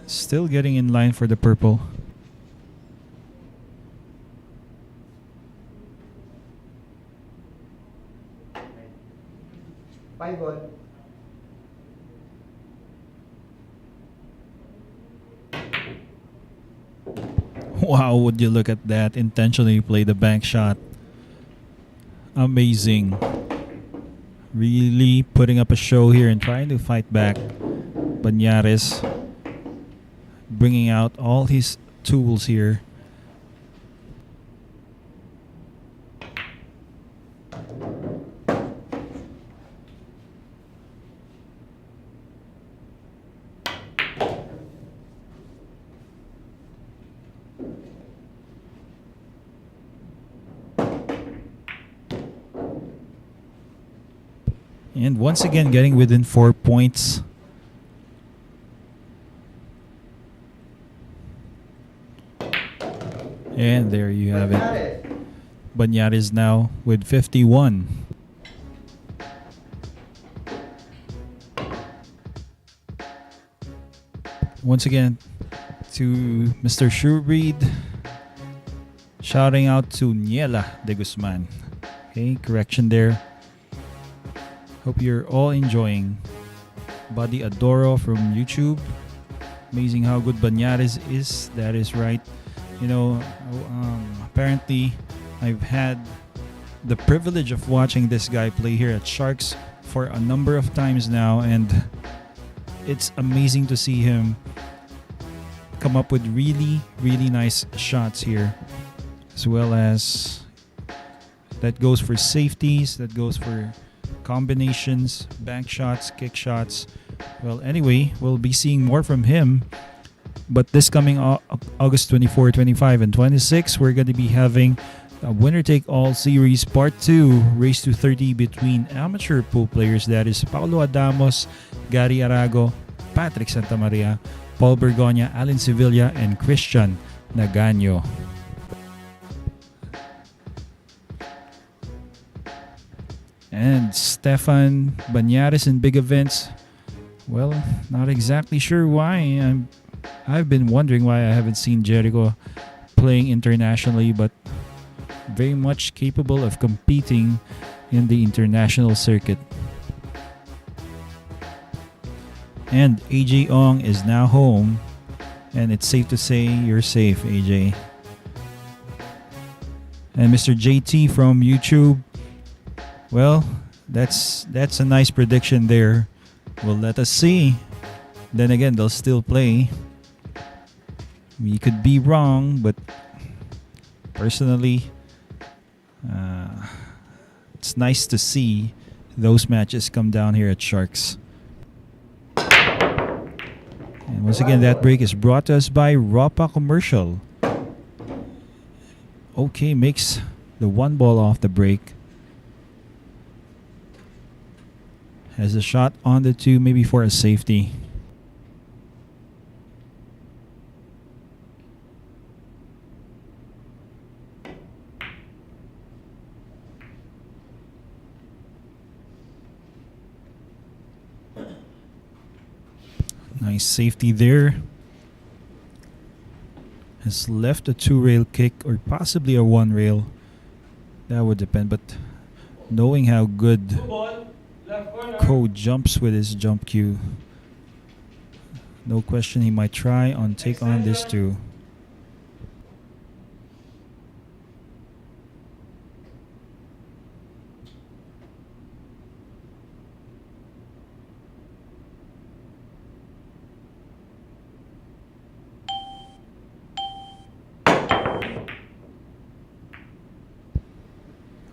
Still getting in line for the purple. Five ball. Wow, would you look at that? Intentionally play the bank shot. Amazing. Really putting up a show here and trying to fight back. Bañares bringing out all his tools here. And once again, getting within 4 points. And there you have it. Bañares now with 51. Once again, to Mr. Shoebreed. Shouting out to Niela de Guzman. Okay, correction there. Hope you're all enjoying. Buddy Adoro from YouTube. Amazing how good Bañares is. That is right. You know, apparently I've had the privilege of watching this guy play here at Sharks for a number of times now, and it's amazing to see him come up with really, really nice shots here, as well as that goes for safeties, that goes for combinations, bank shots, kick shots. Well, anyway, we'll be seeing more from him. But this coming August 24, 25, and 26, we're going to be having a winner-take-all series part 2, race to 30 between amateur pool players. That is Paulo Adamos, Gary Arago, Patrick Santamaria, Paul Bergonia, Alan Sevilla, and Christian Nagano. And Stefan Bañares in big events. Well, not exactly sure why. I've been wondering why I haven't seen JERICO playing internationally, but very much capable of competing in the international circuit. And AJ Ong is now home, and it's safe to say you're safe, AJ. And Mr. JT from YouTube, well, that's a nice prediction there. Well, let us see. Then again, they'll still play. We could be wrong, but personally, it's nice to see those matches come down here at Sharks. And once again, that break is brought to us by Ropa Commercial. Okay, makes the 1 ball off the break. Has a shot on the 2, maybe for a safety. Nice safety there. has left a 2-rail kick or possibly a 1-rail. That would depend, but knowing how good Two ball, left corner. Ko jumps with his jump cue, no question he might try on take on this too.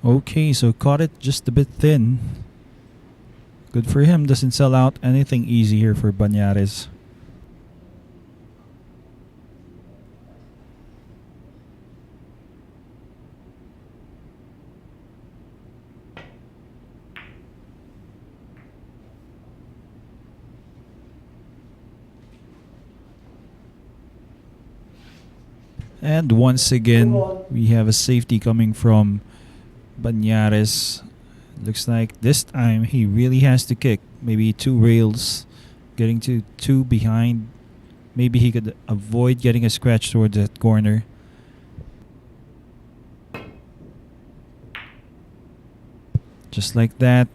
Okay, so caught it just a bit thin. Good for him, doesn't sell out anything easy here for Bañares. And once again, we have a safety coming from Bañares. Looks like this time he really has to kick. Maybe 2 rails, getting to 2 behind. Maybe he could avoid getting a scratch towards that corner. Just like that.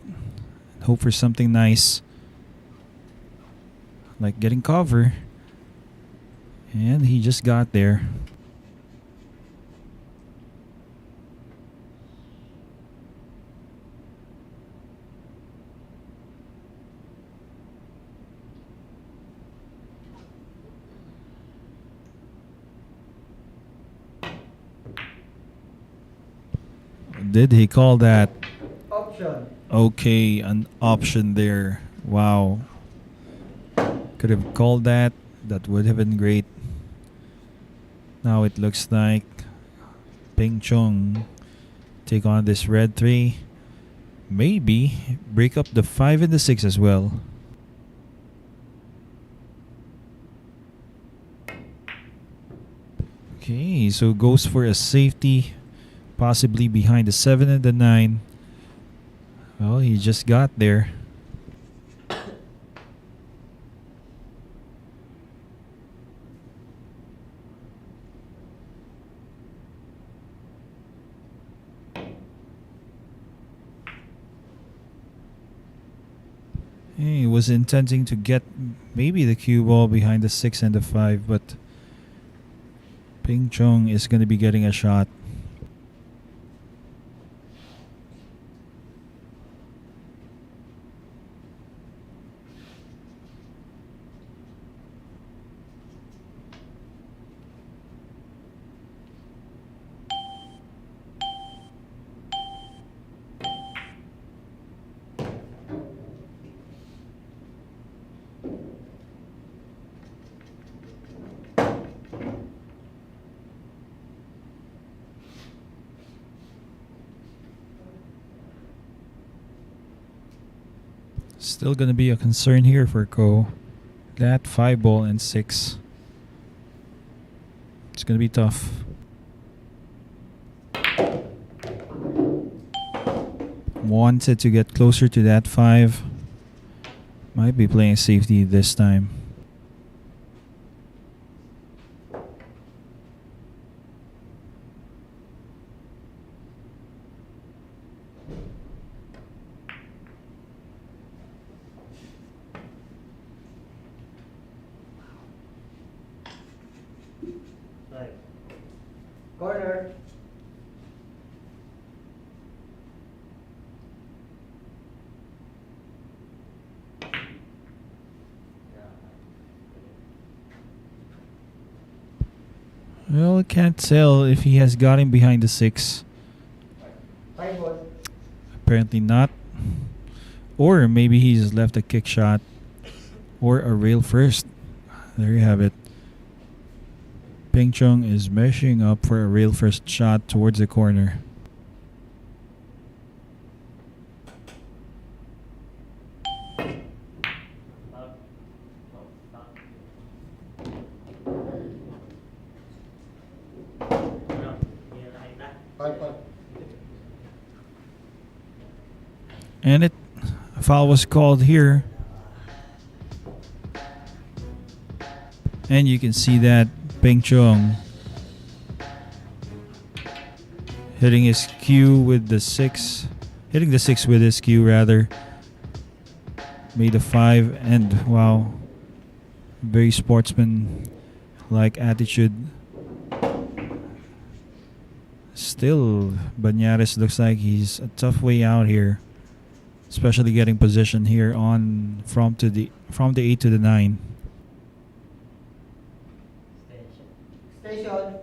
Hope for something nice, like getting cover. And he just got there. Did he call that? Option. Okay, an option there. Wow. Could have called that. That would have been great. Now it looks like CHUNG take on this red 3. Maybe break up the 5 and the 6 as well. Okay, so goes for a safety, possibly behind the 7 and the 9. Well, he just got there. He was intending to get maybe the cue ball behind the 6 and the 5, but CHUNG is going to be getting a shot. Still gonna be a concern here for Ko. That 5 ball and 6. It's gonna be tough. Wanted to get closer to that 5. Might be playing safety this time. Corner. Well, can't tell if he has got him behind the 6. 5 ball. Apparently not. Or maybe he's left a kick shot or a rail first. There you have it. CHUNG is measuring up for a rail first shot towards the corner. And a foul was called here. And you can see that CHUNG Hitting his cue with the 6. Hitting the 6 with his cue, rather. Made a 5, and wow. Very sportsman-like attitude. Still, Bañares looks like he's a tough way out here. Especially getting position here on from the 8 to the 9. Station.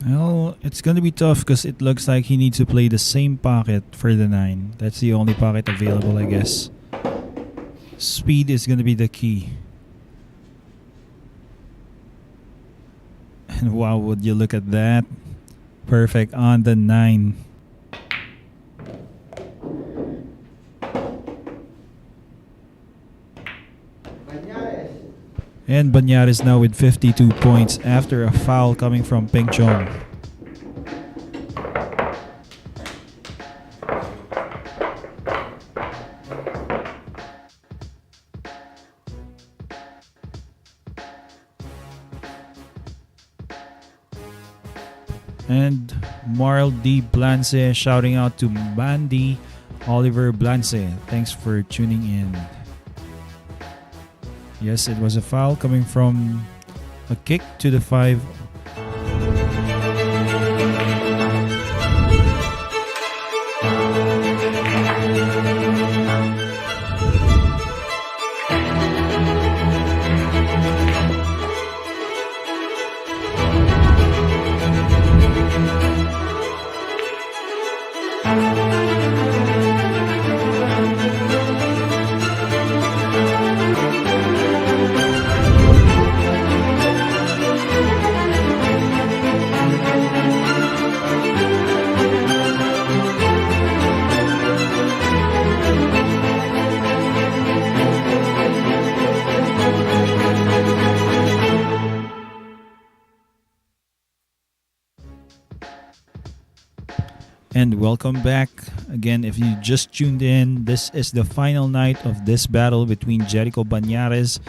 Well, it's gonna be tough because it looks like he needs to play the same pocket for the 9. That's the only pocket available, I guess. Speed is gonna be the key. And wow, would you look at that? Perfect on the 9. Bañares. And Bañares now with 52 points after a foul coming from Peng Chong. And Marl D. Blance shouting out to Mandy Oliver Blance. Thanks for tuning in. Yes, it was a foul coming from a kick to the 5. And welcome back. Again, if you just tuned in, this is the final night of this battle between JERICO Bañares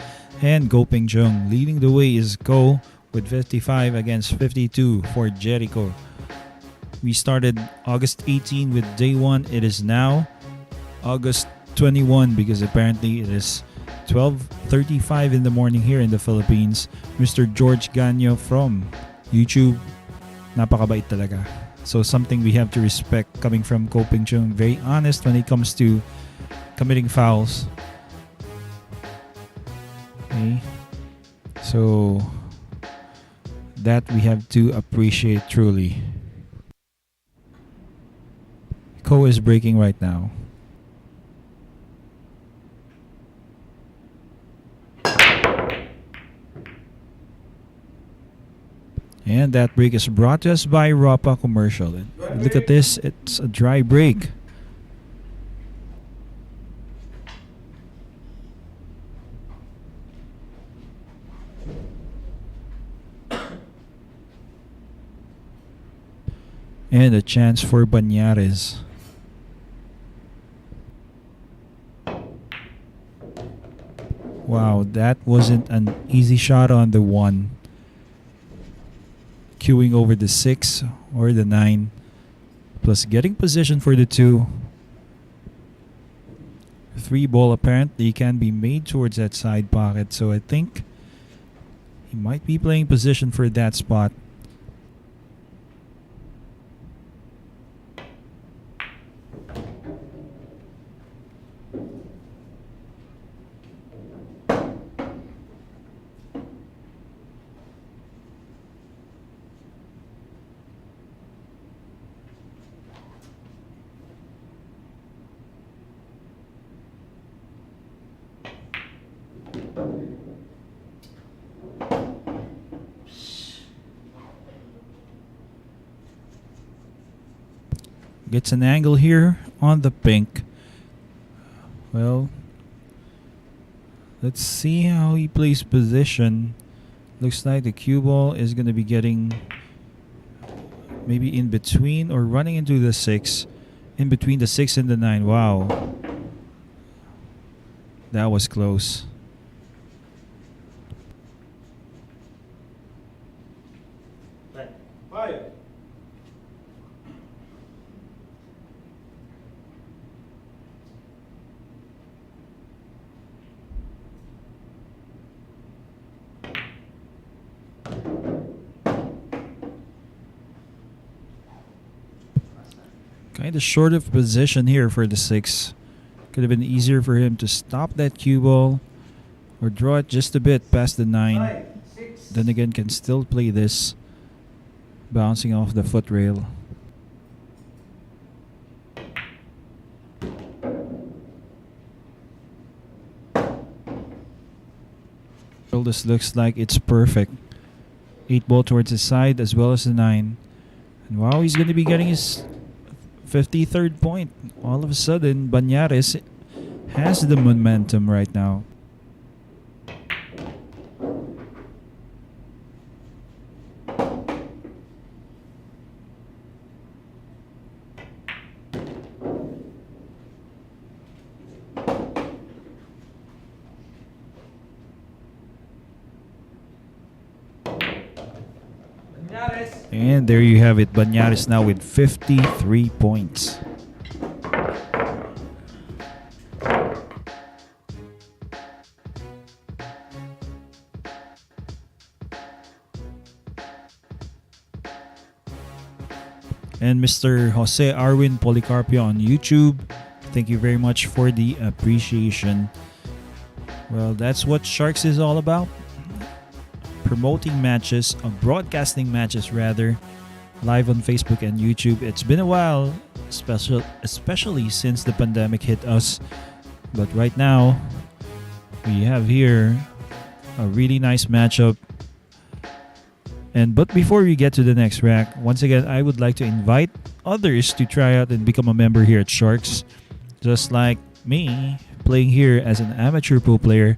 and Go Peng Chung. Leading the way is Go with 55 against 52 for JERICO. We started August 18 with day 1. It is now August 21 because apparently it is 12:35 in the morning here in the Philippines. Mr. George Ganyo from YouTube. Napakabait talaga. So something we have to respect coming from Go Peng Chung. Very honest when it comes to committing fouls. Okay. So that we have to appreciate truly. Ko is breaking right now. And that break is brought to us by Rapa Commercial. And look at this, it's a dry break. And a chance for Bañares. Wow, that wasn't an easy shot on the 1. Queuing over the 6 or the 9. Plus getting position for the 2. 3 ball apparently can be made towards that side pocket. So I think he might be playing position for that spot. Gets an angle here on the pink. Well, let's see how he plays position. Looks like the cue ball is going to be getting maybe in between or running into the 6. In between the 6 and the 9. Wow. That was close. Five. Kind of short of position here for the 6. Could have been easier for him to stop that cue ball or draw it just a bit past the 9. 5, 6. Then again, can still play this bouncing off the foot rail. Well, this looks like it's perfect. 8 ball towards his side as well as the 9. And wow, he's going to be getting his 53rd point. All of a sudden, Bañares has the momentum right now. Bañares. And there you have it. Bañares now with 53 points. And Mr. Jose Arwin Policarpio on YouTube, thank you very much for the appreciation. Well, that's what Sharks is all about. Promoting matches, broadcasting matches rather, live on Facebook and YouTube. It's been a while, especially since the pandemic hit us. But right now, we have here a really nice matchup. But before we get to the next rack, once again, I would like to invite others to try out and become a member here at Sharks. Just like me, playing here as an amateur pool player,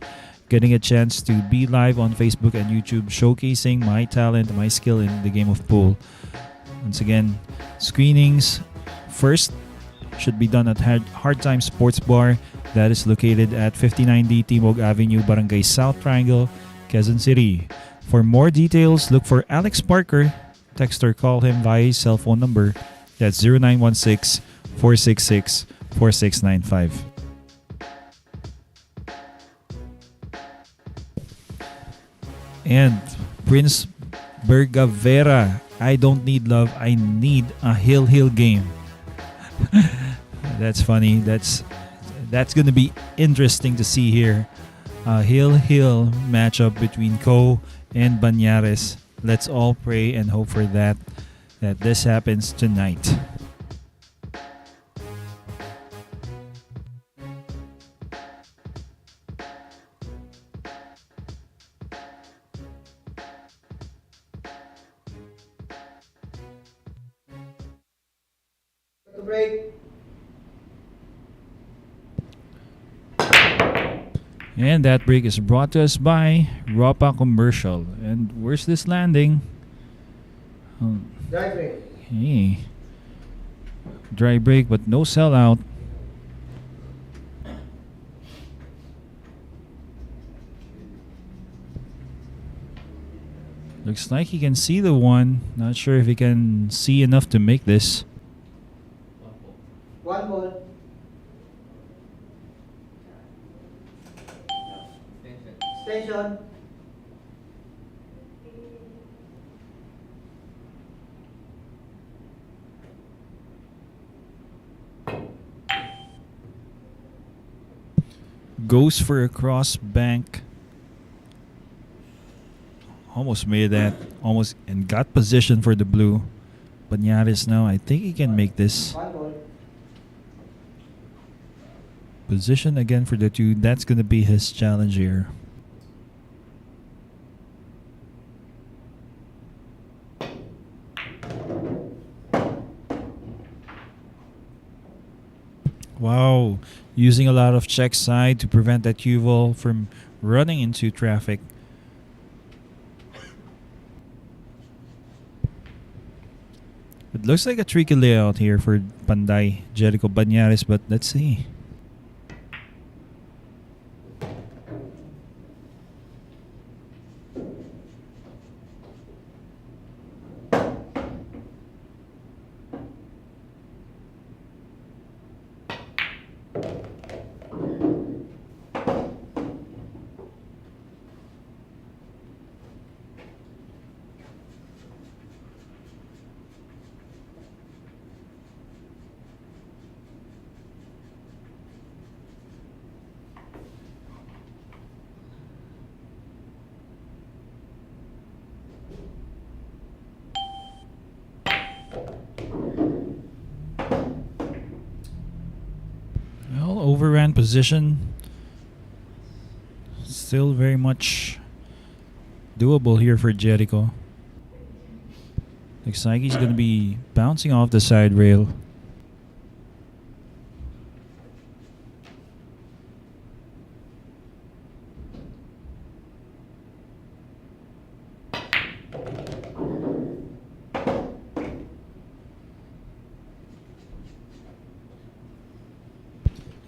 getting a chance to be live on Facebook and YouTube, showcasing my talent, my skill in the game of pool. Once again, screenings first should be done at Hard Time Sports Bar. That is located at 59D Timog Avenue, Barangay South Triangle, Quezon City. For more details, look for Alex Parker. Text or call him via his cell phone number. That's 0916-466-4695. And Prince Bergavera, I don't need love, I need a hill game. That's funny. That's gonna be interesting to see here. A hill matchup between Ko and Bañares. Let's all pray and hope for that this happens tonight. To break. And that break is brought to us by Ropa Commercial. And where's this landing? Dry break. Hey. Dry break but no sellout. Looks like he can see the one. Not sure if he can see enough to make this. One ball. Extension. Goes for a cross bank. Almost made that. Almost and got position for the blue. Bañares now, I think he can make this. One ball. Position again for the 2. That's going to be his challenge here. Wow. Using a lot of check side to prevent that cue ball from running into traffic. It looks like a tricky layout here for Panday, Jericho Bañares, but let's see. Well, overran position. Still very much doable here for Jericho. Looks like he's going to be bouncing off the side rail.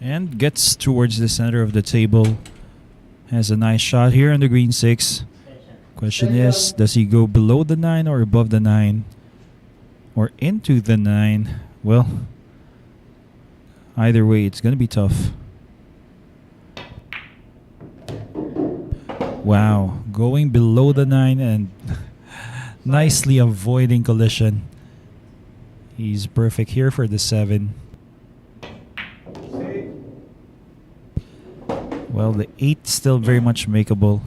And gets towards the center of the table. Has a nice shot here on the green 6. Question is, does he go below the 9 or above the 9? Or into the 9? Well, either way, it's going to be tough. Wow, going below the 9 and nicely avoiding collision. He's perfect here for the 7. Well, the 8 still very much makeable.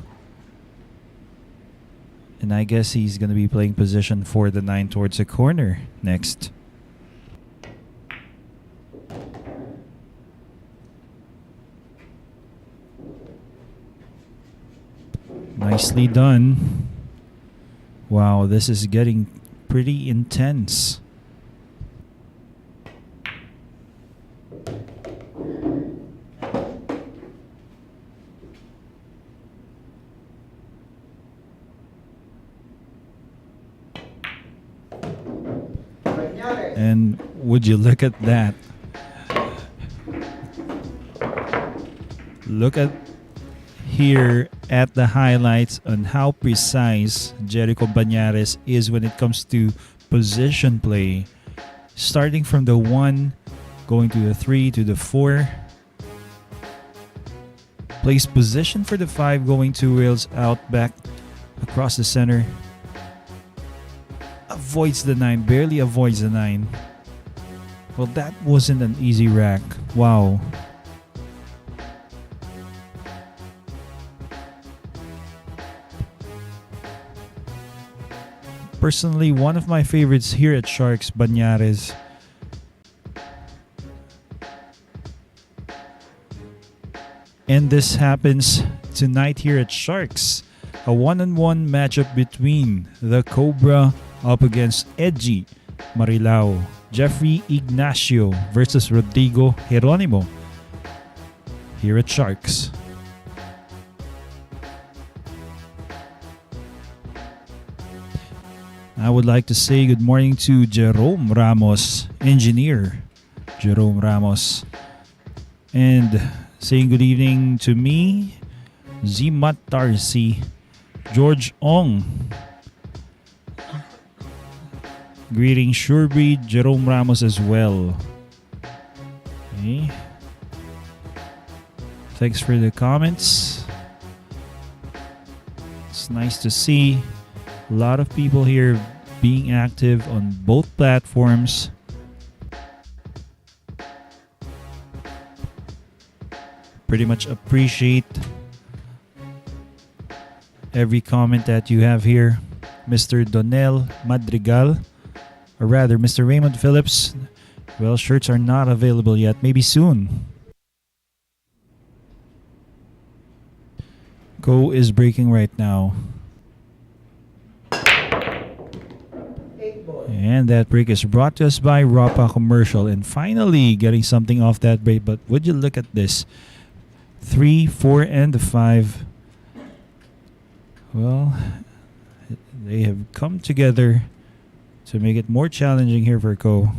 And I guess he's going to be playing position for the 9 towards the corner next. Nicely done. Wow, this is getting pretty intense. And would you look at that? Look at here at the highlights on how precise Jericho Bañares is when it comes to position play. Starting from the 1, going to the 3 to the 4. Plays position for the 5, going 2 rails out, back, across the center. Avoids the 9, barely avoids the 9. Well, that wasn't an easy rack. Wow. Personally, one of my favorites here at Sharks, Bañares. And this happens tonight here at Sharks. A one-on-one matchup between the Cobra up against Edgy Marilao. Jeffrey Ignacio versus Rodrigo Geronimo here at Sharks. I would like to say good morning to Jerome Ramos, engineer Jerome Ramos. And saying good evening to me, Zimat Tarsi, George Ong. Greeting Surebreed, Jerome Ramos as well. Okay. Thanks for the comments. It's nice to see a lot of people here being active on both platforms. Pretty much appreciate every comment that you have here. Mr. Donel Madrigal, or rather Mr. Raymond Phillips. Well, shirts are not available yet. Maybe soon. Go is breaking right now. 8 ball. And that break is brought to us by Rapa Commercial. And finally, getting something off that break. But would you look at this? 3, 4, and the 5. Well, they have come together to make it more challenging here for Ko.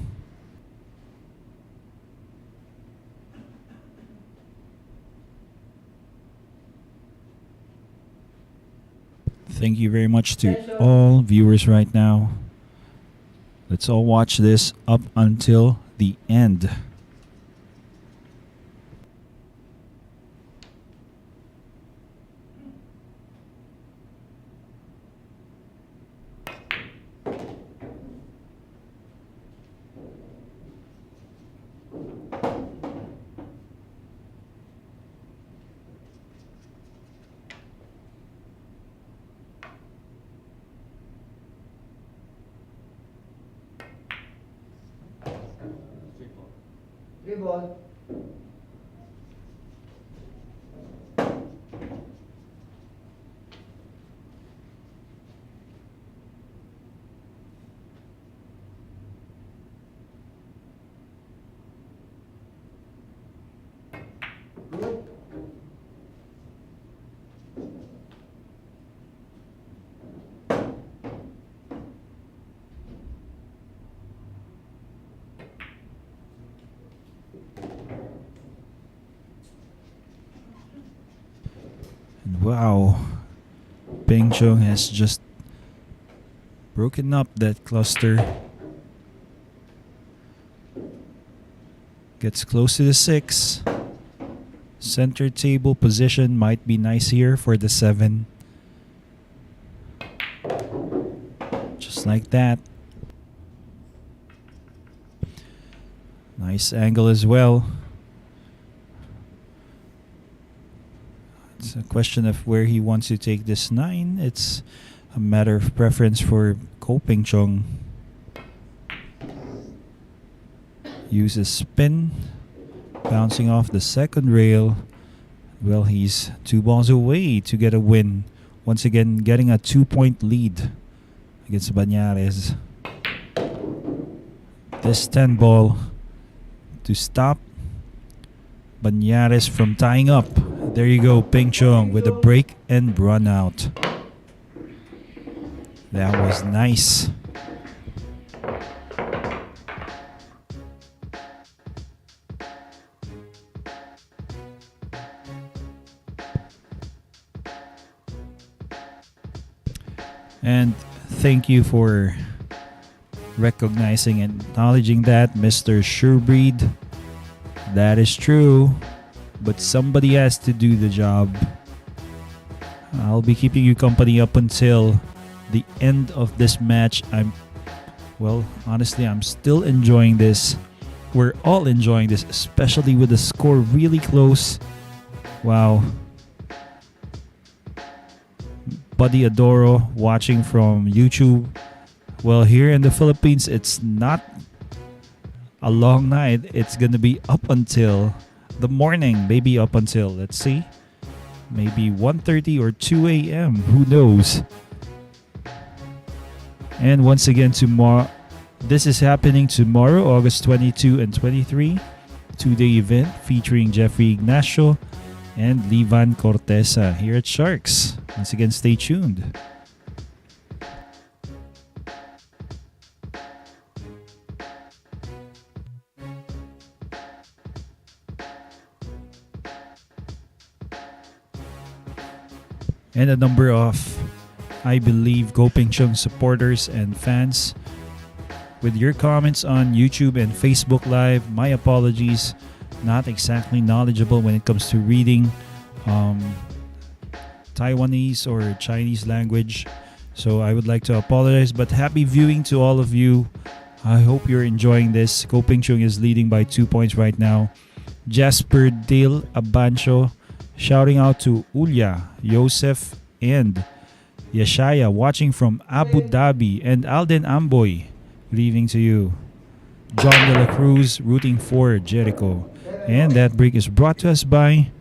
Thank you very much to all viewers right now. Let's all watch this up until the end. Three ball. Good. And wow, Peng Chung has just broken up that cluster. Gets close to the 6. Center table position might be nice here for the 7. Just like that. Nice angle as well. It's a question of where he wants to take this 9. It's a matter of preference for Ko Peng Chung. Uses spin, bouncing off the second rail. Well, he's 2 balls away to get a win. Once again, getting a 2-point lead against Bañares. This 10 ball to stop Bañares from tying up. There you go, Peng Chung with a break and run out. That was nice. And thank you for recognizing and acknowledging that, Mr. Surebreed. That is true, but somebody has to do the job. I'll be keeping you company up until the end of this match. Honestly, I'm still enjoying this. We're all enjoying this, especially with the score really close. Wow. Buddy Adoro watching from YouTube. Well, here in the Philippines, it's not a long night. It's gonna be up until the morning, maybe up until, let's see, maybe 1:30 or 2 a.m. Who knows? And once again, tomorrow, this is happening tomorrow, August 22 and 23, 2-day event featuring Jeffrey Ignacio and Livan Cortesa here at Sharks. Once again, stay tuned. And a number of, I believe, Ko Peng Chung supporters and fans with your comments on YouTube and Facebook Live. My apologies, not exactly knowledgeable when it comes to reading Taiwanese or Chinese language, so I would like to apologize, but happy viewing to all of you. I hope you're enjoying this. Ko Peng Chung is leading by 2 points right now. Jasper Dale Abancho shouting out to Ulya, Joseph, and Yeshaya watching from Abu Dhabi, and Alden Amboy, good evening to you. John De La Cruz rooting for JERICO. And that break is brought to us by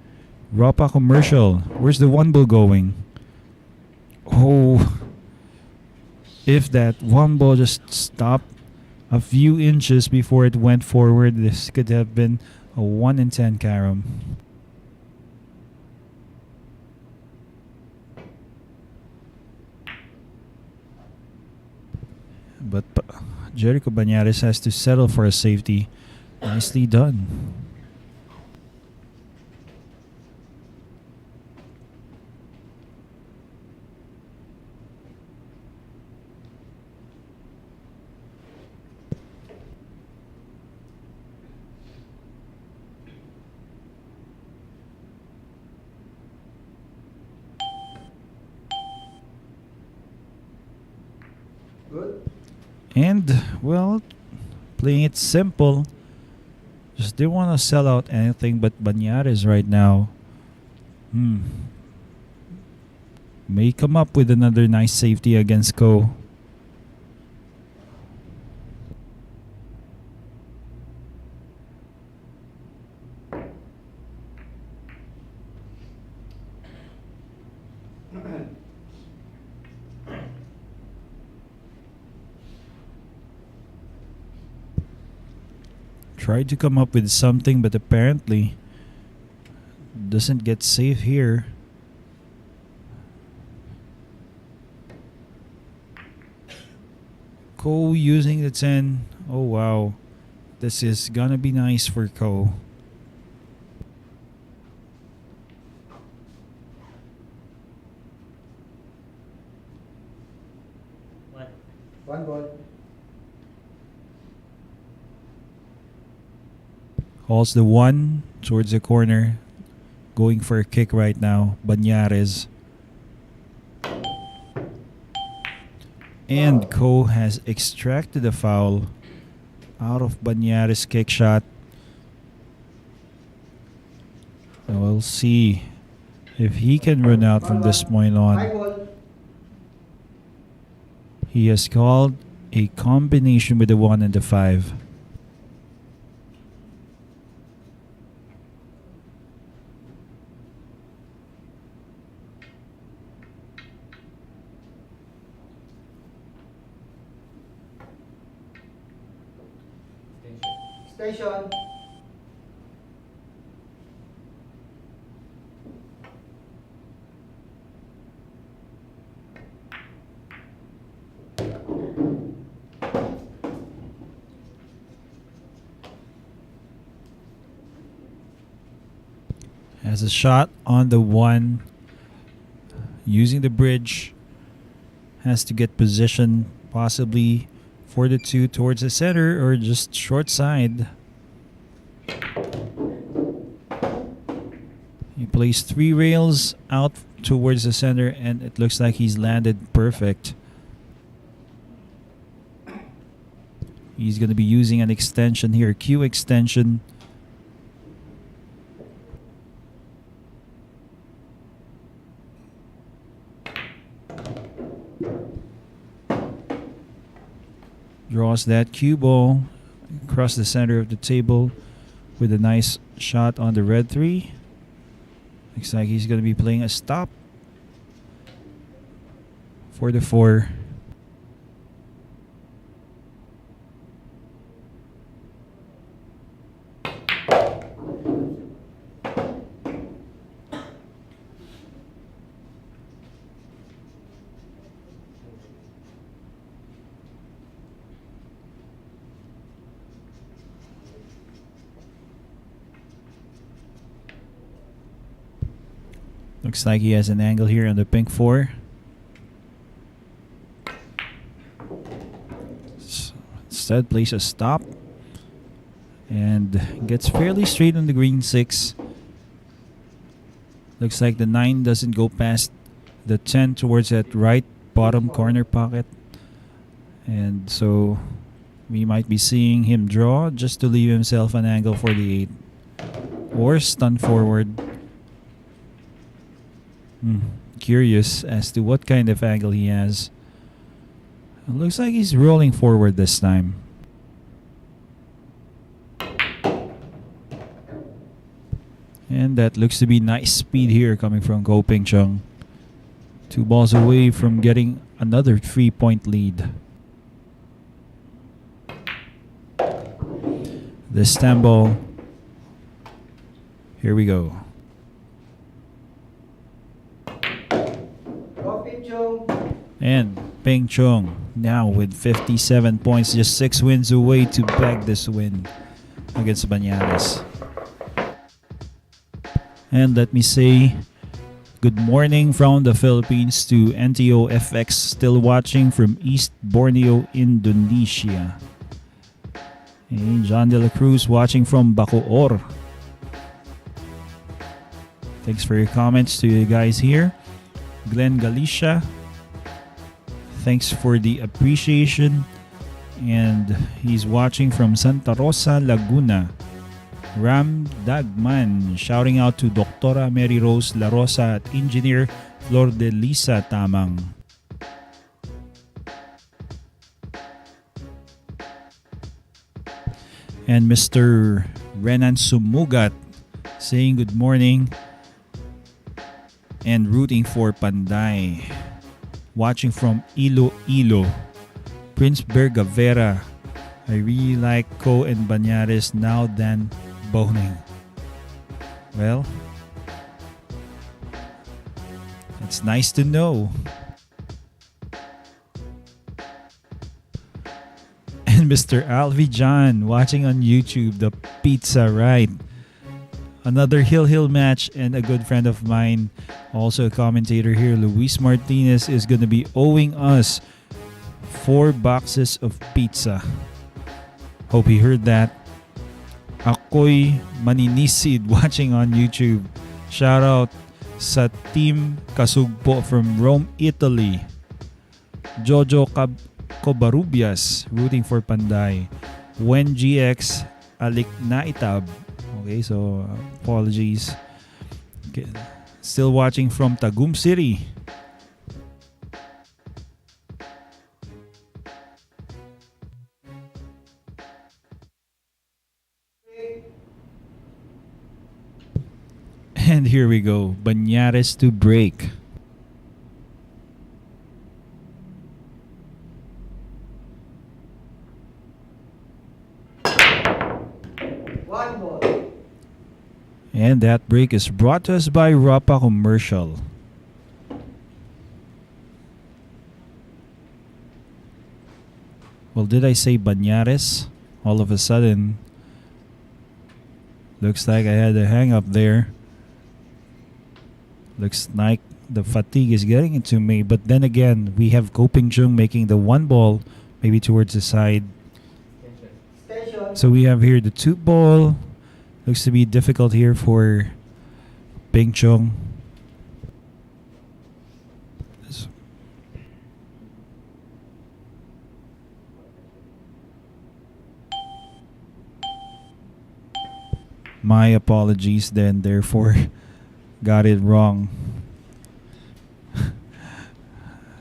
Rapa Commercial. Where's the 1 ball going? Oh, if that one ball just stopped a few inches before it went forward, this could have been a 1 in 10 carom. But Jericho Bañares has to settle for a safety. Nicely done. Good. And, well, playing it simple. Just didn't want to sell out anything but Bañares right now. May come up with another nice safety against Ko. Tried to come up with something, but apparently doesn't get safe here. Ko using the 10. Oh wow. This is gonna be nice for Ko. What? One ball. Calls the 1 towards the corner. Going for a kick right now. Bañares. And Ko has extracted a foul out of Bañares' kick shot. So we'll see if he can run out from this point High on. ball. He has called a combination with the 1 and the 5. Station. Has a shot on the 1. Using the bridge. Has to get position possibly for the 2 towards the center or just short side. He plays 3 rails out towards the center and it looks like he's landed perfect. He's going to be using an extension here, Q extension. Draws that cue ball across the center of the table with a nice shot on the red 3. Looks like he's going to be playing a stop for the 4. Looks like he has an angle here on the pink 4. Instead plays a stop and gets fairly straight on the green 6. Looks like the 9 doesn't go past the 10 towards that right bottom corner pocket. And so we might be seeing him draw just to leave himself an angle for the 8. Or stun forward. Curious as to what kind of angle he has. It looks like he's rolling forward this time. And that looks to be nice speed here coming from Ko Ping Chung 2 balls away from getting another 3-point lead. This stand ball. Here we go. Copy, Chung. And Peng Chung now with 57 points, just 6 wins away to bag this win against Bañares. And let me say good morning from the Philippines to NTO FX, still watching from East Borneo, Indonesia. And John De La Cruz watching from Bacoor. Thanks for your comments to you guys here. Glenn Galicia, thanks for the appreciation. And he's watching from Santa Rosa, Laguna. Ram Dagman shouting out to Doctora Mary Rose La Rosa at Engineer Flor de Lisa Tamang. And Mr. Renan Sumugat saying good morning and rooting for Panday. Watching from Iloilo. Prince Bergavera. I really like Co and Bañares now than Boning. Well, it's nice to know. And Mr. Alvi John watching on YouTube, the pizza ride. Another Hill match, and a good friend of mine, also a commentator here, Luis Martinez, is going to be owing us 4 boxes of pizza. Hope he heard that. Ako'y maninisid watching on YouTube. Shout out sa Team Kasugpo from Rome, Italy. Jojo Cobarubias rooting for Panday. When GX Alik Naitab. Okay, so apologies. Okay. Still watching from Tagum City. And here we go. Bañares to break. One ball. And that break is brought to us by Rapa Commercial. Well, did I say Bañares? All of a sudden, looks like I had a hang up there. Looks like the fatigue is getting into me. But then again, we have Peng Chung making the 1 ball maybe towards the side. Station. So we have here the 2 ball. Looks to be difficult here for Peng Chung. My apologies then, therefore got it wrong.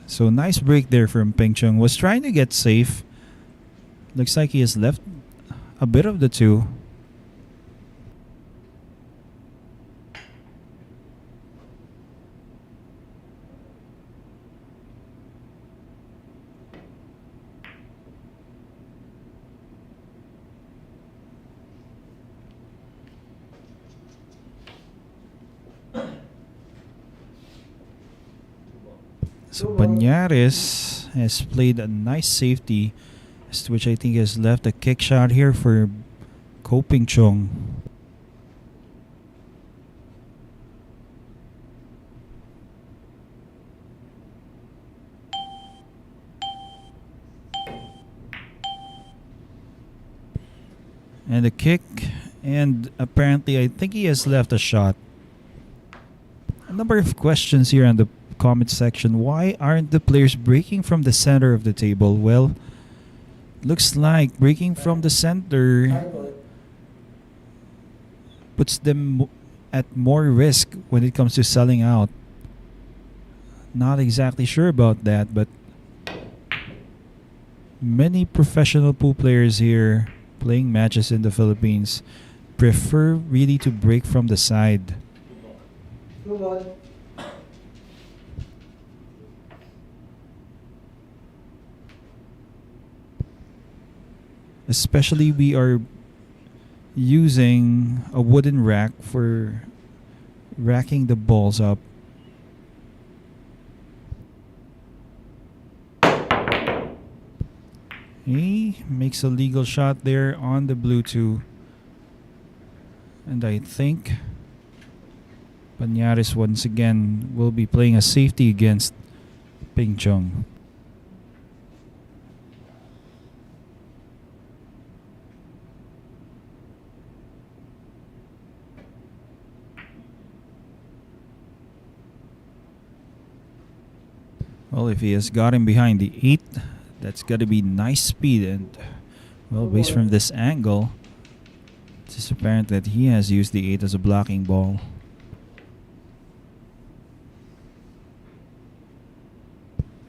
So nice break there from Peng Chung. Was trying to get safe. Looks like he has left a bit of the 2. So Bañares has played a nice safety, which I think has left a kick shot here for Peng Chung. And a kick, and apparently I think he has left a shot. A number of questions here on the comment section. Why aren't the players breaking from the center of the table? Well, looks like breaking from the center puts them at more risk when it comes to selling out. Not exactly sure about that, but many professional pool players here playing matches in the Philippines prefer really to break from the side. 2 ball. especially we are using a wooden rack for racking the balls up. He makes a legal shot there on the blue 2. And I think Bañares once again will be playing a safety against CHUNG. Well, if he has got him behind the 8, that's got to be nice speed. And, well, based from this angle, it's apparent that he has used the 8 as a blocking ball.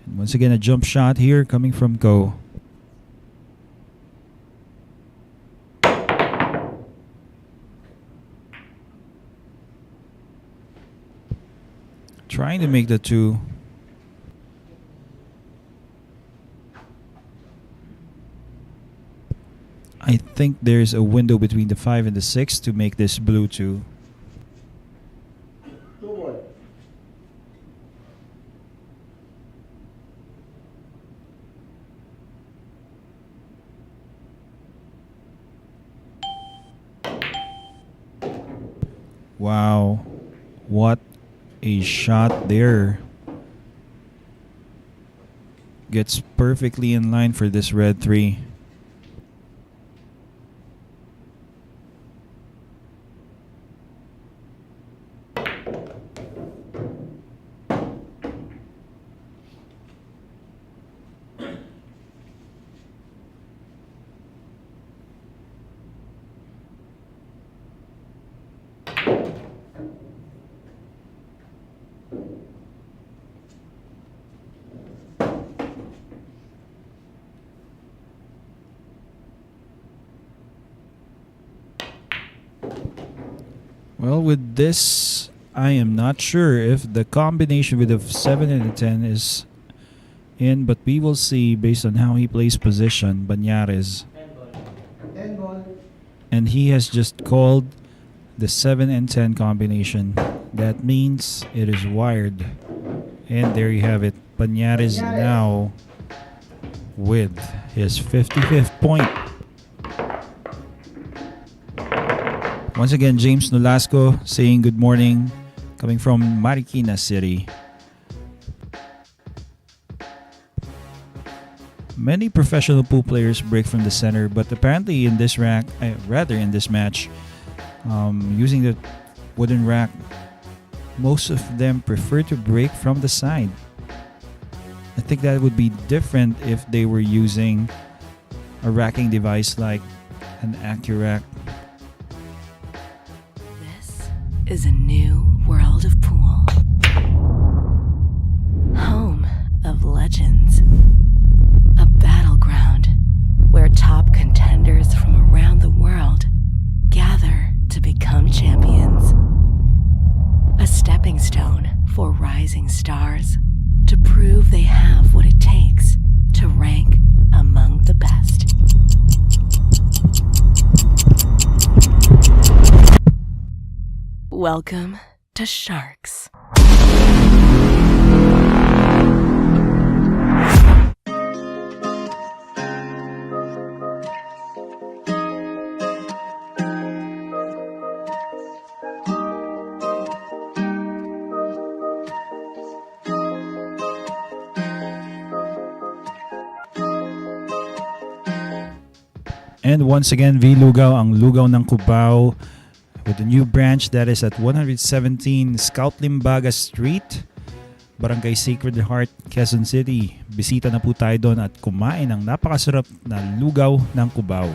And once again, a jump shot here coming from Ko. Trying to make the 2. I think there's a window between the 5 and the 6 to make this blue 2. 2 ball. Wow, what a shot there. Gets perfectly in line for this red 3. Well, with this, I am not sure if the combination with the 7 and the 10 is in, but we will see based on how he plays position, Bañares. 10 ball. And he has just called the 7 and 10 combination. That means it is wired. And there you have it. Bañares now with his 55th point. Once again, James Nolasco saying good morning, coming from Marikina City. Many professional pool players break from the center, but apparently in this in this match, using the wooden rack, most of them prefer to break from the side. I think that would be different if they were using a racking device like an AccuRack. This is a new world of pool. Home of legends. A battleground where top contenders from around the world gather to become champions. A stepping stone for rising stars to prove they have what it takes to rank among the best. Welcome to Sharks. And once again, V Lugaw, ang Lugaw ng Cubao, with a new branch that is at 117 Scout Limbaga Street, Barangay Sacred Heart, Quezon City. Bisita na po tayo doon at kumain ng napakasarap na lugaw ng Cubao.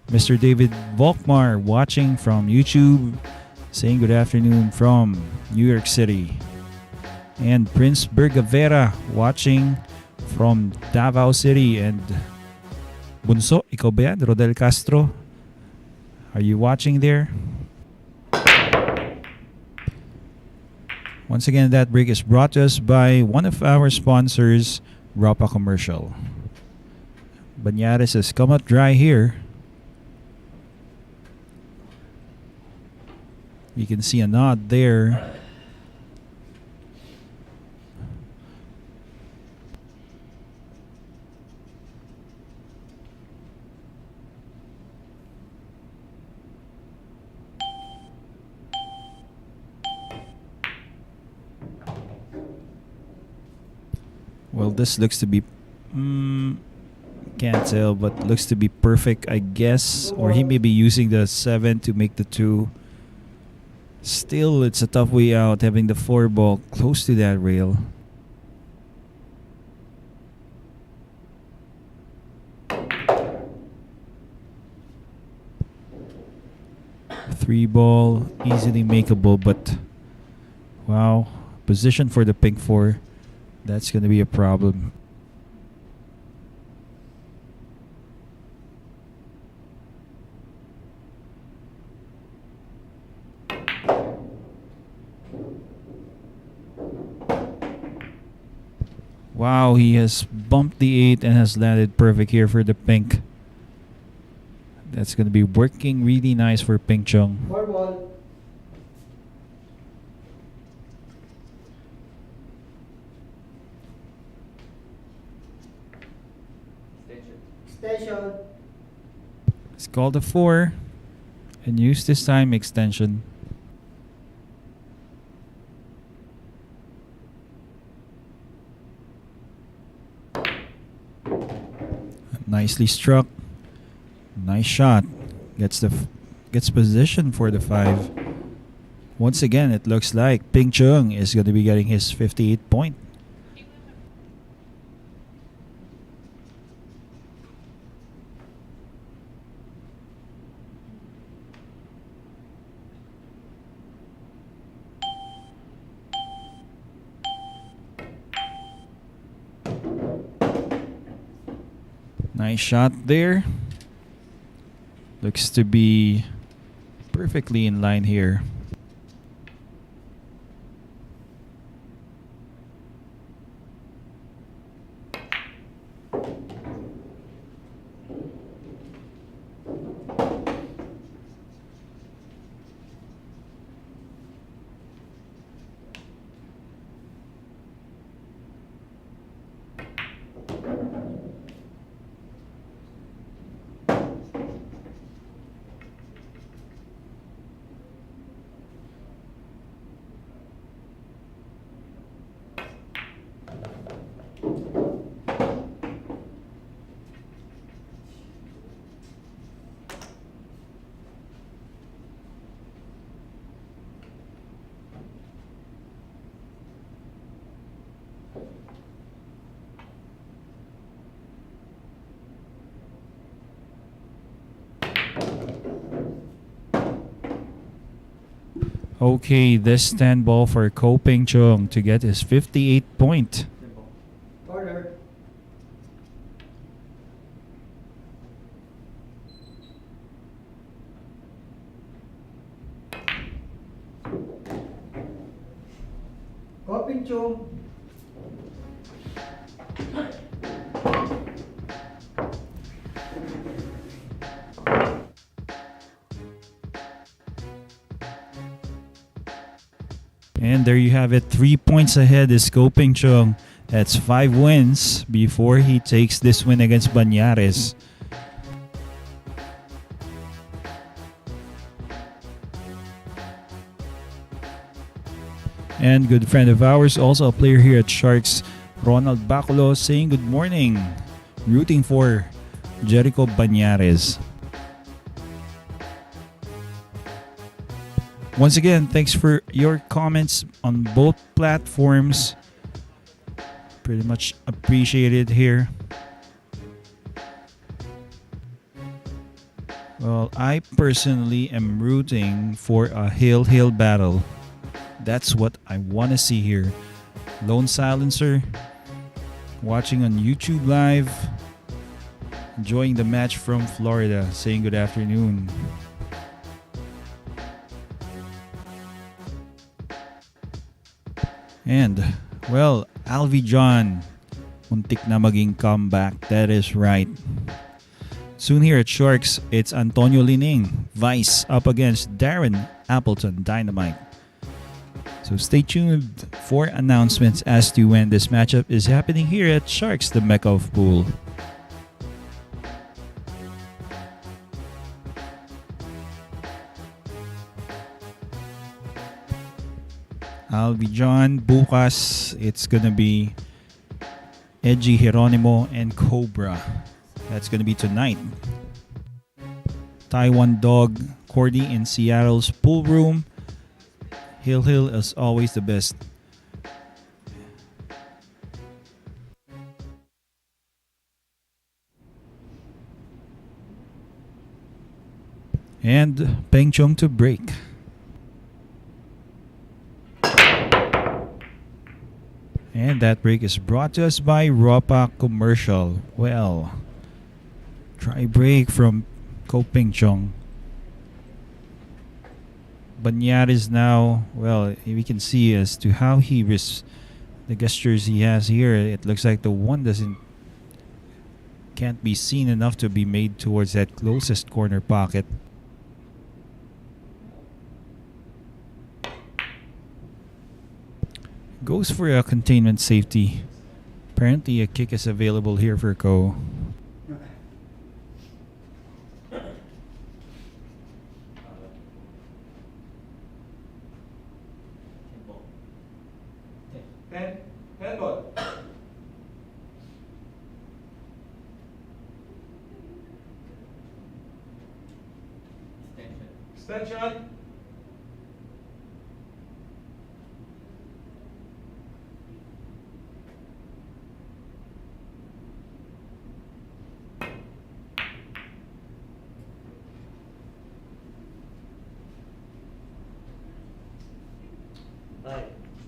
Mr. David Volkmar watching from YouTube, saying good afternoon from New York City. And Prince Bergavera watching from Davao City. And Bunso, ikaw ba yan? Rodel Castro, are you watching there? Once again, that break is brought to us by one of our sponsors, Rapa Commercial. Bañares has come up dry here. You can see a nod there. Well, this looks to be... can't tell, but looks to be perfect, I guess. Or he may be using the 7 to make the 2. Still, it's a tough way out having the 4 ball close to that rail. Three ball, easily makeable, but wow, position for the pink 4. That's going to be a problem. Wow, he has bumped the 8 and has landed perfect here for the pink. That's going to be working really nice for Pink Chung. 4 ball. Extension. Let's call the 4 and use this time extension. Nicely struck. Nice shot. Gets position for the 5. Once again, it looks like Pink Chung is going to be getting his 58 point. Nice shot there. Looks to be perfectly in line here. Okay, this 10 ball for Ko Ping Chung to get his 58 point. Corner. Coping Chung. And there you have it. 3 points ahead is Ko Ping Chung. That's 5 wins before he takes this win against Bañares. And good friend of ours, also a player here at Sharks, Ronald Baculo, saying good morning. Rooting for JERICO Bañares. Once again, thanks for your comments on both platforms. Pretty much appreciated here. Well, I personally am rooting for a hill battle. That's what I want to see here. Lone Silencer, watching on YouTube Live, enjoying the match from Florida, saying good afternoon. And, well, Alvi John, muntik na maging comeback. That is right. Soon here at Sharks, it's Antonio Lining, Vice, up against Darren Appleton, Dynamite. So stay tuned for announcements as to when this matchup is happening here at Sharks, the Mecca of Pool. I'll be John. Bukas, it's gonna be Edgy Geronimo and Cobra. That's gonna be tonight. Taiwan Dog, Cordy in Seattle's pool room. Hill is always the best. And Peng Chong to break. And that break is brought to us by Ropa Commercial. Well, try break from Ko Peng Chong. Bañares now, well, we can see as to how the gestures he has here. It looks like the one can't be seen enough to be made towards that closest corner pocket. Goes for a containment safety. Apparently a kick is available here for Ko. Ten ball. Extension.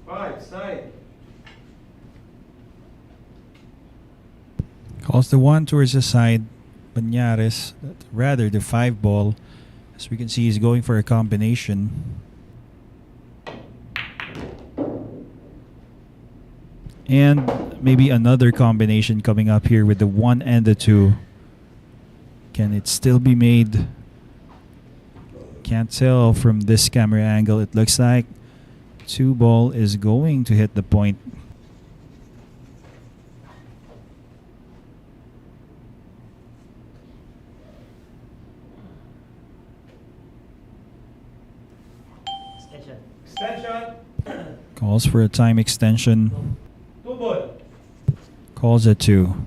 Five, side. Calls the one towards the side. Bañares, rather the 5 ball. As we can see, he's going for a combination. And maybe another combination coming up here with the 1 and the 2. Can it still be made? Can't tell from this camera angle. It looks like 2 ball is going to hit the point. Extension. Calls for a time extension. 2 ball. Calls a 2.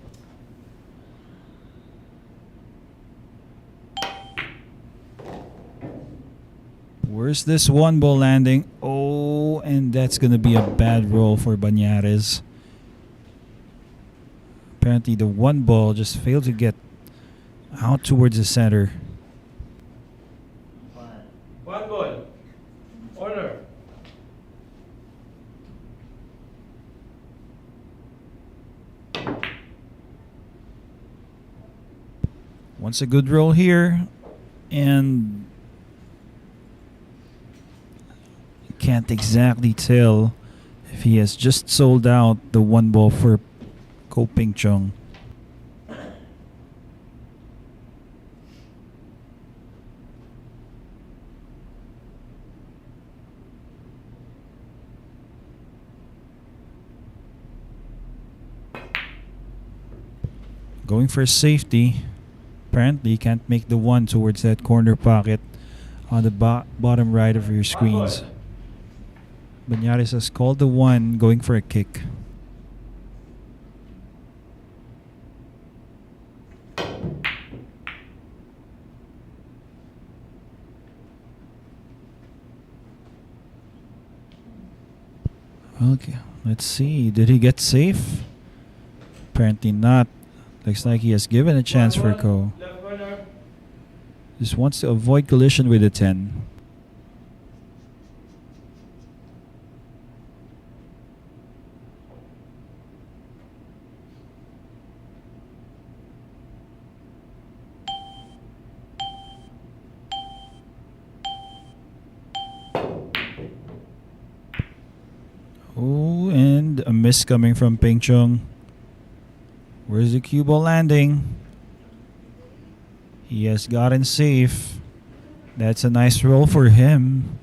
Where's this 1 ball landing? Oh, and that's going to be a bad roll for Bañares. Apparently the 1 ball just failed to get out towards the center. 1 ball. Order. Wants a good roll here, and can't exactly tell if he has just sold out the 1 ball for Ko Peng Chong. Going for safety. Apparently can't make the 1 towards that corner pocket on the bottom right of your screens. Bañares has called the 1, going for a kick. Okay, let's see. Did he get safe? Apparently not. Looks like he has given a chance for Ko. Left corner. Just wants to avoid collision with the 10. Oh, and a miss coming from Peng Chong. Where's the cue ball landing? He has gotten safe. That's a nice roll for him.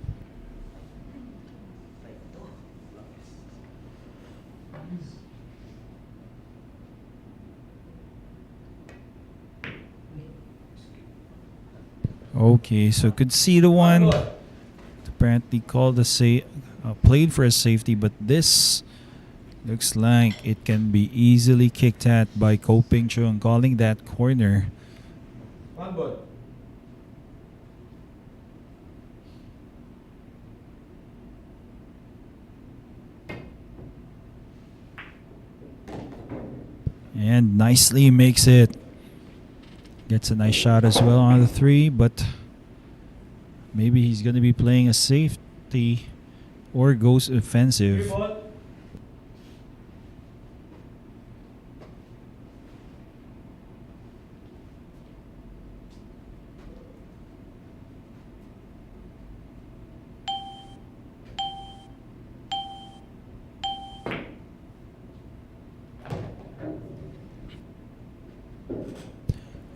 Okay, so could see the one. Apparently called played for a safety, but this looks like it can be easily kicked at by Ko Ping Chung, calling that corner. One ball. And nicely makes it. Gets a nice shot as well on the 3, but maybe he's going to be playing a safety or goes Three offensive. ball.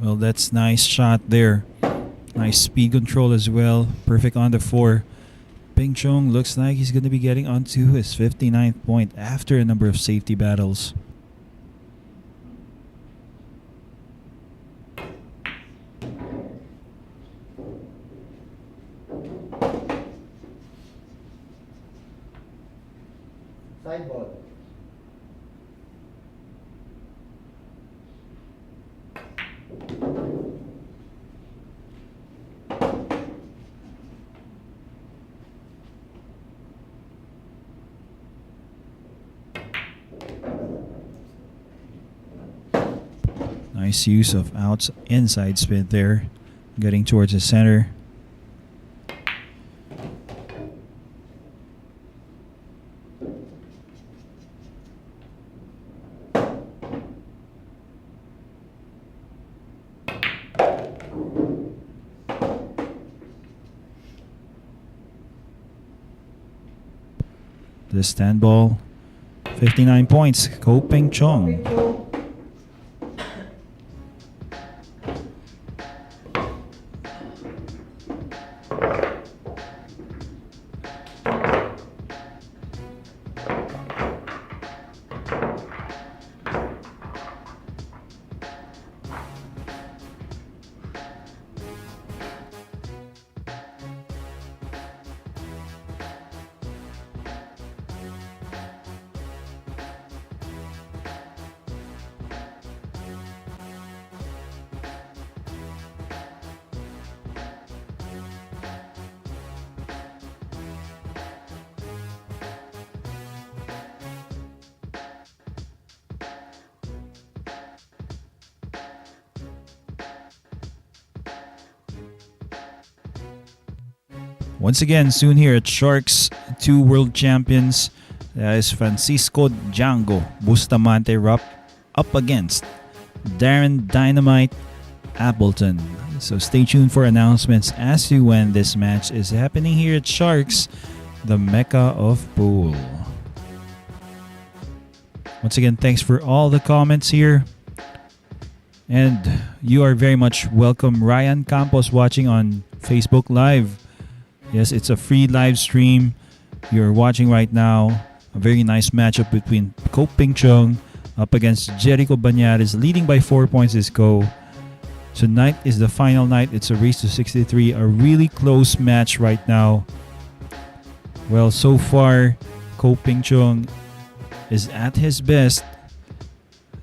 Well, that's nice shot there. Nice speed control as well. Perfect on the 4. Ping Chung looks like he's going to be getting onto his 59th point after a number of safety battles. Side ball. Nice use of inside spin there. Getting towards the center. The stand ball. 59 points. Ko Ping Chung. Once again, soon here at Sharks, 2 world champions. That is Francisco Django Bustamante up against Darren Dynamite Appleton. So stay tuned for announcements as to when this match is happening here at Sharks, the Mecca of Pool. Once again, thanks for all the comments here. And you are very much welcome. Ryan Campos watching on Facebook Live. Yes, it's a free live stream. You're watching right now a very nice matchup between Ko Ping Chung up against JERICO Bañares, leading by 4 points is Ko. Tonight is the final night. It's a race to 63. A really close match right now. Well, so far, Ko Ping Chung is at his best.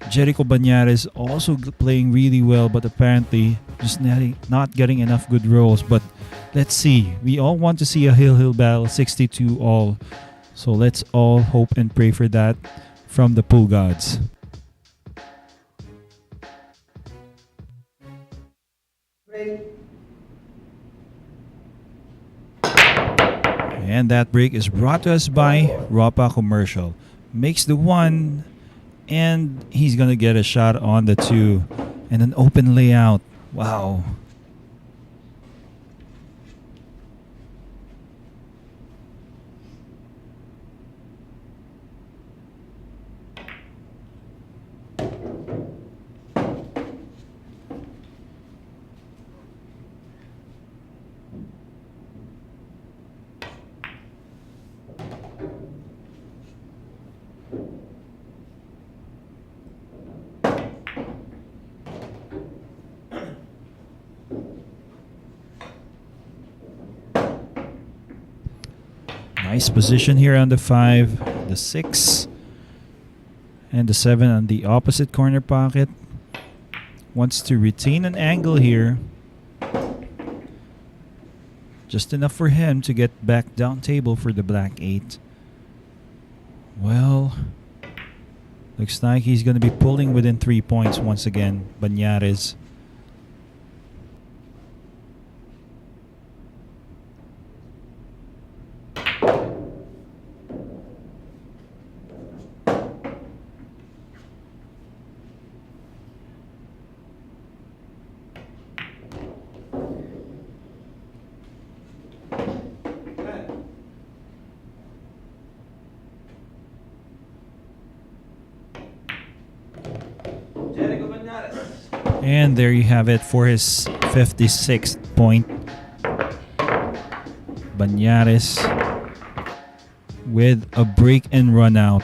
JERICO Bañares also playing really well, but apparently just not getting enough good rolls. But let's see. We all want to see a hill battle, 62 all. So let's all hope and pray for that from the pool gods. Break. And that break is brought to us by Ropa Commercial. Makes the 1, and he's going to get a shot on the 2. And an open layout. Wow. Nice position here on the 5, the 6, and the 7 on the opposite corner pocket. Wants to retain an angle here. Just enough for him to get back down table for the black 8. Well, looks like he's going to be pulling within 3 points once again, Bañares. JERICO Bañares. And there you have it for his 56th point. Bañares with a break and run out.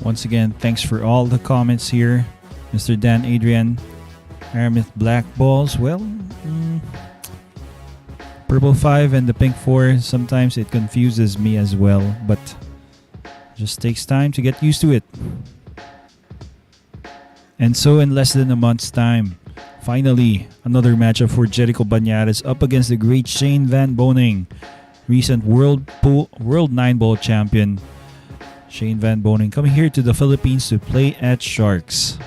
Once again, thanks for all the comments here. Mr. Dan Adrian, Aramith Black Balls. Well, purple 5 and the pink 4, sometimes it confuses me as well, but just takes time to get used to it. And so in less than a month's time, finally, another matchup for JERICO Bañares up against the great Shane Van Boning, recent World 9-ball champion. Shane Van Boning coming here to the Philippines to play at Sharks.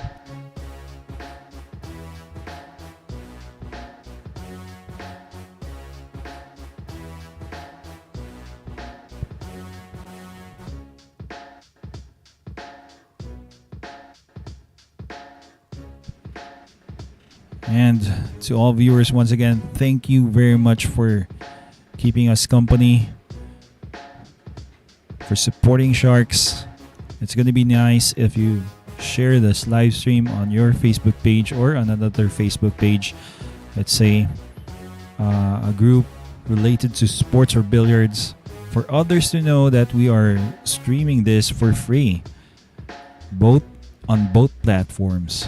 And to all viewers, once again, thank you very much for keeping us company, for supporting Sharks. It's going to be nice if you share this live stream on your Facebook page or on another Facebook page. Let's say a group related to sports or billiards, for others to know that we are streaming this for free, on both platforms.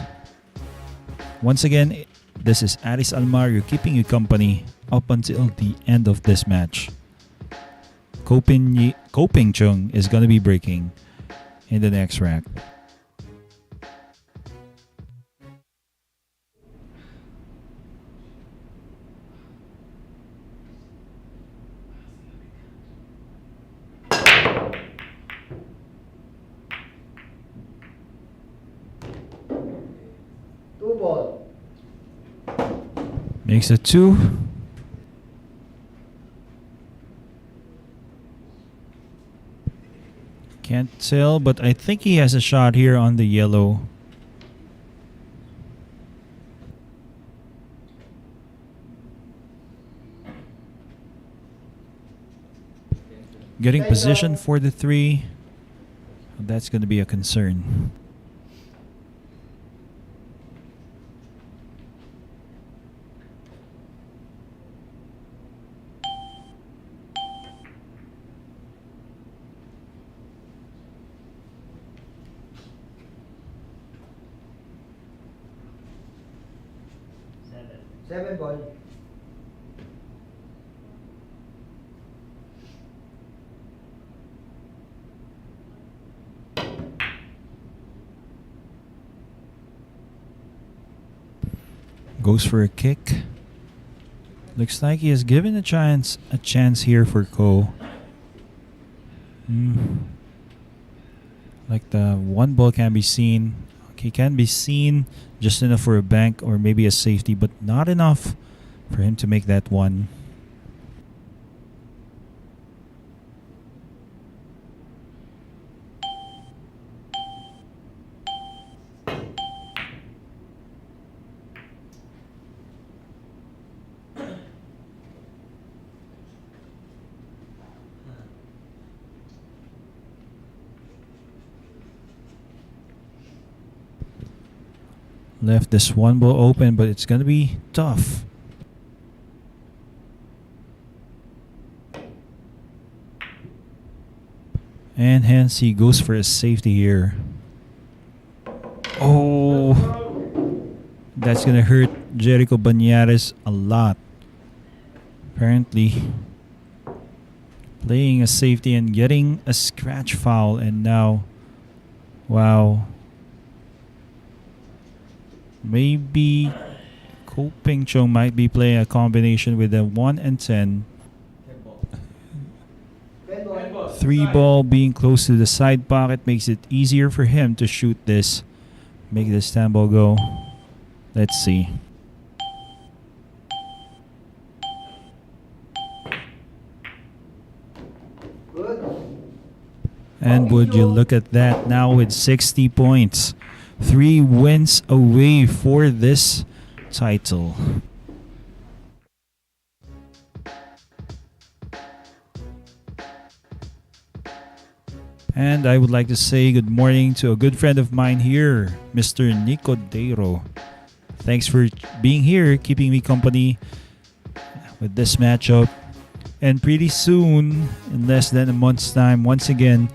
Once again, this is Aris Almario keeping you company up until the end of this match. CHUNG is going to be breaking in the next rack. Two ball. Makes it 2. Can't tell, but I think he has a shot here on the yellow. Getting position for the 3. That's going to be a concern. Seven ball. Goes for a kick. Looks like he has given a chance here for Ko. Like the 1 ball can be seen. He can be seen just enough for a bank or maybe a safety, but not enough for him to make that 1. Left this 1 ball open, but it's going to be tough. And hence he goes for a safety here. Oh, that's gonna hurt Jerico Bañares a lot. Apparently playing a safety and getting a scratch foul, and now, wow, maybe CHUNG might be playing a combination with a 1 and 10. 3 ball being close to the side pocket makes it easier for him to shoot this, make this 10 ball go. Let's see. And would you look at that, now with 60 points. 3 wins away for this title. And I would like to say good morning to a good friend of mine here, Mr. Nico Deiro. Thanks for being here, keeping me company with this matchup. And pretty soon, in less than a month's time, once again,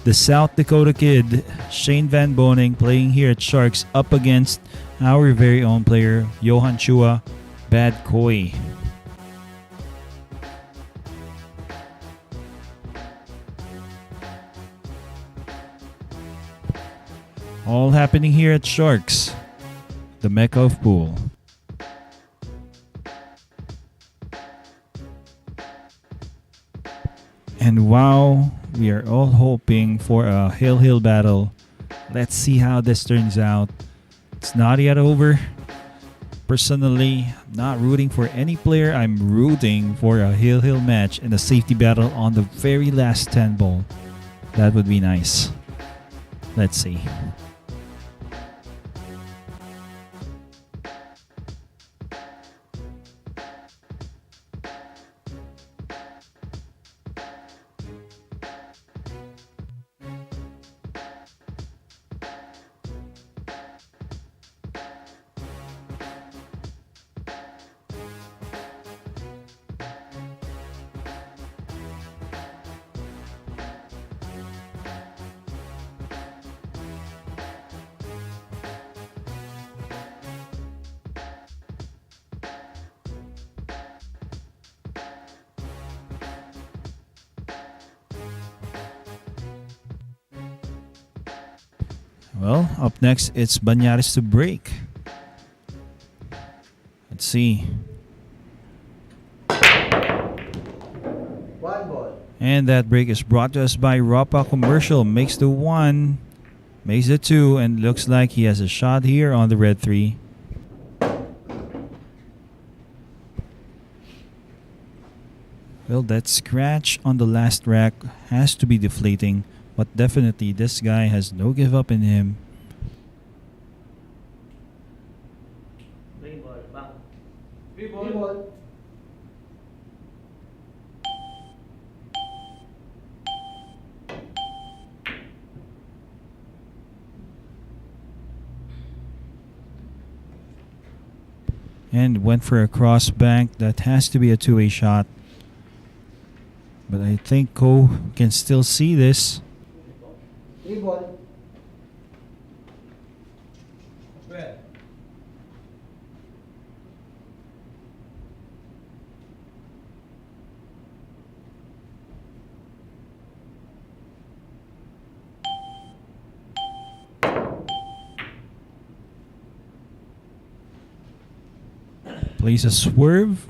the South Dakota kid, Shane Van Boning, playing here at Sharks up against our very own player, Johan Chua Bad Koi. All happening here at Sharks, the Mecca of Pool. And wow, we are all hoping for a hill battle. Let's see how this turns out. It's not yet over. Personally, I'm not rooting for any player. I'm rooting for a hill match and a safety battle on the very last 10 ball. That would be nice. Let's see. Well, up next, it's Bañares to break. Let's see. 1 ball. And that break is brought to us by Rapa Commercial. Makes the 1, makes the 2, and looks like he has a shot here on the red 3. Well, that scratch on the last rack has to be deflating. But definitely, this guy has no give up in him. Three ball, bang. 3 3 ball. ball. And went for a cross bank. That has to be a 2-way shot. But I think Ko can still see this. 3 ball. Red. Plays a swerve.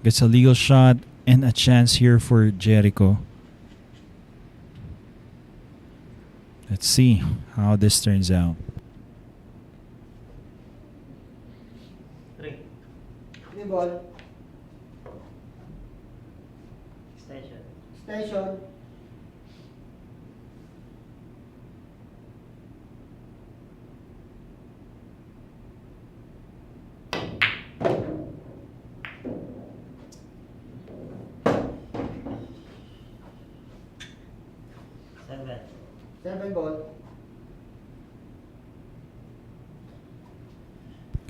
Gets a legal shot and a chance here for JERICO. Let's see how this turns out. 3. 3 ball. Extension. Station. Seven. 7 ball.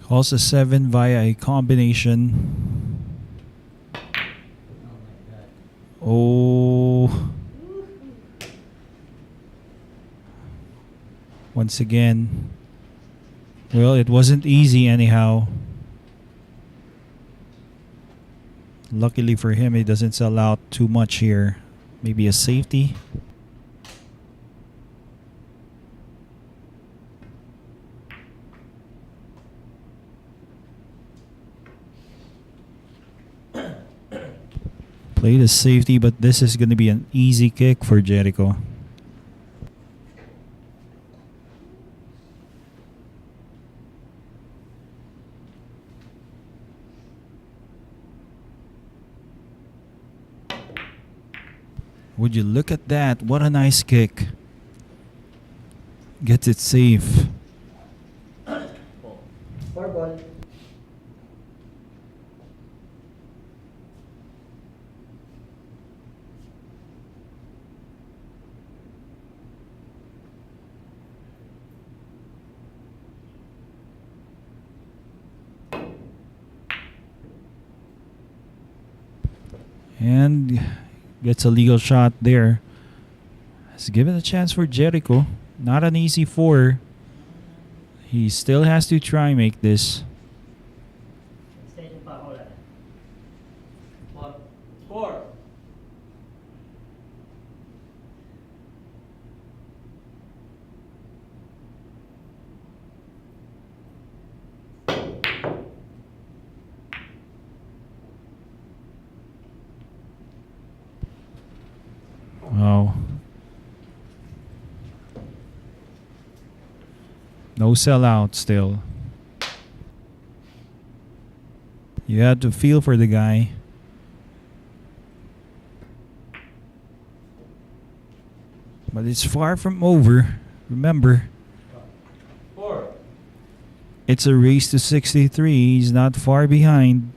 Calls a 7 via a combination. Oh my god. Oh, Once again. Well, it wasn't easy anyhow. Luckily for him, he doesn't sell out too much here. Maybe a safety. Played a safety, but this is going to be an easy kick for JERICO. Would you look at that? What a nice kick. Gets it safe. 4 ball. And gets a legal shot there. Has given a chance for JERICO. Not an easy 4. He still has to try and make this. One. Four. Wow. No sellout still. You had to feel for the guy. But it's far from over. Remember, Four. it's a race to 63. He's not far behind.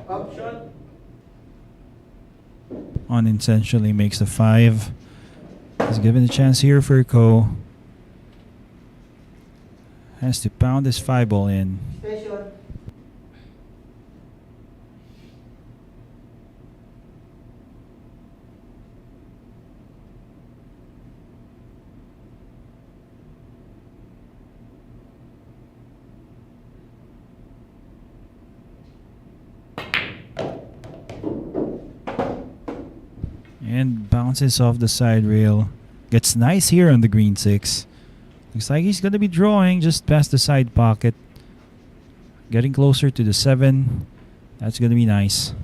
Up. Shot. Unintentionally makes a 5. He's given a chance here for Ko. Has to pound this 5 ball in. Station. And bounces off the side rail. Gets nice here on the green 6. Looks like he's going to be drawing just past the side pocket. Getting closer to the 7. That's going to be nice.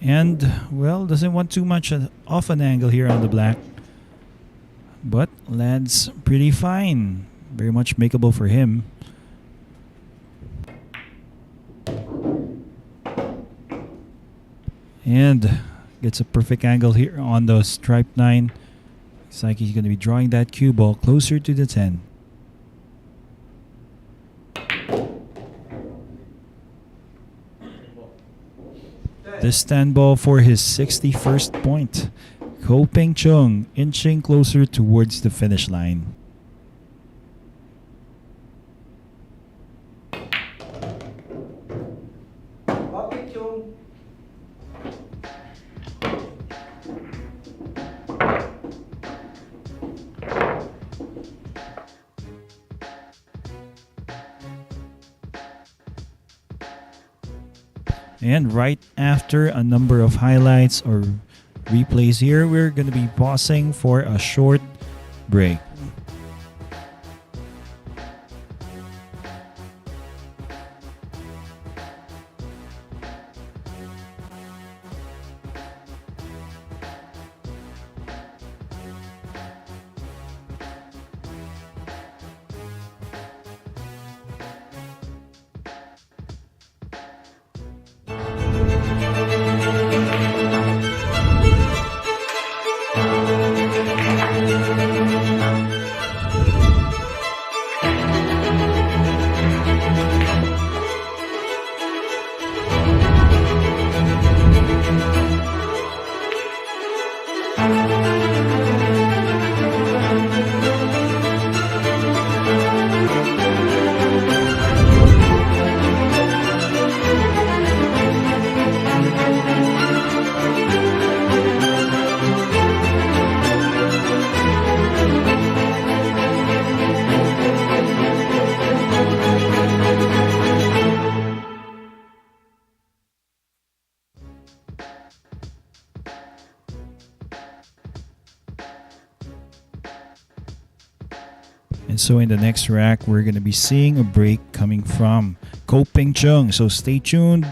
And, well, doesn't want too much off an angle here on the black. But lands pretty fine. Very much makeable for him. And gets a perfect angle here on the stripe 9. Looks like he's going to be drawing that cue ball closer to the 10. This 10 ball for his 61st point. CHUNG inching closer towards the finish line. Up with Chung. And right after a number of highlights or replays here, we're going to be pausing for a short break. so in the next rack, we're going to be seeing a break coming from CHUNG. So stay tuned.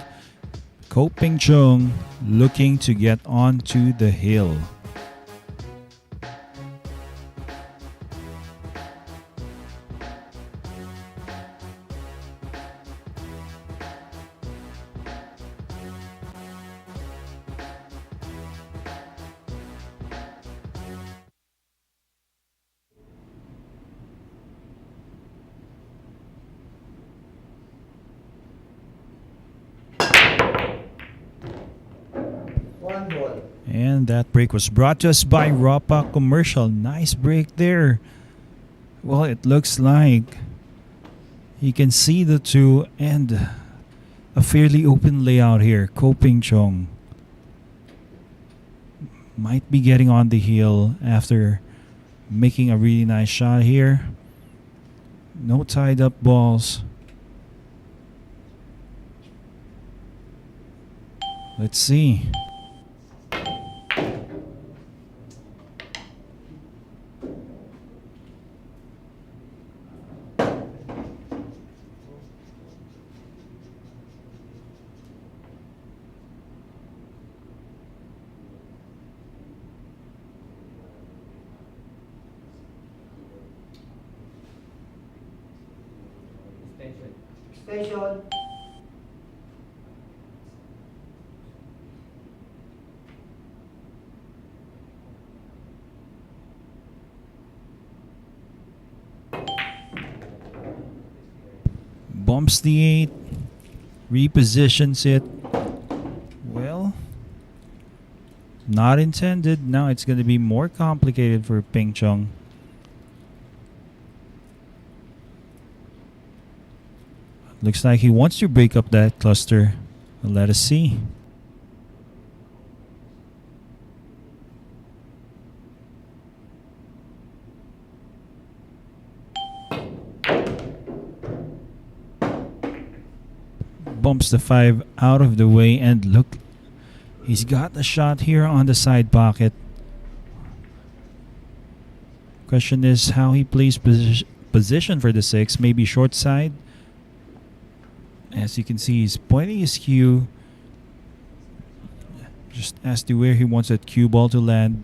CHUNG looking to get onto the hill. One ball. And that break was brought to us by Ropa Commercial. Nice break there. Well, it looks like you can see the two and a fairly open layout here. CHUNG might be getting on the heel after making a really nice shot here. No tied up balls. Let's see. Station. Bumps the 8. Repositions it. Well, not intended. Now it's going to be more complicated for CHUNG. Looks like he wants to break up that cluster. Well, let us see. Bumps the 5 out of the way, and look, he's got a shot here on the side pocket. Question is how he plays position for the 6. Maybe short side. As you can see, he's pointing his cue just as to where he wants that cue ball to land.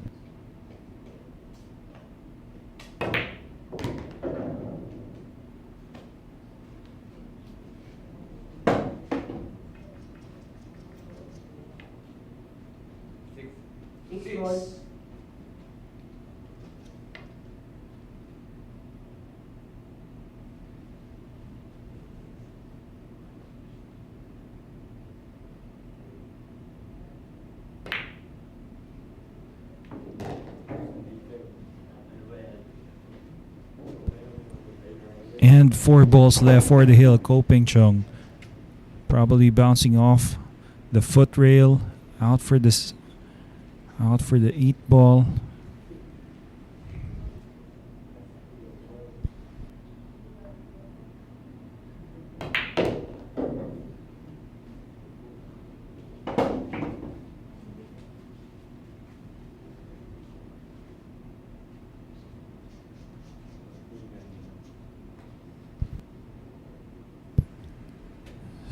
Six ball. And 4 balls left for the hill. CHUNG probably bouncing off the foot rail. Out for the 8 ball.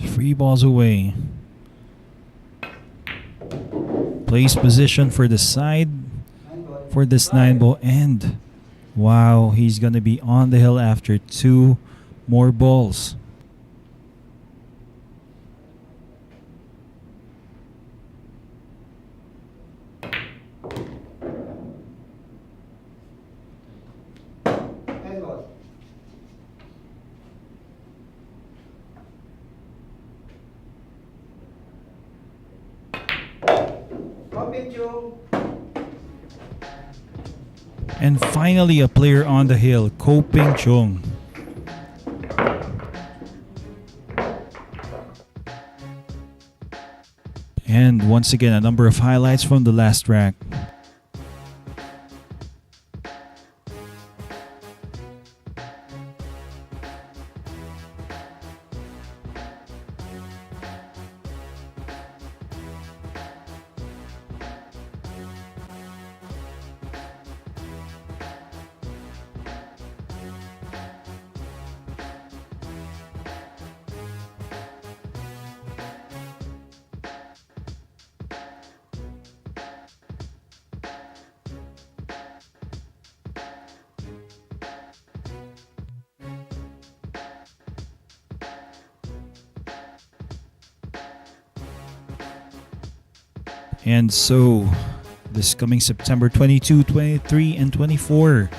Three balls away. Plays position for the side for this 9 ball, and wow, he's gonna be on the hill after 2 more balls. Ten ball. Chung. And finally, a player on the hill, CHUNG. And once again, a number of highlights from the last rack. And so, this coming September 22, 23, and 24,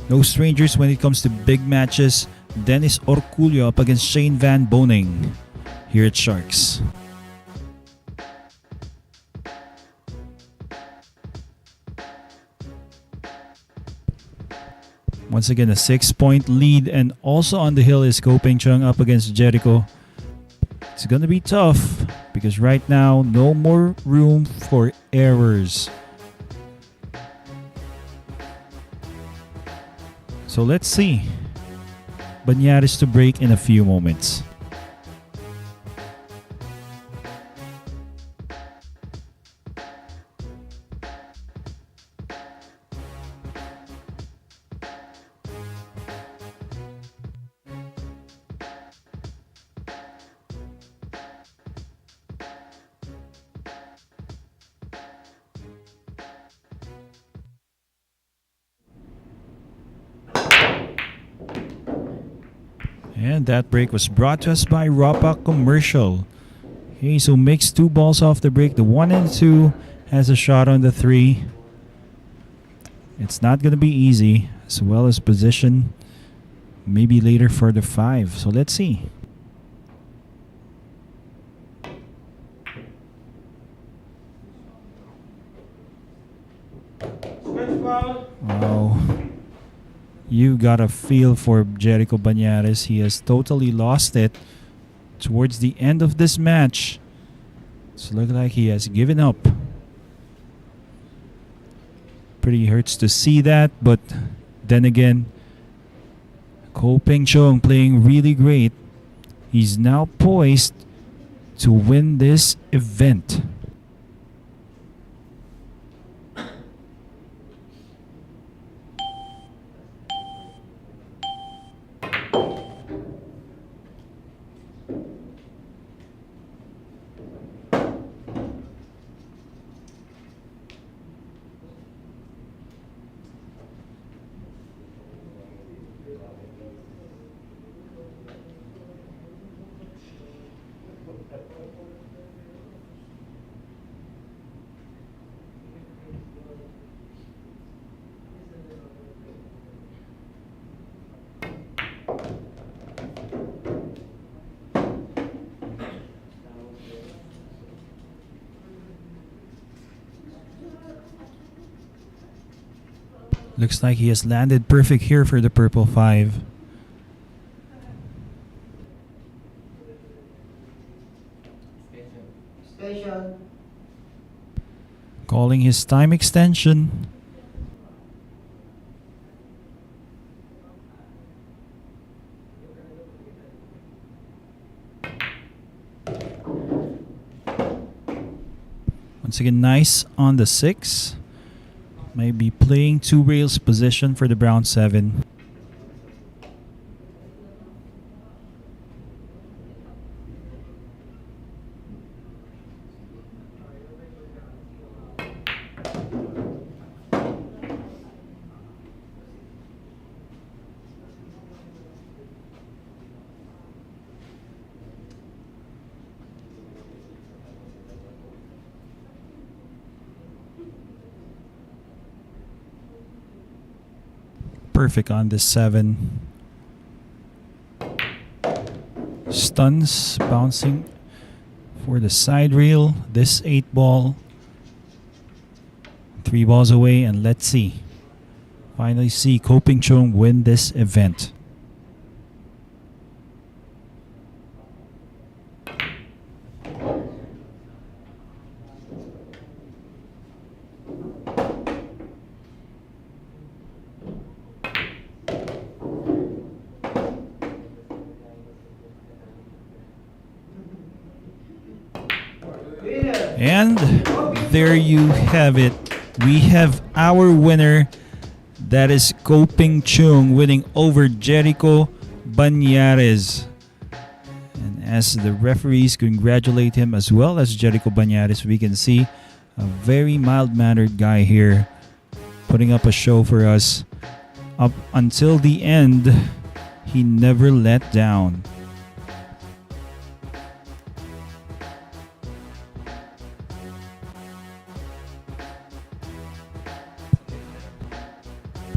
no strangers when it comes to big matches. Dennis Orculio up against Shane Van Boning here at Sharks. Once again, a 6-point lead, and also on the hill is CHUNG up against JERICO. It's gonna be tough because right now, no more room for errors. So let's see. Bañares to break in a few moments. And that break was brought to us by Ropa Commercial. Okay, so makes 2 balls off the break. The 1 and 2 has a shot on the 3. It's not going to be easy, as well as position maybe later for the 5. So let's see. Switch ball. Wow. You got a feel for JERICO Bañares. He has totally lost it towards the end of this match. It's looking like he has given up. Pretty hurts to see that, but then again, CHUNG playing really great. He's now poised to win this event. Looks like he has landed perfect here for the purple 5. Station. Calling his time extension. Once again, nice on the 6. Maybe playing 2 rails position for the brown 7. Perfect on this 7. Stuns bouncing for the side rail. This 8 ball. 3 balls away, and let's see. Finally see CHUNG win this event. And there you have it. We have our winner. That is CHUNG winning over JERICO Bañares. And as the referees congratulate him as well as JERICO Bañares, we can see a very mild-mannered guy here putting up a show for us. Up until the end, he never let down.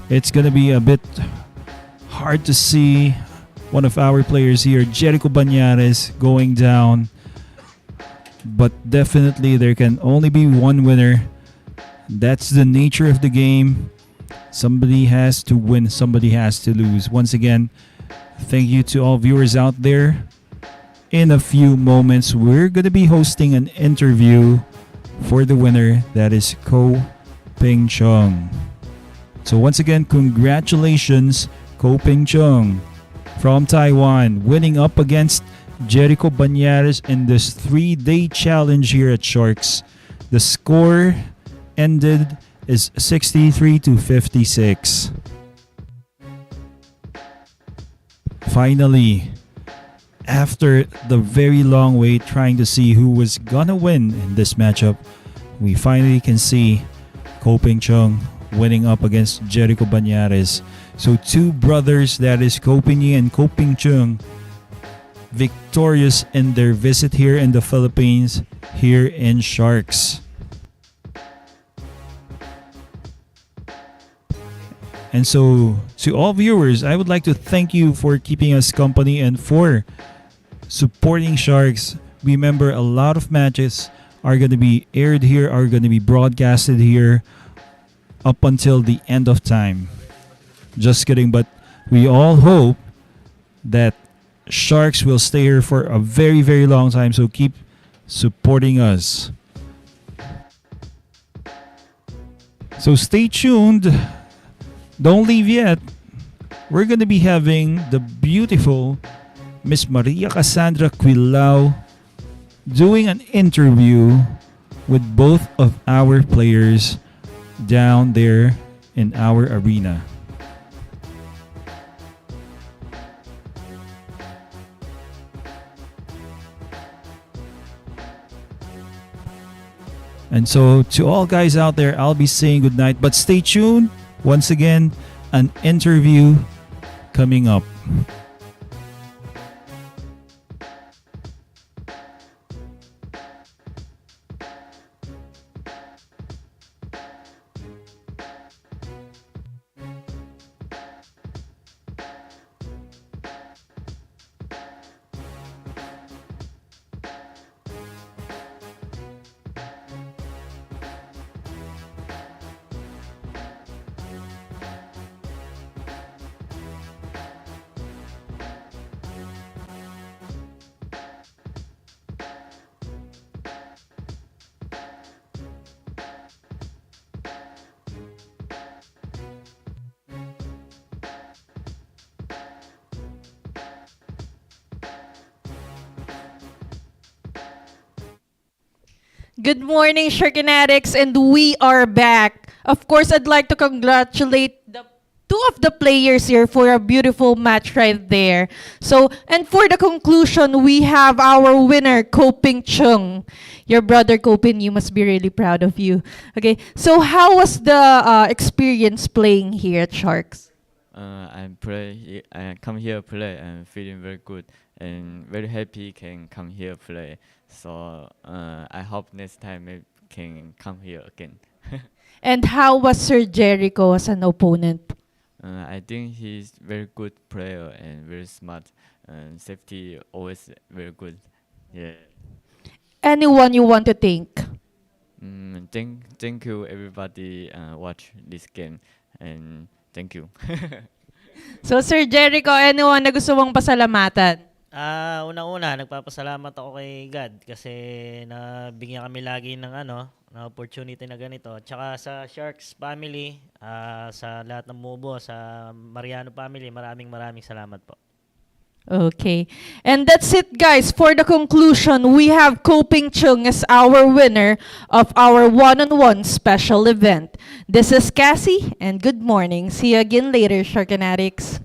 It's gonna be a bit hard to see one of our players here, JERICO Bañares, going down. But definitely there can only be one winner. That's the nature of the game. Somebody has to win, somebody has to lose. Once again, thank you to all viewers out there. In a few moments, we're going to be hosting an interview for the winner. That is Ko Ping Chung. So once again, congratulations, Ko Ping Chung from Taiwan, winning up against JERICO Bañares in this 3-day challenge here at Sharks. The score ended is 63-56. Finally, after the very long wait trying to see who was gonna win in this matchup, we finally can see Ko Ping Chung winning up against JERICO Bañares. So two brothers, that is Ko Ping Yi and Ko Ping Chung, victorious in their visit here in the Philippines, here in Sharks. And so, to all viewers, I would like to thank you for keeping us company and for supporting Sharks. Remember, a lot of matches are going to be aired here, are going to be broadcasted here up until the end of time. Just kidding, but we all hope that Sharks will stay here for a very, very long time, so keep supporting us. So stay tuned. Don't leave yet. We're going to be having the beautiful Miss Maria Cassandra Quilao doing an interview with both of our players down there in our arena. And so to all guys out there, I'll be saying goodnight, but stay tuned. Once again, an interview coming up. Good morning, Sharkanatics, and we are back. Of course, I'd like to congratulate the two of the players here for a beautiful match right there. So, and for the conclusion, we have our winner, Ko Ping Chung. Your brother, Ko Ping, you must be really proud of you. Okay, so how was the experience playing here at Sharks? I come here play and feeling very good and very happy can come here play. So I hope next time I can come here again. And how was Sir JERICO as an opponent? I think he's very good player and very smart and safety always very good. Yeah. Anyone you want to thank? Thank you everybody watch this game and thank you. So, Sir JERICO, anyone na gusto mong pasalamatan? Una-una, nagpapasalamat ako kay God kasi nabigyan kami lagi ng na opportunity na ganito. Tsaka sa Sharks family, sa lahat ng mubo, sa Mariano family, maraming salamat po. Okay. And that's it, guys. For the conclusion, we have Ko Ping Chung as our winner of our one-on-one special event. This is Cassie, and good morning. See you again later, Sharkanatics.